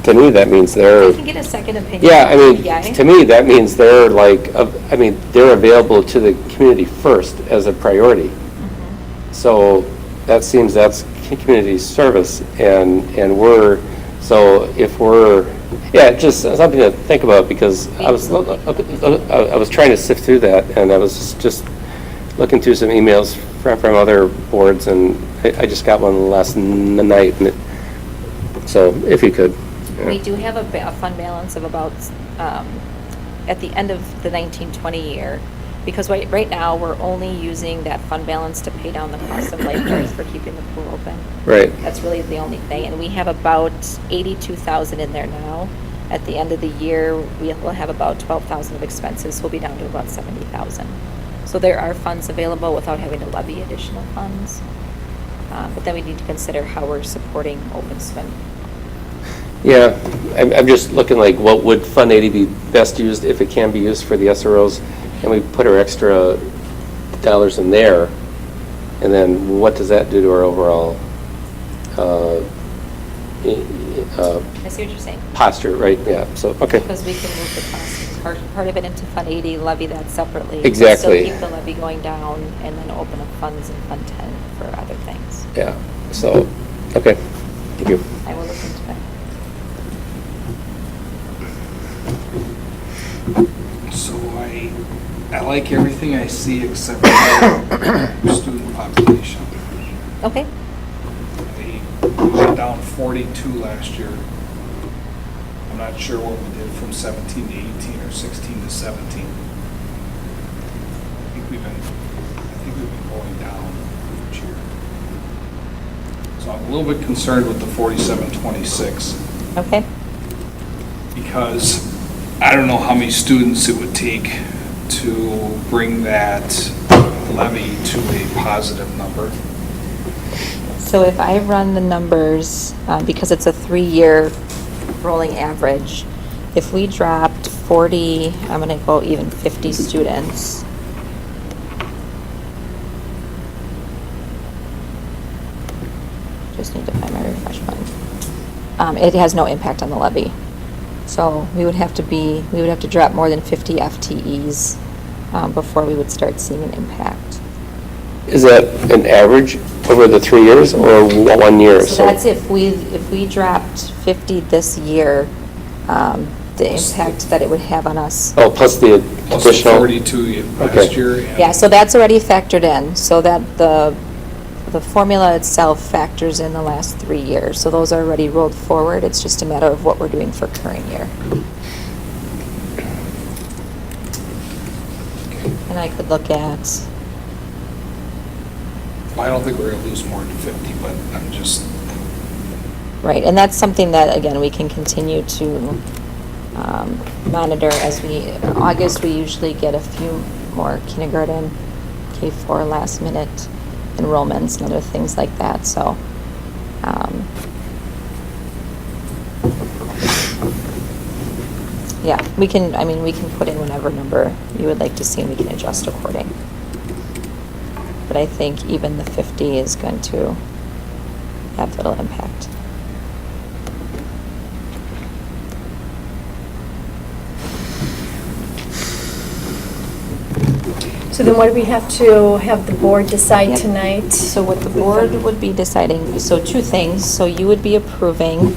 to me, that means they're. I can get a second opinion. Yeah, I mean, Yeah. to me, that means they're they're available to the community first as a priority. So that seems that's community service, and if we're, just something to think about, because I was trying to sift through that, and I was just looking through some emails from other boards, and I just got one last night, so if you could. Yeah. We do have a fund balance of about, at the end of the 1920 year, because right now, we're only using that fund balance to pay down the cost of lifeguards for keeping the pool open. Right. That's really the only thing, and we have about 82,000 in there now. At the end of the year, we'll have about 12,000 of expenses, so we'll be down to about 70,000. So there are funds available without having to levy additional funds. But then we need to consider how we're supporting open swim. Yeah, I'm just looking like what would Fund 80 be best used if it can be used for the SROs, and we put our extra dollars in there, and then what does that do to our overall I see what you're saying. posture, right? Yeah, so, okay. Because we can move the cost, part of it into Fund 80, levy that separately. Exactly. Still keep the levy going down, and then open up funds in Fund 10 for other things. Yeah, so, okay, thank you. I will look into that. So I like everything I see except for student population. Okay. We went down 42 last year. I'm not sure what we did from 17 to 18 or 16 to 17. I think we've been going down each year. So I'm a little bit concerned with the 4726. Okay. Because I don't know how many students it would take to bring that levy to a positive number. So if I run the numbers, because it's a 3-year rolling average, if we dropped 40, I'm going to go even 50 students. Just need to find my refresh button. It has no impact on the levy. So we would have to drop more than 50 FTEs before we would start seeing an impact. Is that an average over the 3 years or 1 year? So that's if we dropped 50 this year, the impact that it would have on us. Oh, plus the Plus additional? the 42 last year. and- Yeah, so that's already factored in, so that the formula itself factors in the last 3 years. So those are already rolled forward. It's just a matter of what we're doing for current year. And I could look at, I don't think we're going to lose more than 50, but I'm just, right, and that's something that, again, we can continue to monitor as August, we usually get a few more kindergarten, K-4 last minute enrollments and other things like that, so. Yeah, we can put in whatever number you would like to see and we can adjust according. But I think even the 50 is going to have little impact. So then what do we have to have the board decide tonight? So what the board would be deciding, so 2 things. So you would be approving,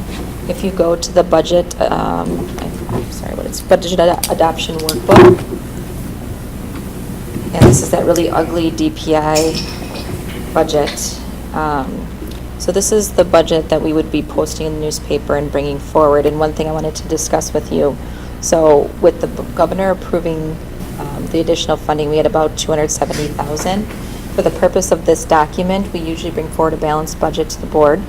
if you go to the budget, I'm sorry, what it's, budget adoption workbook. And this is that really ugly DPI budget. So this is the budget that we would be posting in the newspaper and bringing forward. And one thing I wanted to discuss with you, so with the governor approving the additional funding, we had about 270,000. For the purpose of this document, we usually bring forward a balanced budget to the board.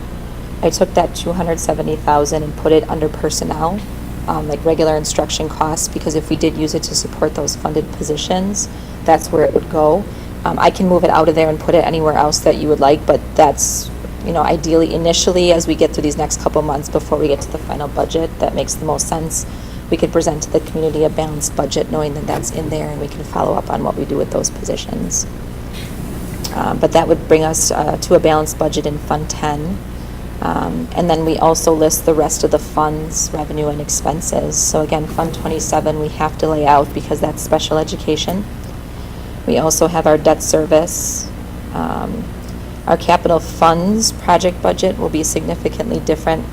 I took that 270,000 and put it under personnel, like regular instruction costs, because if we did use it to support those funded positions, that's where it would go. I can move it out of there and put it anywhere else that you would like, but that's, ideally, initially, as we get through these next couple months before we get to the final budget, that makes the most sense. We could present to the community a balanced budget, knowing that that's in there, and we can follow up on what we do with those positions. But that would bring us to a balanced budget in Fund 10. And then we also list the rest of the funds, revenue and expenses. So again, Fund 27 we have to lay out because that's special education. We also have our debt service. Our capital funds project budget will be significantly different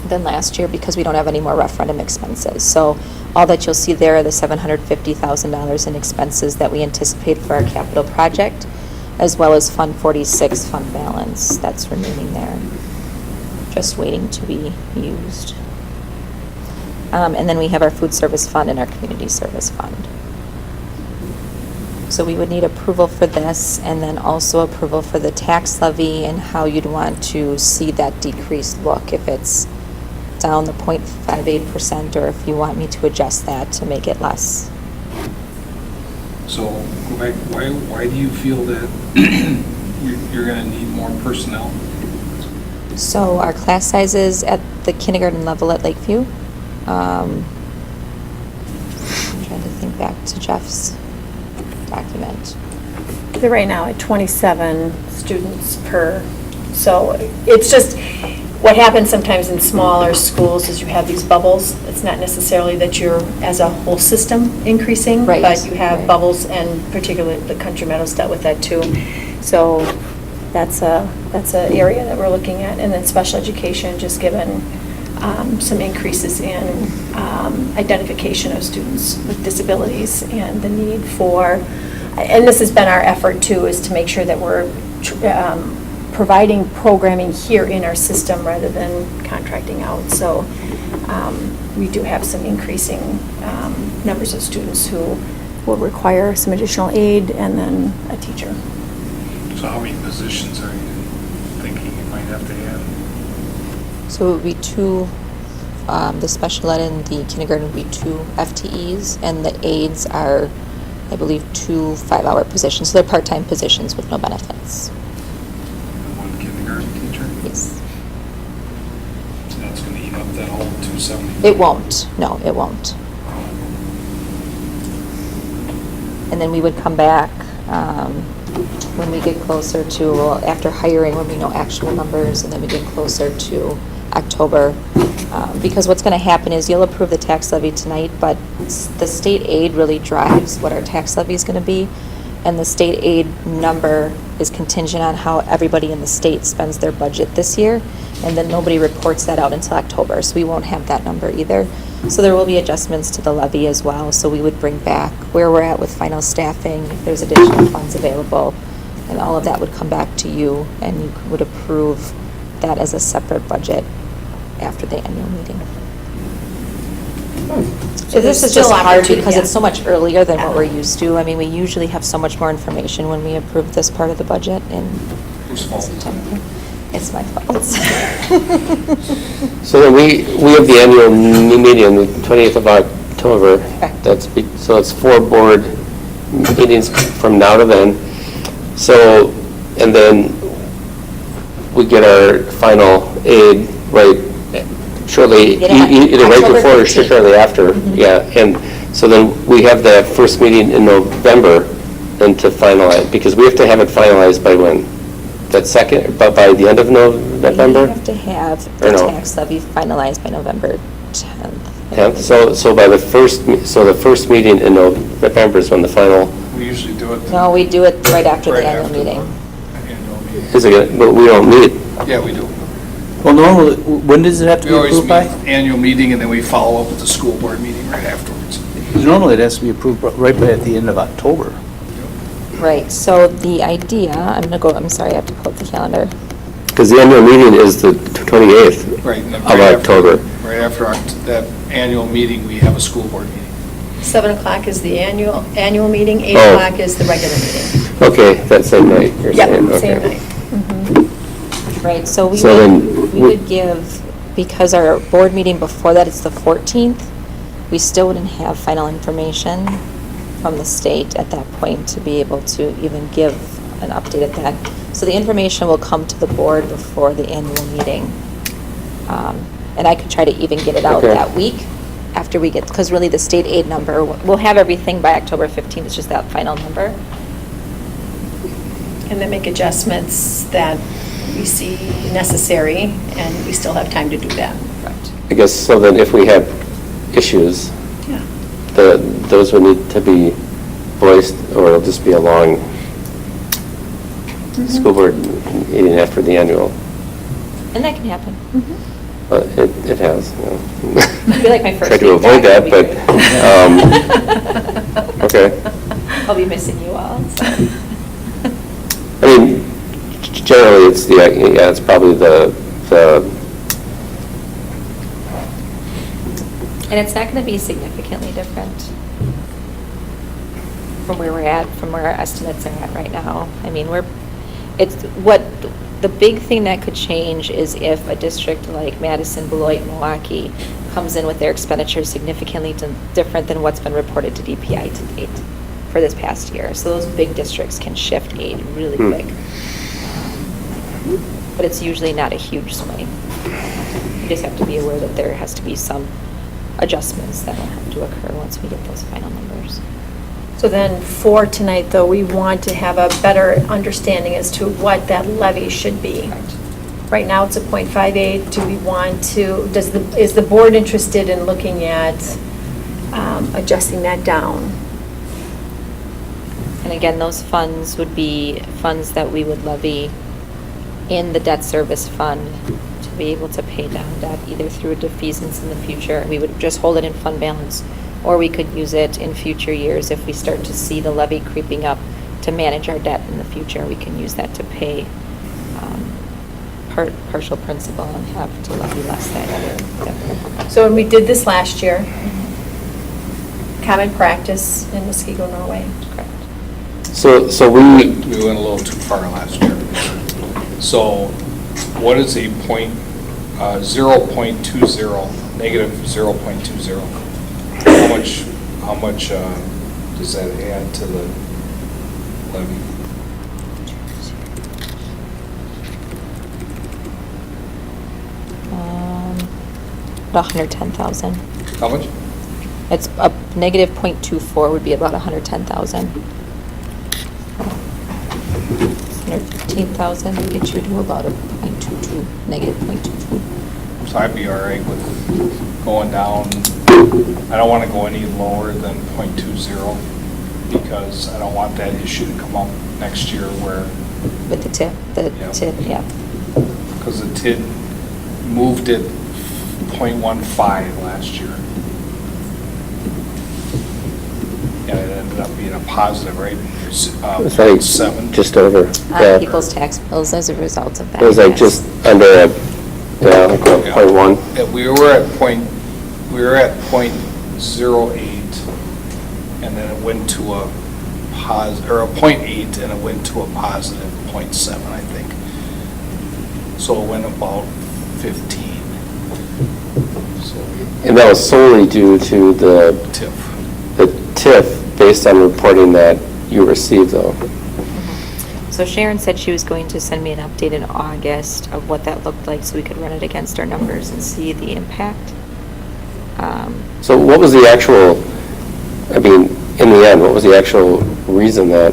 than last year because we don't have any more referendum expenses. So all that you'll see there are the $750,000 in expenses that we anticipate for our capital project, as well as Fund 46 fund balance that's remaining there, just waiting to be used. And then we have our food service fund and our community service fund. So we would need approval for this, and then also approval for the tax levy and how you'd want to see that decrease look, if it's down the 0.58%, or if you want me to adjust that to make it less. So, go back, why do you feel that you're going to need more personnel? So our class sizes at the kindergarten level at Lakeview, I'm trying to think back to Jeff's document. They're right now at 27 students per, so it's just, what happens sometimes in smaller schools is you have these bubbles. It's not necessarily that you're, as a whole system, increasing, Right. but you have Right. bubbles, and particularly the Country Meadows dealt with that too. So that's a area that we're looking at. And then special education, just given some increases in identification of students with disabilities and the need for, and this has been our effort too, is to make sure that we're providing programming here in our system rather than contracting out. So we do have some increasing numbers of students who will require some additional aid and then a teacher. So how many positions are you thinking you might have to add? So it would be two, the special ed and the kindergarten would be 2 FTEs, and the aides are, I believe, 2 5-hour positions. So they're part-time positions with no benefits. And 1 kindergarten teacher? Yes. So that's going to eat up that whole 270? It won't. No, it won't. And then we would come back when we get closer to, well, after hiring, when we know actual numbers, and then we get closer to October. Because what's going to happen is you'll approve the tax levy tonight, but the state aid really drives what our tax levy is going to be. And the state aid number is contingent on how everybody in the state spends their budget this year. And then nobody reports that out until October, so we won't have that number either. So there will be adjustments to the levy as well. So we would bring back where we're at with final staffing, if there's additional funds available, and all of that would come back to you, and you would approve that as a separate budget after the annual meeting. So this is just hard because it's so much earlier than what we're used to. I mean, we usually have so much more information when we approve this part of the budget in September. It's my fault. So then we have the annual meeting on the 28th of October. So it's 4 board meetings from now to then. So, and then we get our final aid right shortly, either right before or shortly after. Yeah, and so then we have that first meeting in November then to finalize, because we have to have it finalized by when? That second, but by the end of November? We have to have the tax levy finalized by November 10th. 10th? So by the first meeting in November is when the final. We usually do it. No, we do it right after the annual meeting. Is it? But we don't meet. Yeah, we do. Well, normally, when does it have to be approved by? We always meet annual meeting, and then we follow up with the school board meeting right afterwards. Because normally it has to be approved right by at the end of October. Right, so the idea, I'm sorry, I have to pull up the calendar. Because the annual meeting is the 28th Right, of October. Right after that annual meeting, we have a school board meeting. 7 o'clock is the annual meeting, 8 Oh. o'clock is the regular meeting. Okay, that same night, you're saying? Yep, same Okay. night. Right, so we So then would, we we- would give, because our board meeting before that is the 14th, we still wouldn't have final information from the state at that point to be able to even give an update at that. So the information will come to the board before the annual meeting. And I could try to even get it out Okay. that week after we get, because really the state aid number, we'll have everything by October 15th, it's just that final number. And then make adjustments that we see necessary, and we still have time to do that. I guess, so then if we have issues, Yeah. those would need to be voiced, or it'll just be a long school board meeting after the annual. And that can happen. It has, you know. I feel like my first Try to week avoid back that, will be but, okay. I'll be missing you all, so. I mean, generally, it's it's probably the And it's not going to be significantly different from where we're at, from where our estimates are at right now. I mean, the big thing that could change is if a district like Madison, Beloit, Milwaukee comes in with their expenditures significantly different than what's been reported to DPI to date for this past year. So those big districts can shift aid really quick. But it's usually not a huge swing. You just have to be aware that there has to be some adjustments that will have to occur once we get those final numbers. So then for tonight, though, we want to have a better understanding as to what that levy should be. Right now, it's a .58. Do we want to, is the board interested in looking at adjusting that down? And again, those funds would be funds that we would levy in the debt service fund to be able to pay down debt either through a defeasance in the future. We would just hold it in fund balance, or we could use it in future years if we start to see the levy creeping up to manage our debt in the future. We can use that to pay partial principal and have to levy less that year. So when we did this last year, common practice in Muskego, Norway. Correct. So we went a little too far last year. So what is a 0.20, negative 0.20? How much does that add to the levy? About 110,000. How much? It's a negative 0.24 would be about 110,000. 115,000 would get you to about a 0.22, negative 0.22. So I'd be all right with going down. I don't want to go any lower than 0.20 because I don't want that issue to come up next year where. With the TID, yeah. Because the TID moved it 0.15 last year. And it ended up being a positive, right? it's like 7. just over. On people's tax bills as a result of that. It was like yes. just under a, like a .1. Yeah, we were at 0.08, and then it went to a positive, or a 0.8, and it went to a positive 0.7, I think. So it went about 15. So And that was solely due to the TIF. The TIF, based on reporting that you received, though. So Sharon said she was going to send me an update in August of what that looked like so we could run it against our numbers and see the impact. So what was the actual, I mean, in the end, what was the actual reason that,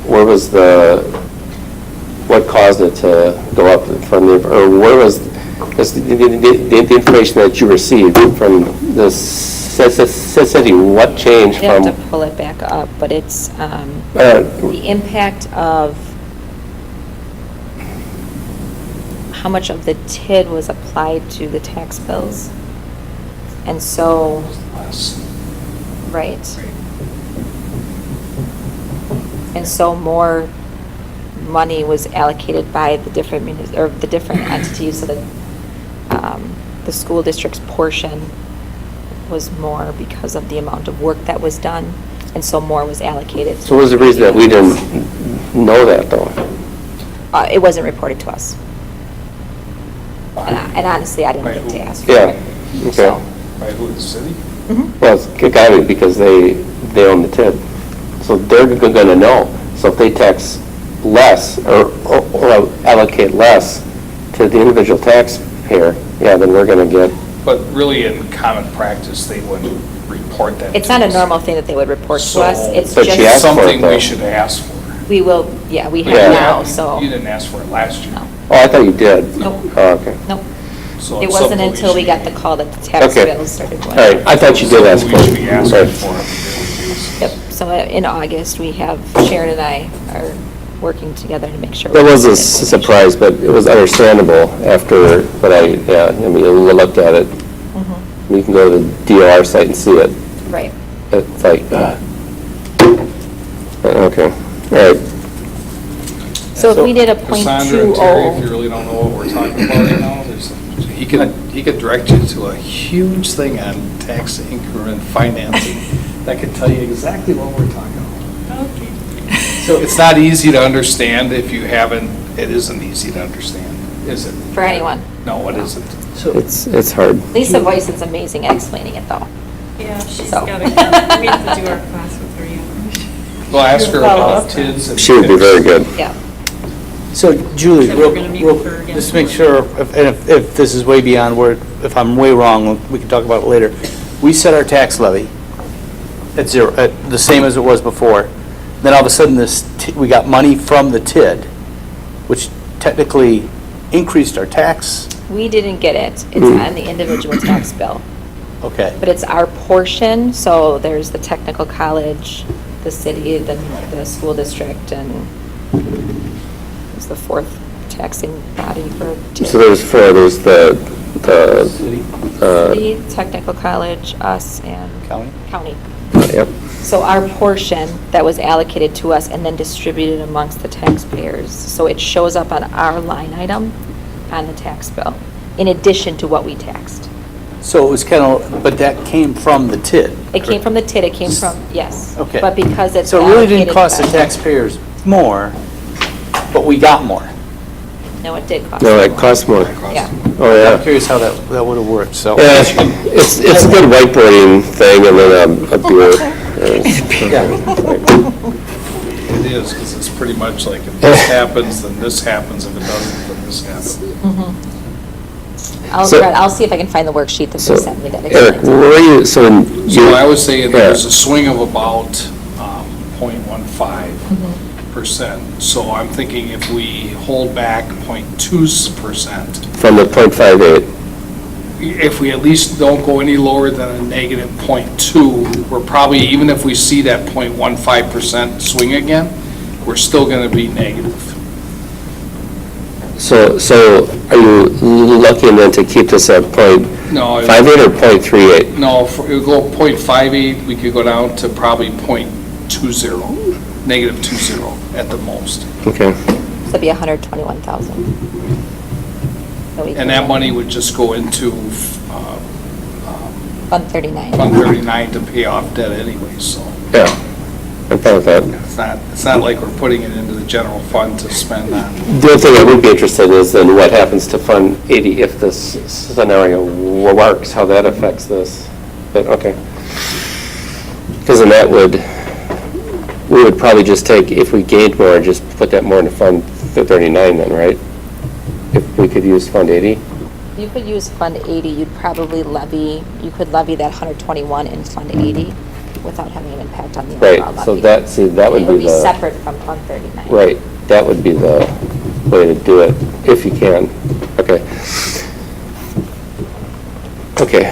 where was what caused it to go up from the, or where was the information that you received from the city, what changed I from? have to pull it back up, but it's the impact of how much of the TID was applied to the tax bills. And so, right. And so more money was allocated by the different entities so that the school district's portion was more because of the amount of work that was done, and so more was allocated. So what was the reason that we didn't know that, though? It wasn't reported to us. And honestly, I didn't get to ask for Yeah, it. okay. By who, the city? Well, it's gotta be because they own the TID. So they're gonna know. So if they tax less or allocate less to the individual taxpayer, yeah, then we're gonna get. But really, in common practice, they wouldn't report that. It's to not a us. normal thing that they would report to So- us. It's But she just, asked for it, Something we though. should ask for. we will, yeah, we have Yeah. now, so. You didn't ask for it last year. Oh, I thought you did. Nope. Oh, okay. Nope. So It it's wasn't something until we should- got the call that the tax Okay. bills started All going. right, I thought you did ask for We should be it. asking Right. for it. Yep, so in August, we have, Sharon and I are working together to make sure. That we was a get surprise, but it was understandable after, but I mean, you looked at it. Mhm. You can go to the DOR site and see it. Right. It's like, okay, all right. So if we did a Cassandra and Terry, if you 0.20, really don't know what we're talking about right now, he could direct you to a huge thing on tax increment financing that could tell you exactly what we're talking about. Okay. So it's not easy to understand if you haven't, it isn't easy to understand, is it? for anyone. No, it isn't. It's hard. Lisa Voice is amazing at explaining it, though. Yeah, she's So. got to, we have to do our class with her, yeah. Well, ask her Follow about up. TIDs and. She would be very good. Yeah. So Julie, So we're gonna meet with her again just to make tomorrow. sure, if this is way beyond where, if I'm way wrong, we can talk about it later. We set our tax levy at zero, at the same as it was before. Then all of a sudden, we got money from the TID, which technically increased our tax. We didn't get it. It's on the individual tax bill. Okay. But it's our portion, so there's the technical college, the city, the school district, and it's the fourth taxing body for TID. So there's four, there's the City, technical college, us, and county. Yep. So our portion that was allocated to us and then distributed amongst the taxpayers. So it shows up on our line item on the tax bill, in addition to what we taxed. So it was kind of, but that came from the TID. It came from the TID, it came from, yes. Okay. But because it's So it really didn't allocated cost the by- taxpayers more, but we got more. No, it did cost. No, more. it costs more. Yeah. Oh, yeah. I'm curious how that would have worked, so. Yeah, it's a good whiteboarding thing, and then a beer. It is, because it's pretty much like if this happens, then this happens, if it doesn't, then this happens. I'll see if I can find the worksheet that they sent me that Eric, explains it. where are you, so I was saying there's a swing of about 0.15%. So I'm thinking if we hold back 0.2%, from the 0.58. if we at least don't go any lower than a negative 0.2, we're probably, even if we see that 0.15% swing again, we're still going to be negative. So are you looking then to keep this at No, 0.58 or 0.38? No, if we go 0.58, we could go down to probably 0.20, negative 20 at the most. Okay. So it'd be 121,000. And that money would just go into Fund 39. Fund 39 to pay off debt anyway, so. Yeah, I'm fine with that. It's not like we're putting it into the general fund to spend on. The other thing I would be interested in is then what happens to Fund 80 if this scenario works, how that affects this. But, okay. Because then we would probably just take, if we gained more, just put that more into Fund 39 then, right? If we could use Fund 80? You could use Fund 80, you could levy that 121 in Fund 80 without having an impact on the overall levy. Right, so that would It be would be the. separate from Fund 39. Right, that would be the way to do it, if you can. Okay. Okay.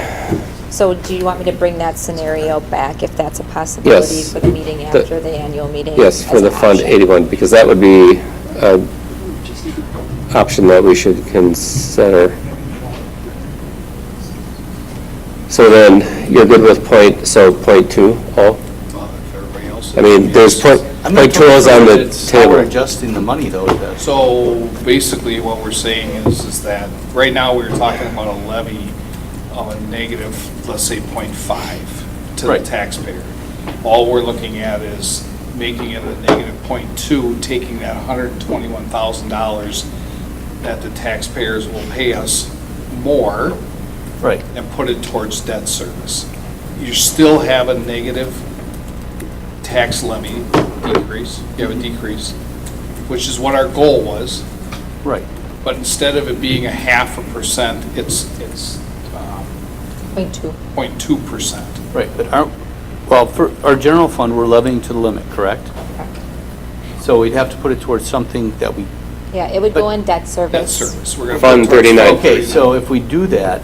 So do you want me to bring that scenario back if that's a possibility Yes. for the meeting after the annual meeting? Yes, for as the an Fund option? 81, because that would be an option that we should consider. So then, you're good with 0.2, all? I mean, there's point 0.2 is on the How we're table. adjusting the money, though. So basically what we're saying is that right now we're talking about a levy of a negative, let's say 0.5 to Right. the taxpayer. All we're looking at is making it a negative 0.2, taking that $121,000 that the taxpayers will pay us more. Right. And put it towards debt service. You still have a negative tax levy decrease, you have a decrease, which is what our goal was. Right. But instead of it being 0.5%, it's 0.2. 0.2%. Right, but well, for our general fund, we're levying to the limit, correct? So we'd have to put it towards something that we. Yeah, it would go in debt service. Debt service, we're gonna. Fund put it towards 39. Okay, so if we do that,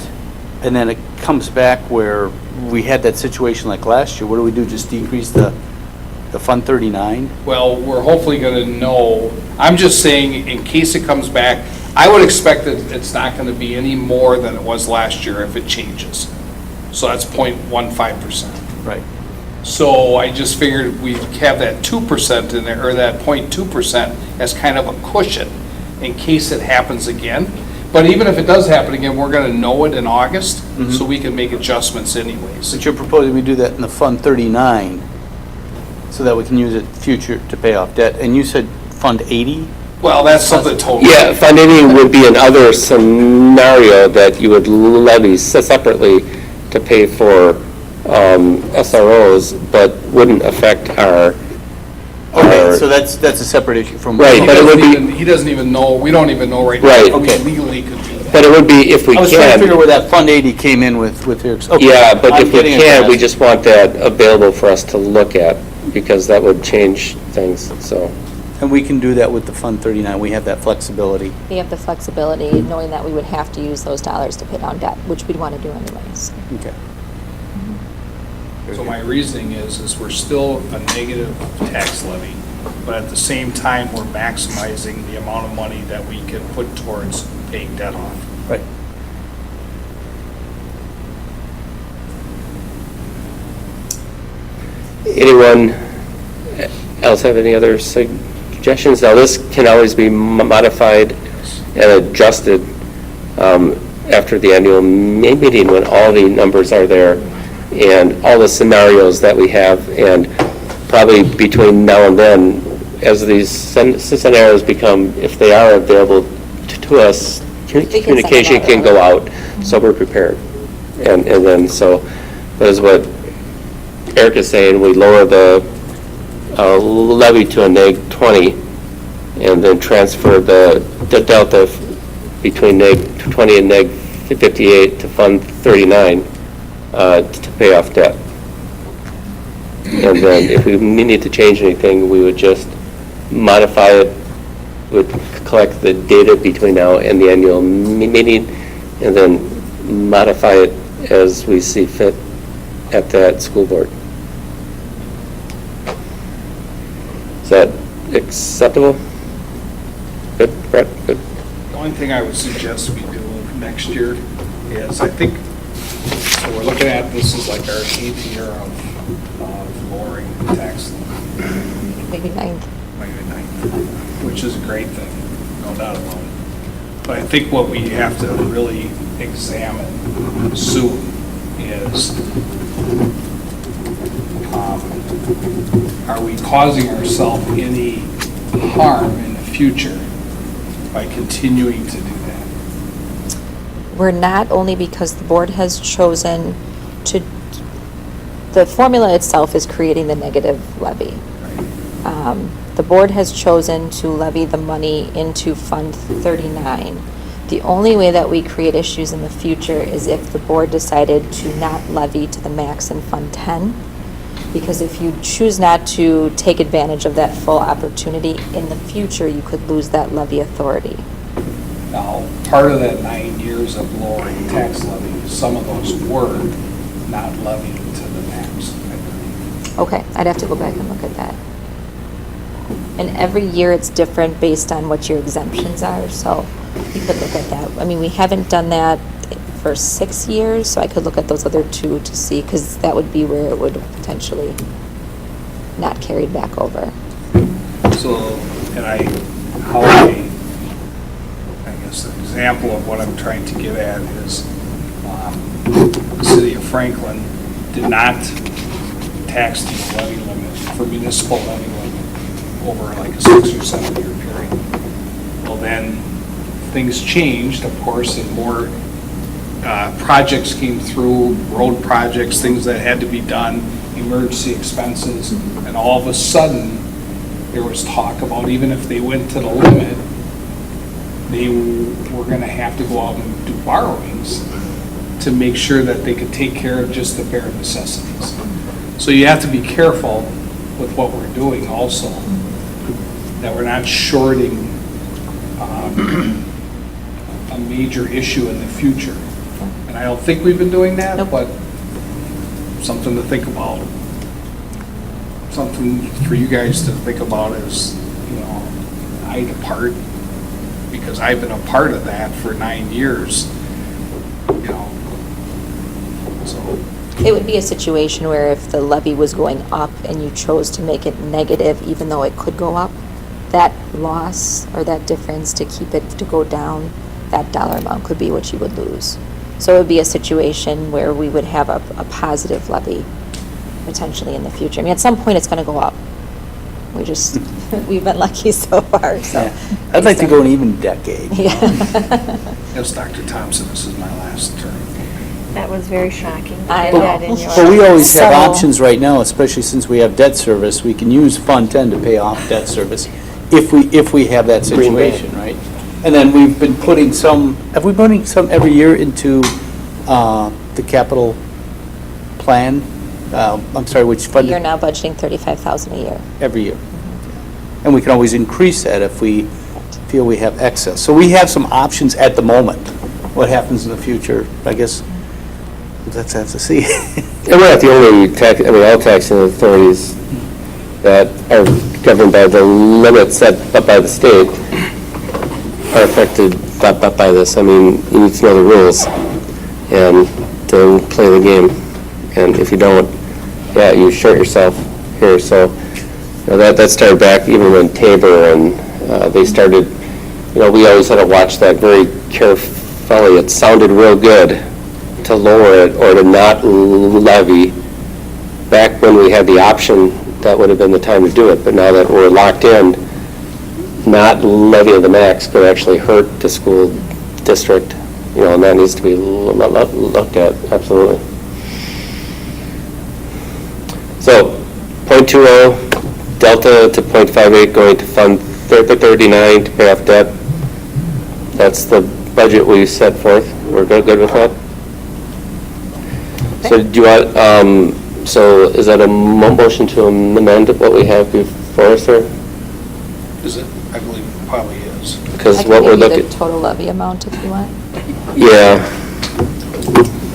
and then it comes back where we had that situation like last year, what do we do, just decrease the Fund 39? Well, we're hopefully gonna know, I'm just saying, in case it comes back, I would expect that it's not gonna be any more than it was last year if it changes. So that's 0.15%. Right. So I just figured we'd have that 2% in there, or that 0.2% as kind of a cushion in case it happens again. But even if it does happen again, we're gonna know it in August, so we can make adjustments anyways. But you're proposing we do that in the Fund 39, so that we can use it in the future to pay off debt, and you said Fund 80? Well, that's something totally. Yeah, Fund 80 would be another scenario that you would levy separately to pay for SROs, but wouldn't affect our. Okay, so that's a separate issue from. Right, but it would be. He doesn't even know, we don't even know right Right. now if Okay. we legally could do that. But it would be if we I was trying to figure can. where that Fund 80 came in with your. Okay, Yeah, but I'm if we getting a can, we grasp. just want that available for us to look at, because that would change things, so. And we can do that with the Fund 39, we have that flexibility. We have the flexibility, knowing that we would have to use those dollars to pay down debt, which we'd want to do anyways. Okay. So my reasoning is we're still a negative tax levy, but at the same time, we're maximizing the amount of money that we can put towards paying debt off. Right. Anyone else have any other suggestions? Now, this can always be modified and adjusted after the annual meeting when all the numbers are there and all the scenarios that we have, and probably between now and then, as these scenarios become, if they are available to us, communication can go out, so we're prepared. And then, so, that is what Eric is saying, we lower the levy to a neg 20, and then transfer the delta between neg 20 and neg 58 to Fund 39 to pay off debt. And then if we need to change anything, we would just modify it, would collect the data between now and the annual meeting, and then modify it as we see fit at that school board. Is that acceptable? Good, Brett, good. The only thing I would suggest we do next year is, I think, so we're looking at, this is like our 8th year of lowering the tax levy. Maybe 9. Maybe 9th, which is a great thing, no doubt about it. But I think what we have to really examine soon is, are we causing ourselves any harm in the future by continuing to do that? We're not, only because the board has chosen to, the formula itself is creating the negative levy. The board has chosen to levy the money into Fund 39. The only way that we create issues in the future is if the board decided to not levy to the max in Fund 10. Because if you choose not to take advantage of that full opportunity, in the future, you could lose that levy authority. Now, part of that 9 years of lowering tax levy, some of those were not levied to the max, I believe. Okay, I'd have to go back and look at that. And every year it's different based on what your exemptions are, so you could look at that. I mean, we haven't done that for 6 years, so I could look at those other 2 to see, because that would be where it would potentially not carried back over. So, and I guess an example of what I'm trying to get at is, the city of Franklin did not tax the levy limit for municipal levy limit over like a 6 or 7 year period. Well, then things changed, of course, and more projects came through, road projects, things that had to be done, emergency expenses, and all of a sudden, there was talk about even if they went to the limit, they were going to have to go out and do borrowings to make sure that they could take care of just the bare necessities. So you have to be careful with what we're doing also, that we're not shorting a major issue in the future. And I don't think we've been doing that, but something to think about. Something for you guys to think about is, you know, I depart because I've been a part of that for 9 years, you know, so. It would be a situation where if the levy was going up and you chose to make it negative, even though it could go up, that loss or that difference to keep it to go down, that dollar amount could be what you would lose. So it would be a situation where we would have a positive levy potentially in the future. I mean, at some point it's going to go up. We just, we've been lucky so far, so. Yeah. I'd like to go an even decade. Yeah. Yes, Dr. Thompson, this is my last term. That was very shocking. I That know. in your- But we always have So- options right now, especially since we have debt service. We can use Fund 10 to pay off debt service if we have that situation, right? And then we've been putting some, have we putting some every year into the capital plan? I'm sorry, which fund? You're now budgeting $35,000 a year. Every year. And we can always increase that if we feel we have excess. So we have some options at the moment. What happens in the future, I guess, we'll have to see. And we're not the only tax, I mean, all taxing authorities that are governed by the limits set up by the state are affected by this. I mean, you need to know the rules and to play the game. And if you don't, yeah, you short yourself here. So, you know, that started back even when Tabor and they started, you know, we always had to watch that very carefully. It sounded real good to lower it or to not levy. Back when we had the option, that would have been the time to do it. But now that we're locked in, not levying the max could actually hurt the school district, you know, and that needs to be looked at, absolutely. So, 0.20 delta to 0.58 going to Fund 39 to pay off debt. That's the budget we set forth. We're good with that? So do you want, so is that a motion to amend what we have before us there? Is it? I believe it probably is. Because I can what we're give you looking. the total levy amount if you want. Yeah.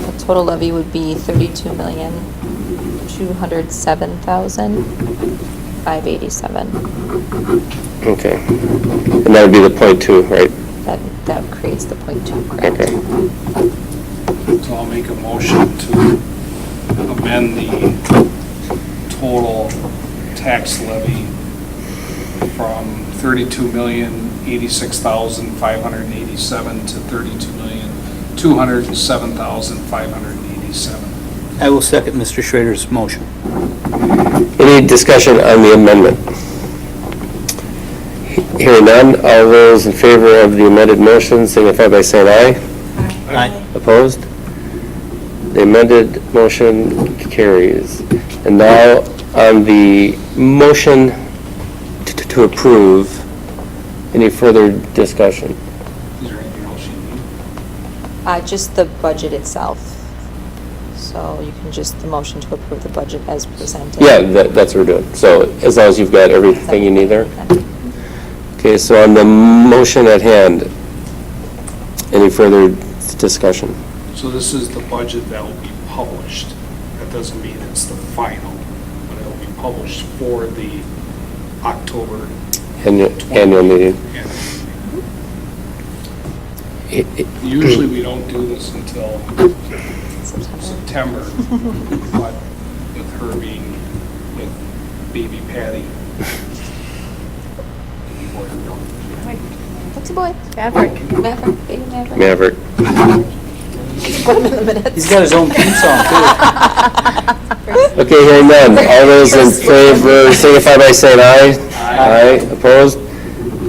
The total levy would be $32,207,587. Okay. And that would be the 0.2, right? That creates the 0.2, correct? Okay. So I'll make a motion to amend the total tax levy from $32,086,587 to $32,207,587. I will second Mr. Schrader's motion. Any discussion on the amendment? Hearing none, all those in favor of the amended motion signify by saying aye. Aye. Opposed? The amended motion carries. And now on the motion to approve, any further discussion? Is there anything else you need? Just the budget itself. So you can just, the motion to approve the budget as presented. Yeah, that's what we're doing. So as long as you've got everything you need there? Okay, so on the motion at hand, any further discussion? So this is the budget that will be published. That doesn't mean it's the final, but it will be published for the October Annual meeting. Usually we don't do this until September, but with her being with baby Patty. What's a boy? Maverick. Maverick, baby Maverick. Maverick. Put him in the minutes. He's got his own theme song, too. Okay, hearing none. All those in favor signify by saying aye. Aye. Opposed?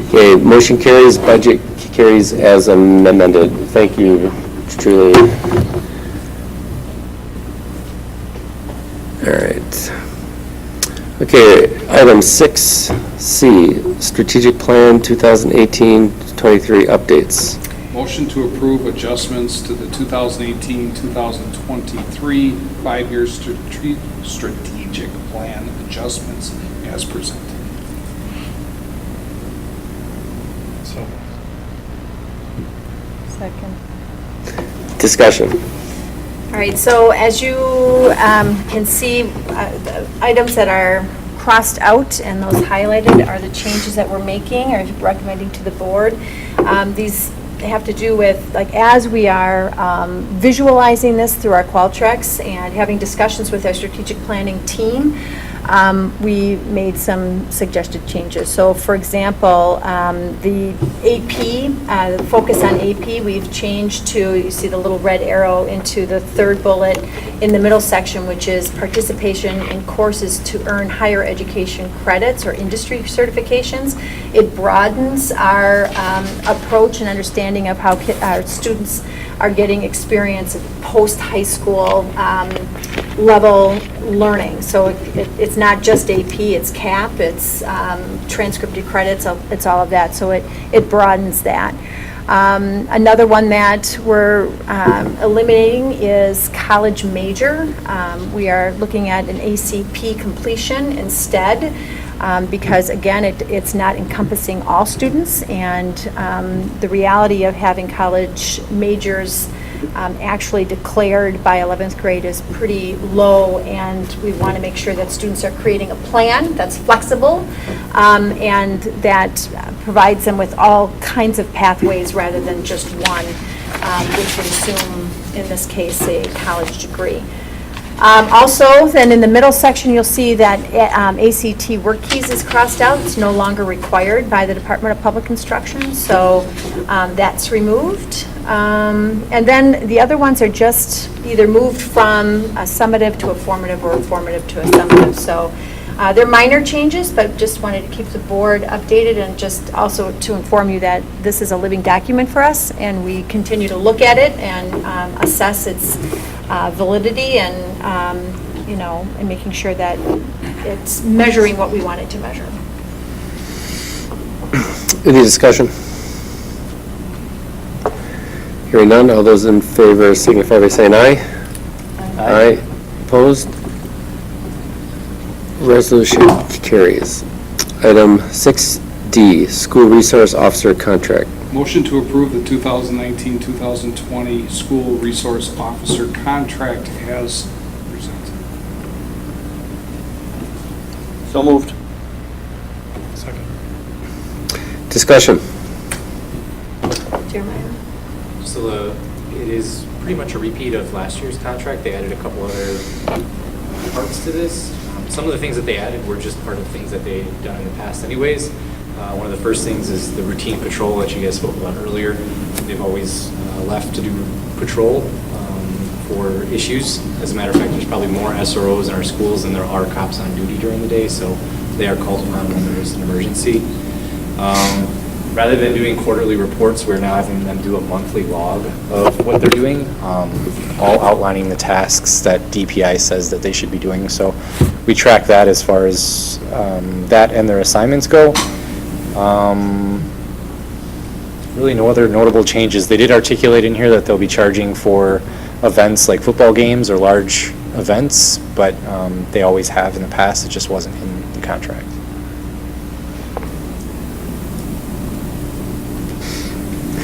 Okay, motion carries, budget carries as amended. Thank you, truly. All right. Okay, item 6C, strategic plan 2018-23 updates. Motion to approve adjustments to the 2018-2023 five-year strategic plan adjustments as presented. So, Second. Discussion. All right, so as you can see, the items that are crossed out and those highlighted are the changes that we're making or recommending to the board. These have to do with, like, as we are visualizing this through our Qualtrics and having discussions with our strategic planning team, we made some suggested changes. So, for example, the AP, the focus on AP, we've changed to, you see the little red arrow into the third bullet in the middle section, which is participation in courses to earn higher education credits or industry certifications. It broadens our approach and understanding of how our students are getting experience at post-high school level learning. So it's not just AP, it's CAP, it's transcripted credits, it's all of that. So it broadens that. Another one that we're eliminating is college major. We are looking at an ACP completion instead. Because again, it's not encompassing all students, and the reality of having college majors actually declared by 11th grade is pretty low, and we want to make sure that students are creating a plan that's flexible and that provides them with all kinds of pathways rather than just one, which would assume, in this case, a college degree. Also, then in the middle section, you'll see that ACT work keys is crossed out. It's no longer required by the Department of Public Instruction, so that's removed. And then the other ones are just either moved from a summative to a formative or a formative to a summative. So they're minor changes, but just wanted to keep the board updated and just also to inform you that this is a living document for us, and we continue to look at it and assess its validity and, and making sure that it's measuring what we want it to measure. Any discussion? Hearing none, all those in favor signify by saying aye. Aye. Opposed? Resolution carries. Item 6D, school resource officer contract. Motion to approve the 2019-2020 school resource officer contract as presented. So moved. second. Discussion. Jeremiah? So it is pretty much a repeat of last year's contract. They added a couple other parts to this. Some of the things that they added were just part of things that they'd done in the past anyways. One of the first things is the routine patrol that you guys spoke about earlier. They've always left to do patrol for issues. As a matter of fact, there's probably more SROs in our schools than there are cops on duty during the day, so they are called upon when there is an emergency. Rather than doing quarterly reports, we're now having them do a monthly log of what they're doing, all outlining the tasks that DPI says that they should be doing. So we track that as far as that and their assignments go. Really no other notable changes. They did articulate in here that they'll be charging for events like football games or large events, but they always have in the past. It just wasn't in the contract.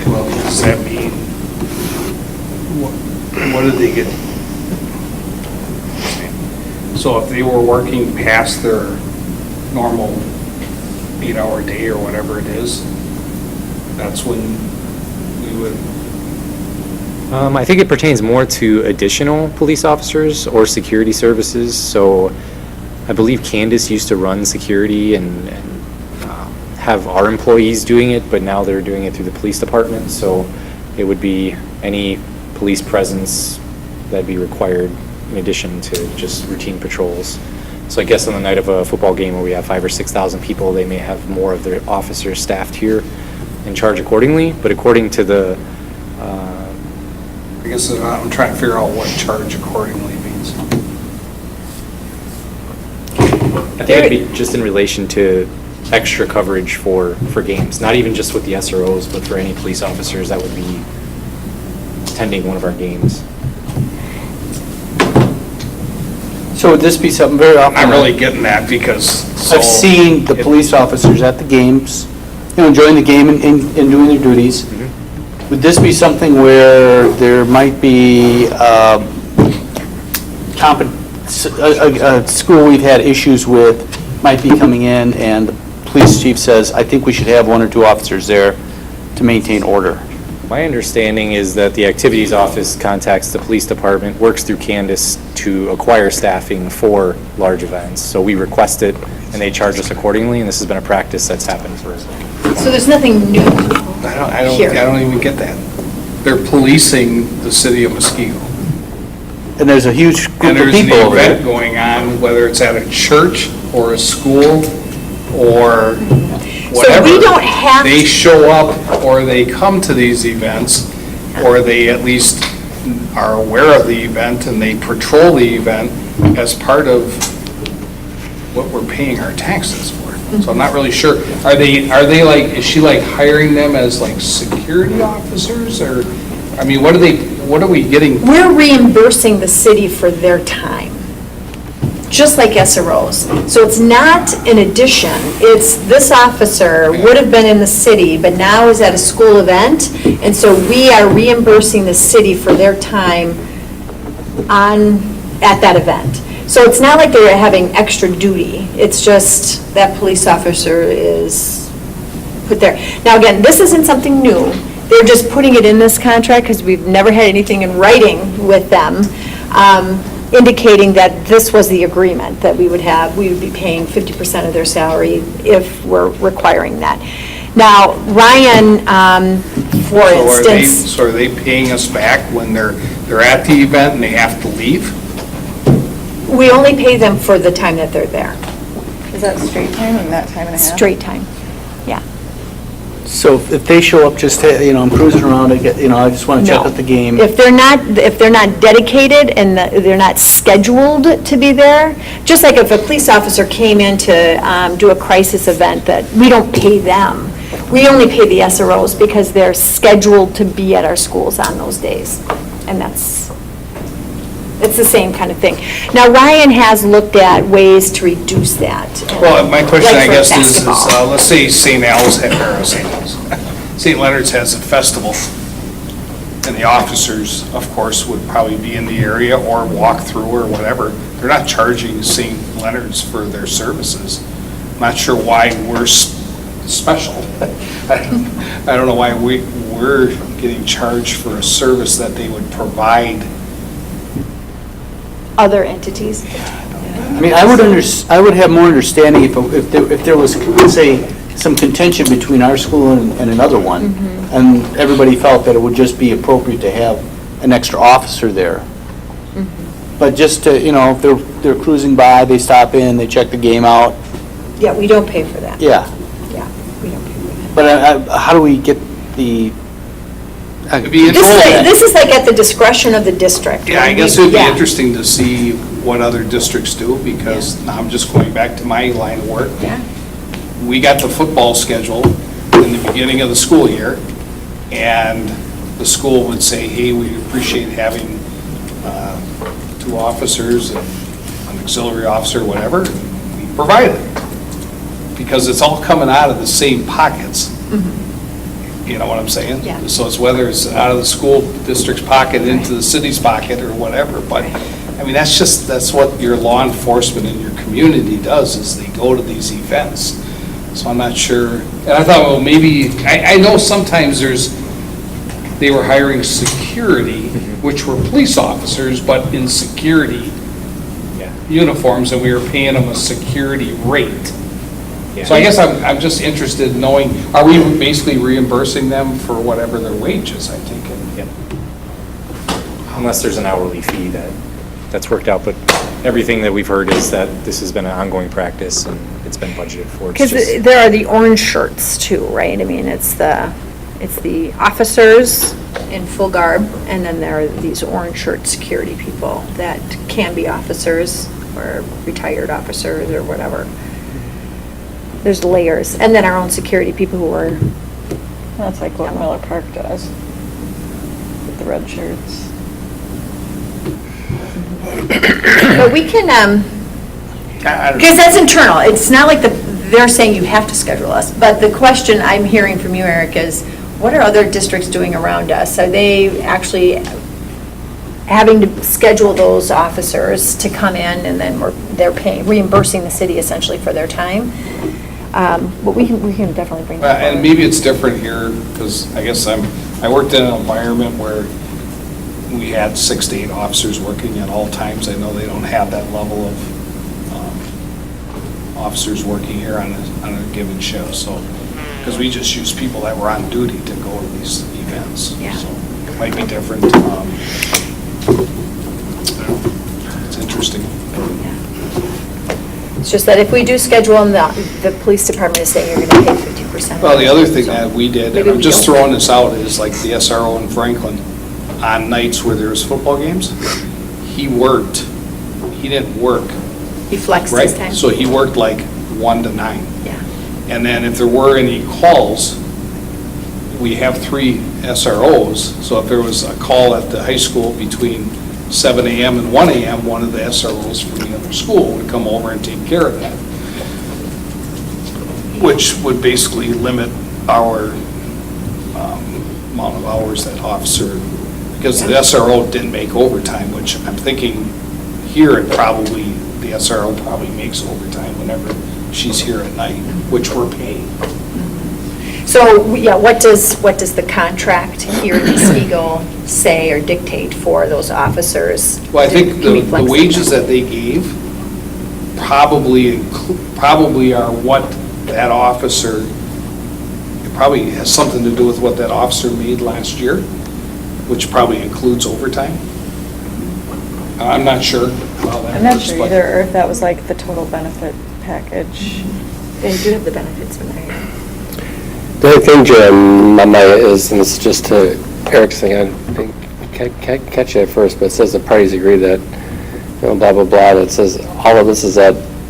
Well, does that mean, what did they get? So if they were working past their normal 8-hour day or whatever it is, that's when we would... I think it pertains more to additional police officers or security services. So I believe Candace used to run security and have our employees doing it, but now they're doing it through the police department. So it would be any police presence that'd be required in addition to just routine patrols. So I guess on the night of a football game where we have 5,000 or 6,000 people, they may have more of their officers staffed here and charge accordingly. But according to the, I guess I'm trying to figure out what charge accordingly means. I think it'd be just in relation to extra coverage for games, not even just with the SROs, but for any police officers that would be attending one of our games. So would this be something very often? I'm really getting that because. I've seen the police officers at the games, enjoying the game and doing their duties. Would this be something where there might be a school we've had issues with might be coming in and the police chief says, I think we should have 1 or 2 officers there to maintain order? My understanding is that the activities office contacts the police department, works through Candace to acquire staffing for large events. So we request it and they charge us accordingly, and this has been a practice that's happened for us. So there's nothing new I here. don't even get that. They're policing the city of Muskego. And there's a huge group of people And over there's an there. event going on, whether it's at a church or a school or whatever. we don't have They to- show up or they come to these events, or they at least are aware of the event and they patrol the event as part of what we're paying our taxes for. So I'm not really sure. Are they like, is she like hiring them as like security officers, or, I mean, what are we getting? We're reimbursing the city for their time, just like SROs. So it's not an addition, it's this officer would have been in the city, but now is at a school event, and so we are reimbursing the city for their time at that event. So it's not like they're having extra duty, it's just that police officer is put there. Now, again, this isn't something new. They're just putting it in this contract because we've never had anything in writing with them indicating that this was the agreement, that we would be paying 50% of their salary if we're requiring that. Now, Ryan, for instance. So are they paying us back when they're at the event and they have to leave? We only pay them for the time that they're there. Is that straight time and that time and a half? Straight time, yeah. So if they show up just, I'm cruising around, I just want to check No. out the game. If they're not dedicated and they're not scheduled to be there, just like if a police officer came in to do a crisis event, that we don't pay them. We only pay the SROs because they're scheduled to be at our schools on those days. And it's the same kind of thing. Now, Ryan has looked at ways to reduce that. Well, my question, Like I for guess, is basketball. let's say St. Leonard's has a festival, and the officers, of course, would probably be in the area or walk through or whatever. They're not charging St. Leonard's for their services. I'm not sure why we're special. I don't know why we're getting charged for a service that they would provide. Other entities. I mean, I would have more understanding if there was, let's say, some contention between our school and another one, and everybody felt that it would just be appropriate to have an extra officer there. But just to, if they're cruising by, they stop in, they check the game out. Yeah, we don't pay for that. Yeah. Yeah, we don't pay for that. But how do we get the? This is like at the discretion of the district. Yeah, I guess it would be Yeah. interesting to see what other districts do, because now I'm just going back to my line of work. Yeah. We got the football schedule in the beginning of the school year, and the school would say, hey, we appreciate having 2 officers, and an auxiliary officer, whatever. We provide it, because it's all coming out of the same pockets. You know what I'm saying? Yeah. So it's whether it's out of the school district's pocket into the city's pocket or whatever, but, I mean, that's what your law enforcement in your community does, is they go to these events. So I'm not sure, and I thought, well, maybe, I know sometimes they were hiring security, which were police officers, but in security uniforms, and we were paying them a security rate. So I guess I'm just interested in knowing, are we basically reimbursing them for whatever their wages, I think? unless there's an hourly fee that's worked out. But everything that we've heard is that this has been an ongoing practice and it's been budgeted for. It's Because just- there are the orange shirts too, right? I mean, it's the officers in full garb, and then there are these orange shirt security people that can be officers or retired officers or whatever. There's layers. And then our own security people who are. That's like what Miller Park does with the red shirts. But we can, because that's internal. It's not like they're saying you have to schedule us. But the question I'm hearing from you, Eric, is what are other districts doing around us? Are they actually having to schedule those officers to come in, and then they're reimbursing the city essentially for their time? But we can definitely bring that And forward. maybe it's different here, because I guess I worked in an environment where we had 6 to 8 officers working at all times. I know they don't have that level of officers working here on a given shift, so, because we just use people that were on duty to go to these events. Yeah. So it might be different. It's interesting. It's just that if we do schedule them, the police department is saying you're going to pay 50%. Well, the other thing that we did, and Maybe I'm we just don't. throwing this out, is like the SRO in Franklin, on nights where there's football games, he worked, he didn't work. He flexed Right? his time. So he worked like 1 to 9. Yeah. And then if there were any calls, we have 3 SROs, so if there was a call at the high school between 7 a.m. and 1 a.m., one of the SROs from the other school would come over and take care of that, which would basically limit our amount of hours that officer, because the SRO didn't make overtime, which I'm thinking here it probably, the SRO probably makes overtime whenever she's here at night, which we're paying. So, yeah, what does the contract here in Muskego say or dictate for those officers? Well, I think Can we the flex wages that they gave probably are what that officer, it probably has something to do with what that officer made last year, which probably includes overtime. I'm not sure how that I'm not works, sure but- either, or if that was like the total benefit package. They do have the benefits in there. The other thing, Jim, Maya, is, and this is just to Eric's thing, I didn't catch it at first, but it says the parties agree that, blah, blah, blah, that says all of this is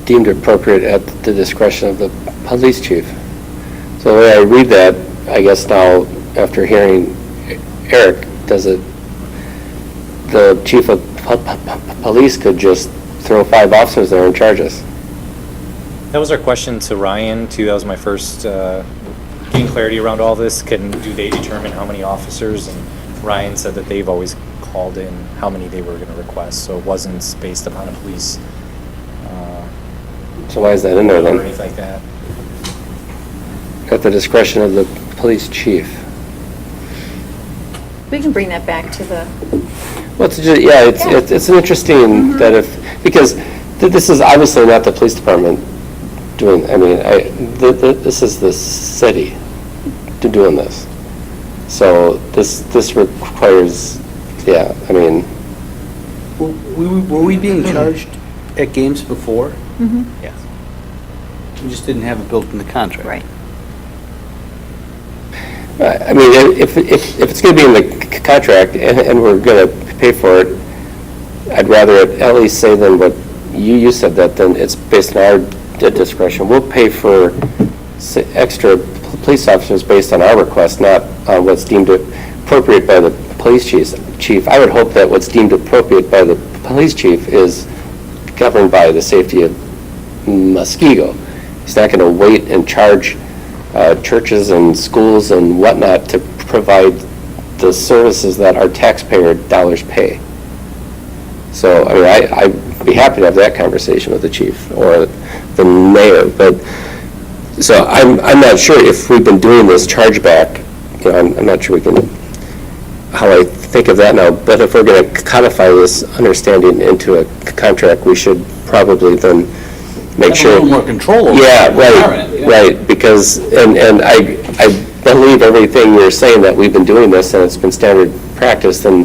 deemed appropriate at the discretion of the police chief. So the way I read that, I guess now, after hearing Eric, the chief of police could just throw 5 officers there and charge us? That was our question to Ryan, too. That was my first getting clarity around all this. Do they determine how many officers? And Ryan said that they've always called in how many they were going to request, so it wasn't based upon a police. So why is that in there then? Or anything like that. At the discretion of the police chief. We can bring that back to the, Well, it's an interesting that because this is obviously not the police department doing, this is the city doing this. So this requires, Were we being charged at games before? Mhm. Yes. We just didn't have it built in the contract. Right. if it's going to be in the contract and we're going to pay for it, I'd rather it at least say than what you said, that then it's based on our discretion. We'll pay for extra police officers based on our request, not on what's deemed appropriate by the police chief. I would hope that what's deemed appropriate by the police chief is governed by the safety of Muskego. He's not going to wait and charge churches and schools and whatnot to provide the services that our taxpayer dollars pay. So, I'd be happy to have that conversation with the chief or the mayor, but, so I'm not sure if we've been doing this chargeback, I'm not sure we can, how I think of that now, but if we're going to codify this understanding into a contract, we should probably then make sure. Have a little more control over Yeah, it. right, because, and I believe everything you're saying, that we've been doing this and it's been standard practice, then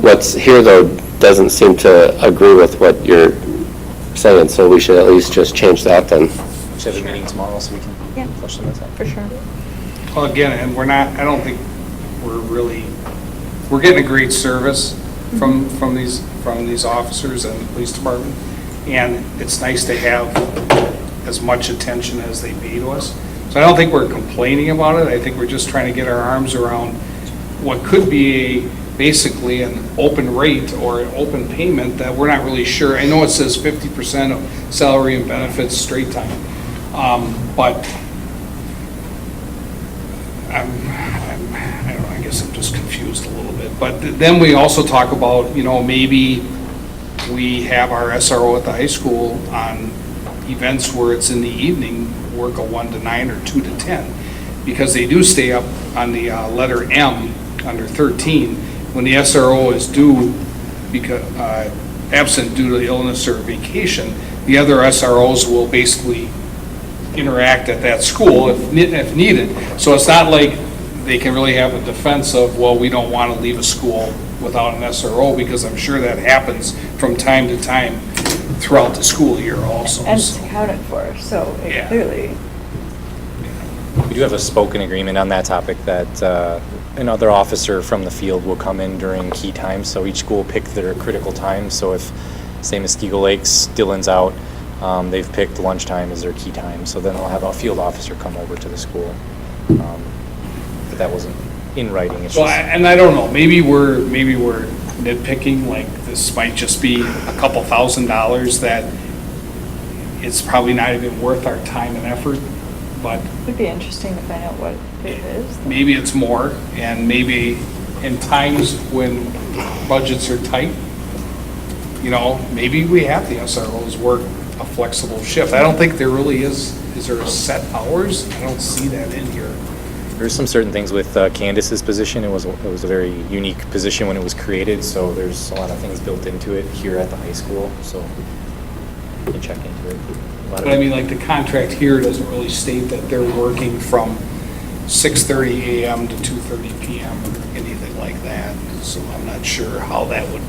what's here, though, doesn't seem to agree with what you're saying, so we should at least just change that then. We should have a meeting tomorrow so we can flush some of this out. For sure. Well, again, and I don't think we're getting a great service from these officers and the police department. And it's nice to have as much attention as they pay to us. So I don't think we're complaining about it. I think we're just trying to get our arms around what could be basically an open rate or an open payment that we're not really sure. I know it says 50% of salary and benefits straight time, but I don't know, I guess I'm just confused a little bit. But then we also talk about, maybe we have our SRO at the high school on events where it's in the evening, work a 1 to 9 or 2 to 10, because they do stay up on the letter M under 13 when the SRO is due, because absent due to illness or vacation. The other SROs will basically interact at that school if needed. So it's not like they can really have a defense of, well, we don't want to leave a school without an SRO, because I'm sure that happens from time to time throughout the school year also. And it's accounted for, so it clearly. We do have a spoken agreement on that topic that another officer from the field will come in during key times. So each school pick their critical times. So if, say, Muskego Lakes, Dillon's out, they've picked lunchtime as their key time. So then they'll have a field officer come over to the school. But that wasn't in writing. It's So, just, and I don't know, maybe we're nitpicking, like this might just be a couple $1,000s that it's probably not even worth our time and effort, but It'd be interesting to find out what it is. maybe it's more, and maybe in times when budgets are tight, maybe we have the SROs work a flexible shift. I don't think there really is there a set hours? I don't see that in here. there's some certain things with Candace's position. It was a very unique position when it was created, so there's a lot of things built into it here at the high school, so you can check into it. But I mean, like the contract here doesn't really state that they're working from 6:30 a.m. to 2:30 p.m. or anything like that. So I'm not sure how that would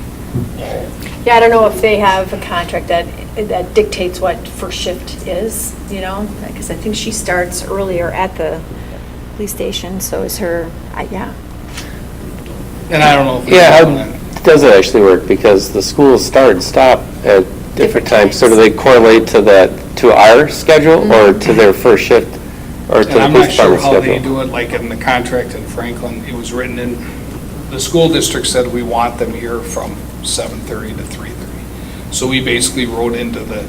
all. Yeah, I don't know if they have a contract that dictates what first shift is, because I think she starts earlier at the police station, so is her, yeah. And I don't know if. How does it actually work? Because the schools start and stop at different times. So do they correlate to our schedule or to their first shift or to And the I'm not police sure department how they schedule? do it, like in the contract in Franklin, it was written in, the school district said we want them here from 7:30 to 3:30. So we basically wrote into the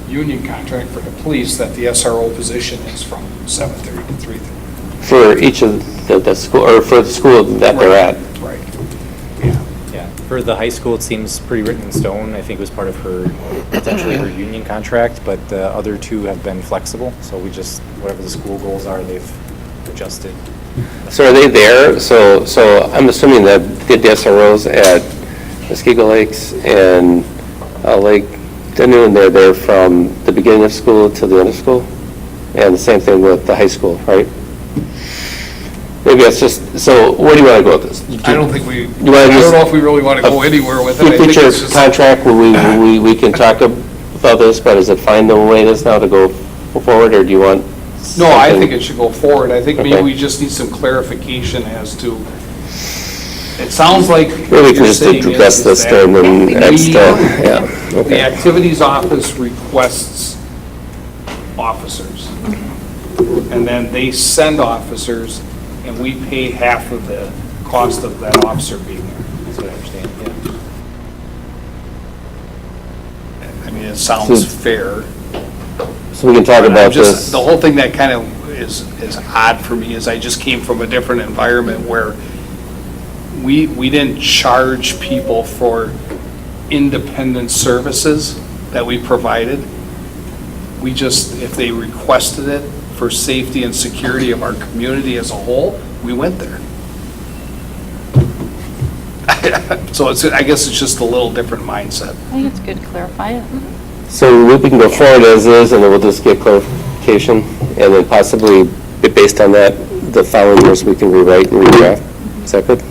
union contract for the police that the SRO position is from 7:30 to 3:30. For each of the school, or for the school that they're at? Right. Yeah, for the high school, it seems pretty written in stone. I think it was part of her, potentially her union contract, but the other two have been flexible. So we just, whatever the school goals are, they've adjusted. So are they there? So I'm assuming that the SROs at Muskego Lakes and Lake Danu, they're there from the beginning of school to the end of school? And the same thing with the high school, right? Maybe it's just, so where do you want to go with this? I don't think we, You wanna I just- don't know if we really want to go anywhere with it. I think Future it's just- contract, where we can talk about this, but is it fine the way it is now to go forward, or do you want? No, I something- think it should go forward. I think maybe Okay. we just need some clarification as to, it sounds like Maybe we what can you're just saying address is this that during the we- next, yeah, the okay. activities office requests officers. And then they send officers, and we pay half of the cost of that officer being there. That's what I understand, yeah. I mean, it sounds fair. So we can talk But I'm about just- this. The whole thing that kind of is odd for me is I just came from a different environment where we didn't charge people for independent services that we provided. We just, if they requested it for safety and security of our community as a whole, we went there. So I guess it's just a little different mindset. I think it's good to clarify it. So we can go forward as is, and then we'll just get clarification, and then possibly, based on that, the following years, we can rewrite and redraft. Is that good?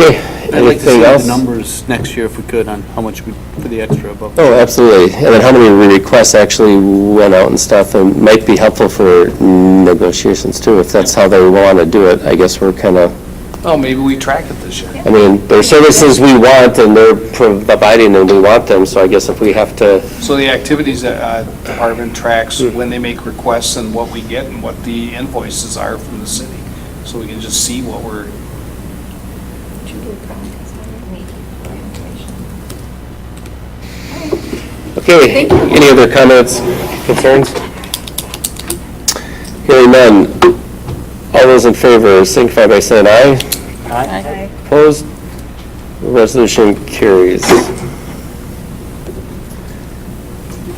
Okay, I'd like to see anything else? the numbers next year if we could on how much for the extra above. Oh, absolutely. And then how many requests actually went out and stuff, and might be helpful for negotiations too, if that's how they want to do it. I guess we're kind of, Oh, maybe we track it this year. I mean, they're services we want and they're providing and we want them, so I guess if we have to, So the activities department tracks when they make requests and what we get and what the invoices are from the city. So we can just see what we're, okay, any other comments, concerns? Hearing none. All those in favor signify by saying aye. Aye. Opposed? Resolution carries.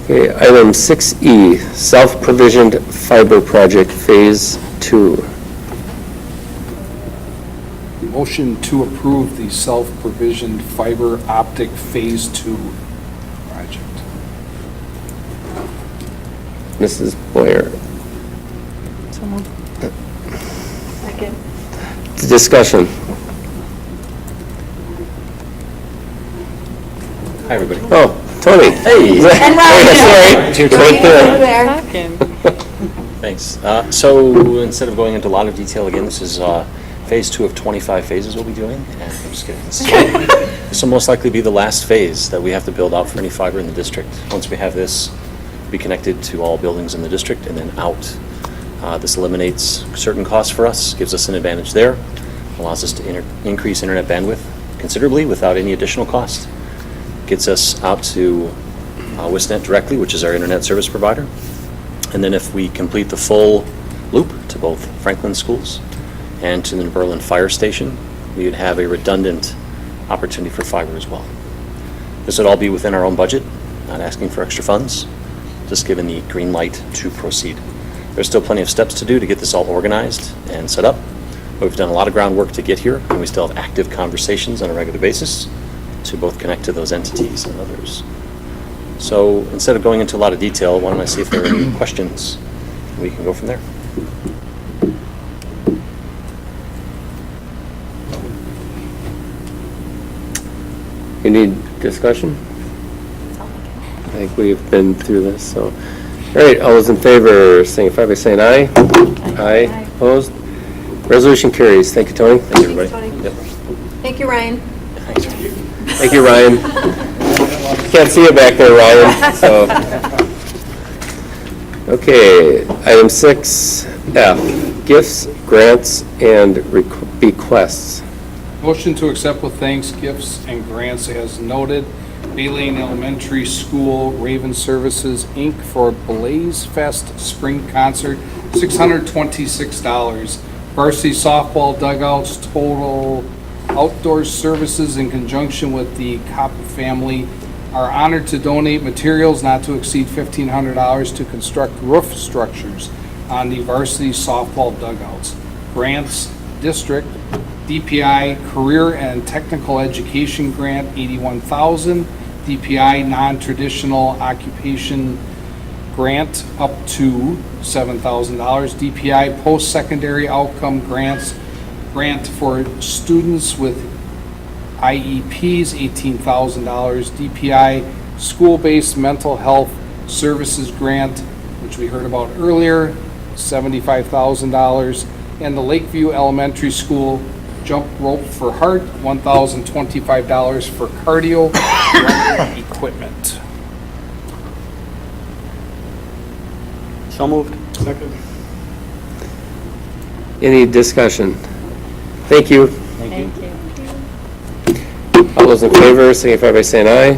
Okay, item 6E, self-provisioned fiber project, Phase 2. motion to approve the self-provisioned fiber optic Phase 2 project. Mrs. Boyer. Second. Discussion. Hi, everybody. Oh, Tony. Hey. And Ryan. Sorry, it's right there. Thanks. So instead of going into a lot of detail again, this is Phase 2 of 25 phases we'll be doing. And I'm just kidding. This will most likely be the last phase that we have to build out for any fiber in the district. Once we have this, be connected to all buildings in the district and then out. This eliminates certain costs for us, gives us an advantage there, allows us to increase internet bandwidth considerably without any additional cost. Gets us out to WISNet directly, which is our internet service provider. And then if we complete the full loop to both Franklin schools and to the Berlin Fire Station, we would have a redundant opportunity for fiber as well. This would all be within our own budget, not asking for extra funds, just given the green light to proceed. There's still plenty of steps to do to get this all organized and set up. But we've done a lot of groundwork to get here, and we still have active conversations on a regular basis to both connect to those entities and others. So instead of going into a lot of detail, why don't I see if there are any questions? We can go from there. You need discussion? I think we've been through this, so. All right, all those in favor, signify by saying aye. Aye. Opposed? Resolution carries. Thank you, Tony. Thanks, everybody. Thank Thank you, Ryan. Thank you, Ryan. Can't see you back there, Ryan, so. Okay, item 6F, gifts, grants, and bequests. Motion to accept with thanks gifts and grants as noted. Bay Lane Elementary School Raven Services, Inc. for Blaze Fest Spring Concert, $626. Varsity softball dugouts, total outdoor services in conjunction with the Kopp family are honored to donate materials not to exceed $1,500 to construct roof structures on the varsity softball dugouts. Grants, district, DPI Career and Technical Education Grant, $81,000. DPI Non-Traditional Occupation Grant up to $7,000. DPI Post-Secondary Outcome Grants Grant for students with IEPs, $18,000. DPI School-Based Mental Health Services Grant, which we heard about earlier, $75,000. And the Lakeview Elementary School Jump Rope for Heart, $1,025 for cardio equipment. So moved. Second. Any discussion? Thank you. Thank you. All those in favor, signify by saying aye.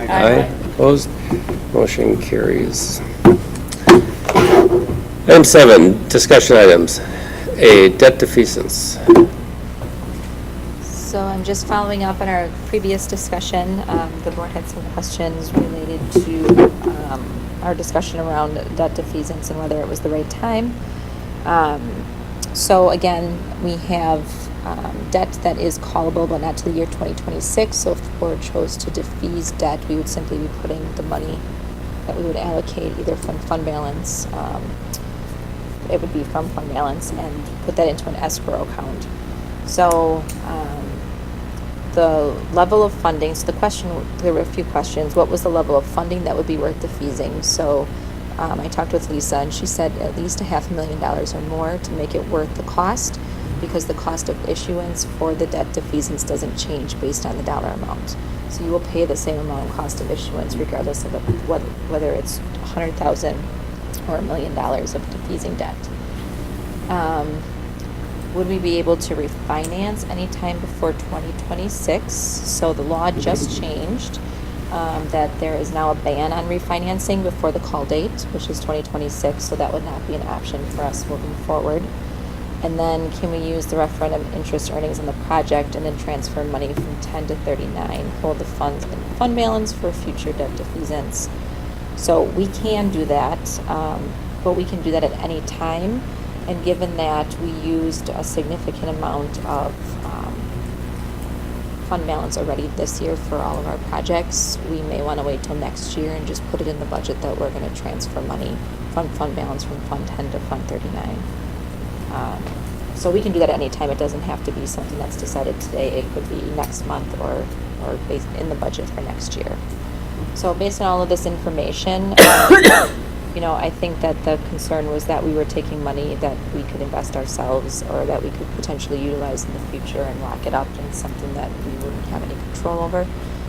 Aye. Opposed? Motion carries. Item 7, discussion items. A, debt defeasance. So I'm just following up on our previous discussion. The board had some questions related to our discussion around debt defeasance and whether it was the right time. So again, we have debt that is callable but not to the year 2026. So if the board chose to defease debt, we would simply be putting the money that we would allocate either from fund balance, it would be from fund balance, and put that into an escrow account. So the level of funding, so the question, there were a few questions. What was the level of funding that would be worth defeasing? So I talked with Lisa, and she said at least $500,000 or more to make it worth the cost, because the cost of issuance for the debt defeasance doesn't change based on the dollar amount. So you will pay the same amount of cost of issuance regardless of whether it's $100,000 or $1 million of defeasing debt. Would we be able to refinance anytime before 2026? So the law just changed, that there is now a ban on refinancing before the call date, which is 2026, so that would not be an option for us moving forward. And then can we use the referendum interest earnings on the project and then transfer money from 10 to 39, hold the funds in fund balance for future debt defeasance? So we can do that, but we can do that at any time. And given that we used a significant amount of fund balance already this year for all of our projects, we may want to wait till next year and just put it in the budget that we're going to transfer money from fund balance from Fund 10 to Fund 39. So we can do that at any time. It doesn't have to be something that's decided today. It could be next month or based in the budget for next year. So based on all of this information, I think that the concern was that we were taking money that we could invest ourselves or that we could potentially utilize in the future and lock it up in something that we wouldn't have any control over.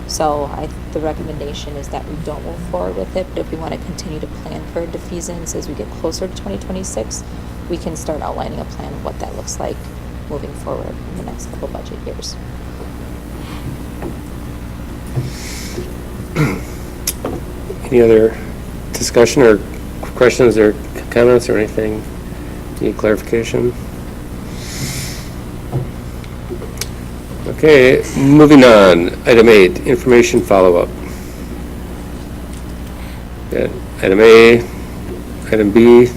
So the recommendation is that we don't move forward with it, but if we want to continue to plan for defeasance as we get closer to 2026, we can start outlining a plan of what that looks like moving forward in the next couple budget years. Any other discussion or questions or comments or anything? Need clarification? Okay, moving on. Item 8, information follow-up. Item A, item B,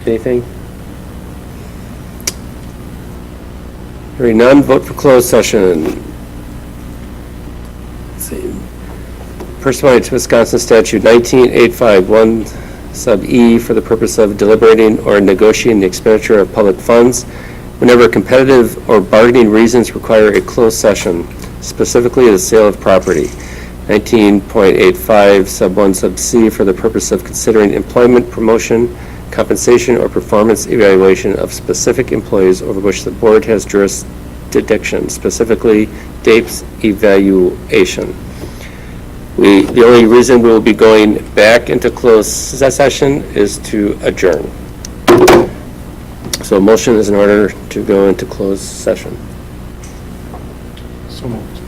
anything? Hearing none, vote for closed session. Let's see. Pursuant to Wisconsin Statute 19851 sub E, for the purpose of deliberating or negotiating the expenditure of public funds, whenever competitive or bargaining reasons require a closed session, specifically the sale of property. 19.85 sub 1 sub C, for the purpose of considering employment, promotion, compensation, or performance evaluation of specific employees over which the board has jurisdiction, specifically DAPE's evaluation. The only reason we will be going back into closed session is to adjourn. So a motion is in order to go into closed session. So moved.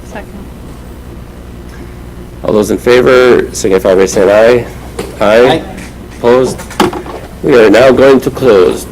Second. All those in favor signify by saying aye. Aye. Opposed? We are now going to close.